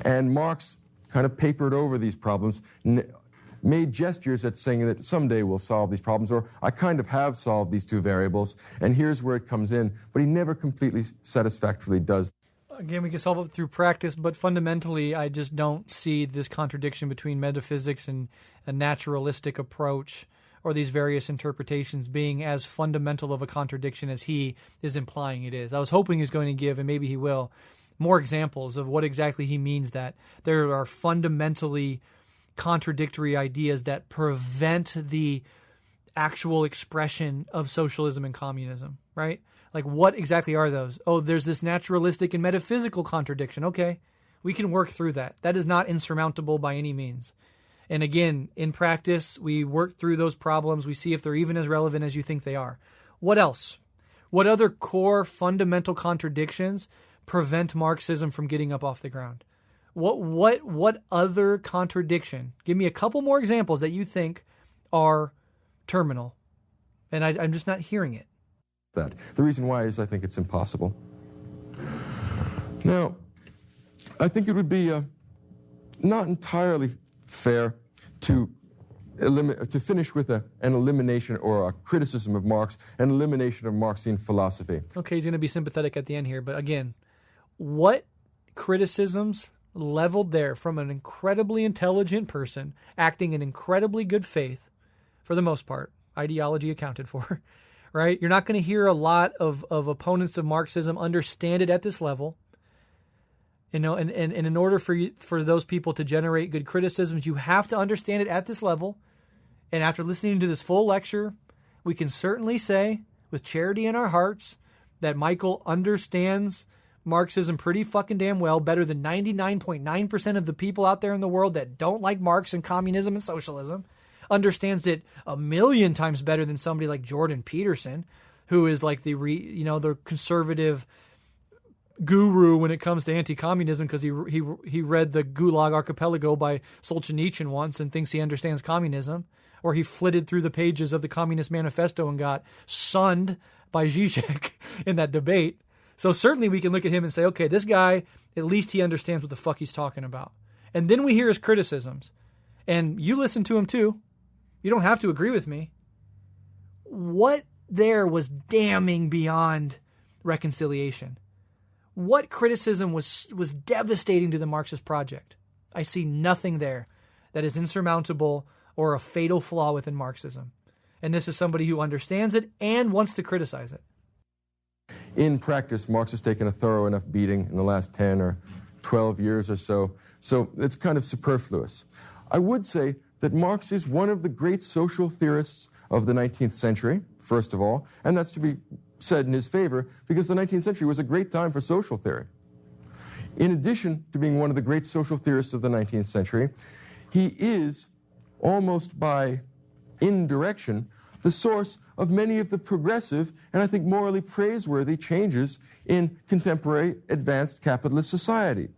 And Marx kind of papered over these problems, made gestures at saying that someday we'll solve these problems, or I kind of have solved these two variables, and here's where it comes in, but he never completely satisfactorily does. Again, we can solve it through practice, but fundamentally, I just don't see this contradiction between metaphysics and a naturalistic approach, or these various interpretations, being as fundamental of a contradiction as he is implying it is. I was hoping he's going to give, and maybe he will, more examples of what exactly he means that there are fundamentally contradictory ideas that prevent the actual expression of socialism and communism, right? Like, what exactly are those? Oh, there's this naturalistic and metaphysical contradiction. Okay, we can work through that. That is not insurmountable by any means. And again, in practice, we work through those problems. We see if they're even as relevant as you think they are. What else? What other core fundamental contradictions prevent Marxism from getting up off the ground? What other contradiction? Give me a couple more examples that you think are terminal. And I'm just not hearing it. That. The reason why is I think it's impossible. Now, I think it would be not entirely fair to finish with an elimination or a criticism of Marx, an elimination of Marxian philosophy. Okay, he's going to be sympathetic at the end here, but again, what criticisms leveled there from an incredibly intelligent person acting in incredibly good faith, for the most part, ideology accounted for, right? You're not going to hear a lot of opponents of Marxism understand it at this level. And in order for those people to generate good criticisms, you have to understand it at this level. And after listening to this full lecture, we can certainly say, with charity in our hearts, that Michael understands Marxism pretty fucking damn well, better than 99.9% of the people out there in the world that don't like Marx and communism and socialism. Understands it a million times better than somebody like Jordan Peterson, who is like the conservative guru when it comes to anti-communism, because he read the Gulag Archipelago by Solzhenitsyn once and thinks he understands communism, or he flitted through the pages of the Communist Manifesto and got sunned by Zizek in that debate. So certainly we can look at him and say, okay, this guy, at least he understands what the fuck he's talking about. And then we hear his criticisms. And you listen to him too. You don't have to agree with me. What there was damning beyond reconciliation? What criticism was devastating to the Marxist project? I see nothing there that is insurmountable or a fatal flaw within Marxism. And this is somebody who understands it and wants to criticize it. In practice, Marx has taken a thorough enough beating in the last 10 or 12 years or so it's kind of superfluous. I would say that Marx is one of the great social theorists of the 19th century, first of all, and that's to be said in his favor, because the 19th century was a great time for social theory. In addition to being one of the great social theorists of the 19th century, he is, almost by indirection, the source of many of the progressive and I think morally praiseworthy changes in contemporary advanced capitalist society.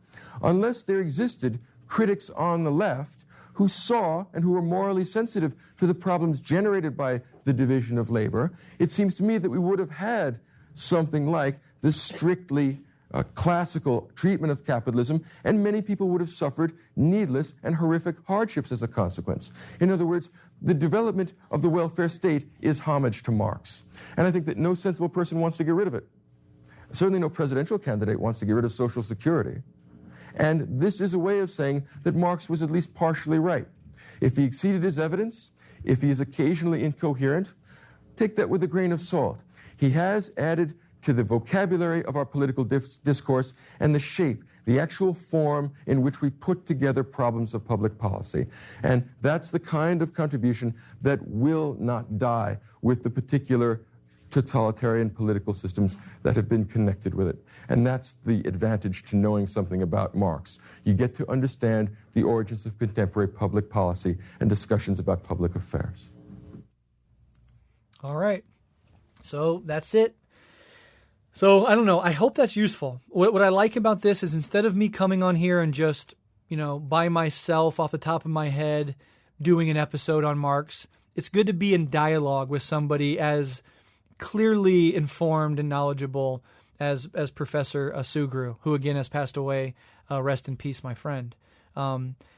Unless there existed critics on the left who saw and who were morally sensitive to the problems generated by the division of labor, it seems to me that we would have had something like this strictly classical treatment of capitalism, and many people would have suffered needless and horrific hardships as a consequence. In other words, the development of the welfare state is homage to Marx. And I think that no sensible person wants to get rid of it. Certainly no presidential candidate wants to get rid of Social Security. And this is a way of saying that Marx was at least partially right. If he exceeded his evidence, if he is occasionally incoherent, take that with a grain of salt. He has added to the vocabulary of our political discourse and the shape, the actual form in which we put together problems of public policy. And that's the kind of contribution that will not die with the particular totalitarian political systems that have been connected with it. And that's the advantage to knowing something about Marx. You get to understand the origins of contemporary public policy and discussions about public affairs. All right. So that's it. So I don't know. I hope that's useful. What I like about this is instead of me coming on here and just, by myself off the top of my head doing an episode on Marx, it's good to be in dialogue with somebody as clearly informed and knowledgeable as Professor Sugrue, who again has passed away. Rest in peace, my friend.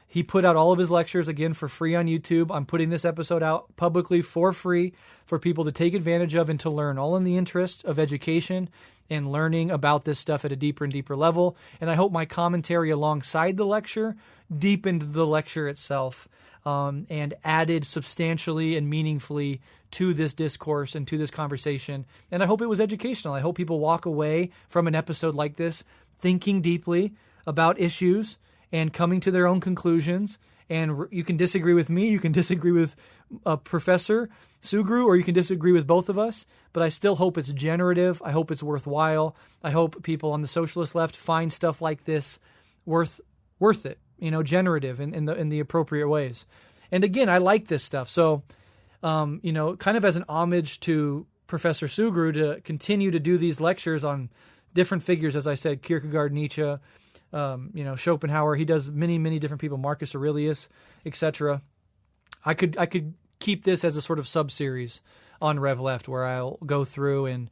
He put out all of his lectures, again, for free on YouTube. I'm putting this episode out publicly for free for people to take advantage of and to learn, all in the interest of education and learning about this stuff at a deeper and deeper level. And I hope my commentary alongside the lecture deepened the lecture itself and added substantially and meaningfully to this discourse and to this conversation. And I hope it was educational. I hope people walk away from an episode like this thinking deeply about issues and coming to their own conclusions. And you can disagree with me, you can disagree with Professor Sugrue, or you can disagree with both of us, but I still hope it's generative. I hope it's worthwhile. I hope people on the socialist left find stuff like this worth it, generative in the appropriate ways. And again, I like this stuff. So, kind of as an homage to Professor Sugrue to continue to do these lectures on different figures, as I said, Kierkegaard, Nietzsche, Schopenhauer. He does many, many different people, Marcus Aurelius, etc. I could keep this as a sort of sub-series on Rev Left where I'll go through and,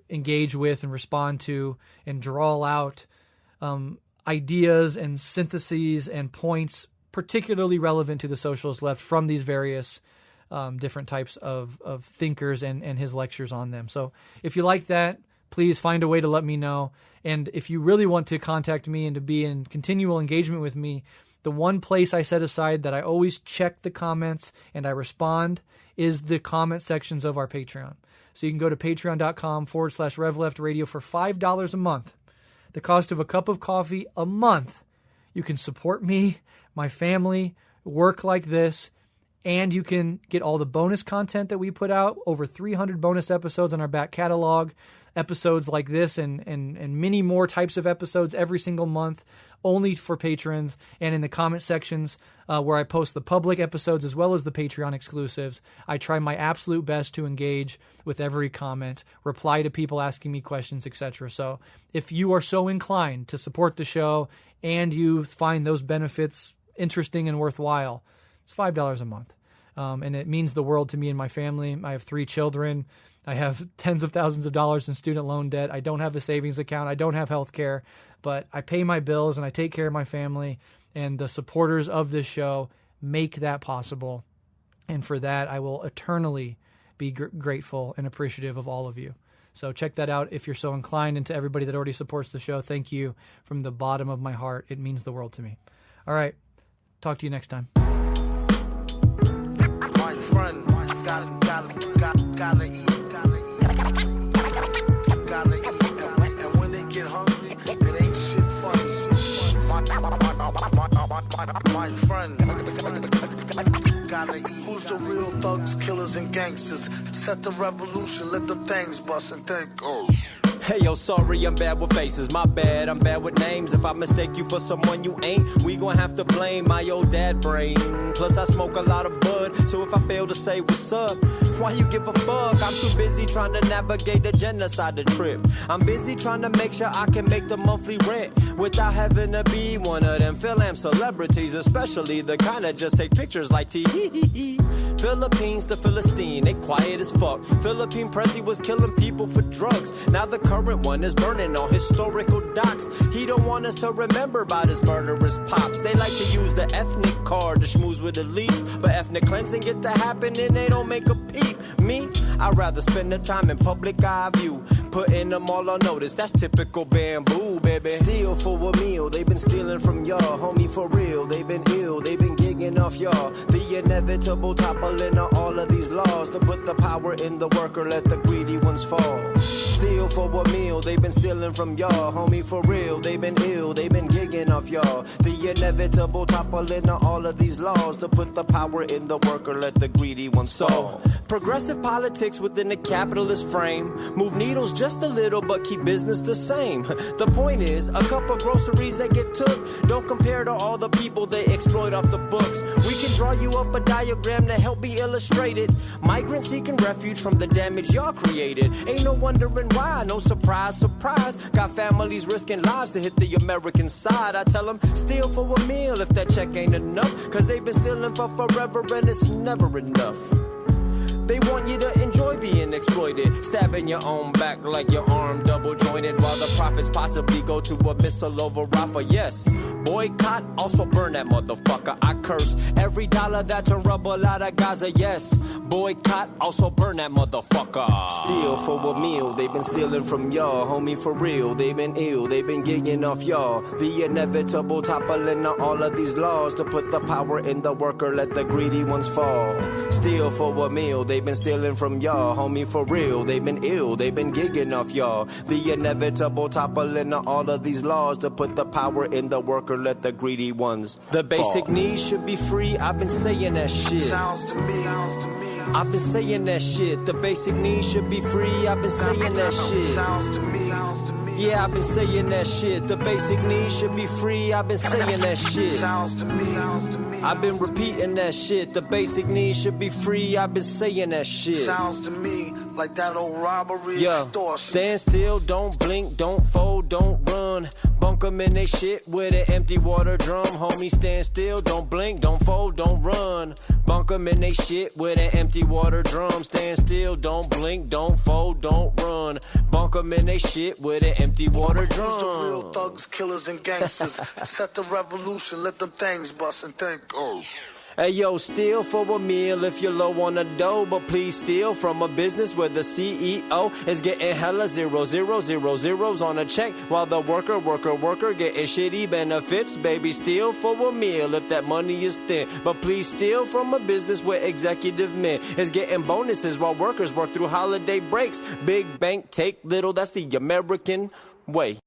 engage with and respond to and draw out ideas and syntheses and points particularly relevant to the socialist left from these various different types of thinkers and his lectures on them. So if you like that, please find a way to let me know. And if you really want to contact me and to be in continual engagement with me, the one place I set aside that I always check the comments and I respond is the comment sections of our Patreon. So you can go to patreon.com/RevLeftRadio for $5 a month. The cost of a cup of coffee a month. You can support me, my family, work like this, and you can get all the bonus content that we put out, over 300 bonus episodes on our back catalog, episodes like this and many more types of episodes every single month, only for patrons, and in the comment sections where I post the public episodes as well as the Patreon exclusives. I try my absolute best to engage with every comment, reply to people asking me questions, etc. So if you are so inclined to support the show and you find those benefits interesting and worthwhile, it's $5 a month. And it means the world to me and my family. I have 3 children. I have tens of thousands of dollars in student loan debt. I don't have a savings account. I don't have health care, but I pay my bills and I take care of my family, and the supporters of this show make that possible. And for that, I will eternally be grateful and appreciative of all of you. So check that out if you're so inclined, and to everybody that already supports the show, thank you from the bottom of my heart. It means the world to me. All right. Talk to you next time. My friend, gotta eat. Gotta eat, and when they get hungry, it ain't shit funny. My friend, gotta eat. Who's the real thugs, killers, and gangsters? Set the revolution, let the things bust and think. Oh. Hey yo, sorry, I'm bad with faces, my bad, I'm bad with names. If I mistake you for someone you ain't, we gon' have to blame my old dad brain. Plus I smoke a lot of bud, so if I fail to say what's up, why you give a fuck? I'm too busy trying to navigate the genocide trip. I'm busy trying to make sure I can make the monthly rent without having to be one of them film celebrities, especially the kind that just take pictures like tee. Philippines to Philistine, they quiet as fuck. Philippine Prezi was killing people for drugs. Now the current one is burning on historical docs. He don't want us to remember about his murderous pops. They like to use the ethnic card to schmooze with elites, but ethnic cleansing get to happen and they don't make a peep. Me, I'd rather spend the time in public eye view, putting them all on notice. That's typical bamboo, baby. Steal for a meal, they've been stealing from y'all, homie, for real. They've been ill, they've been gigging off y'all. The inevitable toppling of all of these laws to put the power in the worker, let the greedy ones fall. Steal for a meal, they've been stealing from y'all, homie, for real. They've been ill, they've been gigging off y'all. The inevitable toppling of all of these laws to put the power in the worker, let the greedy ones fall. Progressive politics within the capitalist frame move needles just a little but keep business the same. The point is, a cup of groceries that get took don't compare to all the people they exploit off the books. We can draw you up a diagram to help me illustrate it. Migrants seeking refuge from the damage y'all created. Ain't no wondering why, no surprise, surprise. Got families risking lives to hit the American side. I tell them, steal for a meal if that check ain't enough, cause they've been stealing for forever and it's never enough. They want you to enjoy being exploited, stabbing your own back like your arm double jointed while while the profits possibly go to a missile over Rafah. Yes, boycott, also burn that motherfucker. I curse every dollar that turn rubble out of Gaza. Yes, boycott, also burn that motherfucker. Steal for a meal, they've been stealing from y'all, homie, for real. They've been ill, they've been gigging off y'all. The inevitable toppling of all of these laws to put the power in the worker, let the greedy ones fall. Steal for a meal, they've been stealing from y'all, homie, for real. They've been ill, they've been gigging off y'all. The inevitable toppling of all of these laws to put the power in the worker, let the greedy ones. The basic needs should be free, I've been saying that shit. Sounds to me. I've been saying that shit. The basic needs should be free, I've been saying that shit. Sounds to me. Yeah, I've been saying that shit. The basic needs should be free, I've been saying that shit. Sounds to me. I've been repeating that shit. The basic needs should be free, I've been saying that shit. Sounds to me like that old robbery extortion. Stand still, don't blink, don't fold, don't run. Bunk 'em in they shit with an empty water drum. Homie, stand still, don't blink, don't fold, don't run. Bunk 'em in they shit with an empty water drum. Stand still, don't blink, don't fold, don't run. Bunk 'em in they shit with an empty water drum. Who's the real thugs, killers, and gangsters? Set the revolution, let them things bust and think, oh. Hey yo, steal for a meal if you're low on the dough, but please steal from a business where the CEO is getting hella zeros on a check, while the worker getting shitty benefits. Baby, steal for a meal if that money is thin, but please steal from a business where executive men is getting bonuses while workers work through holiday breaks. Big bank take little, that's the American way.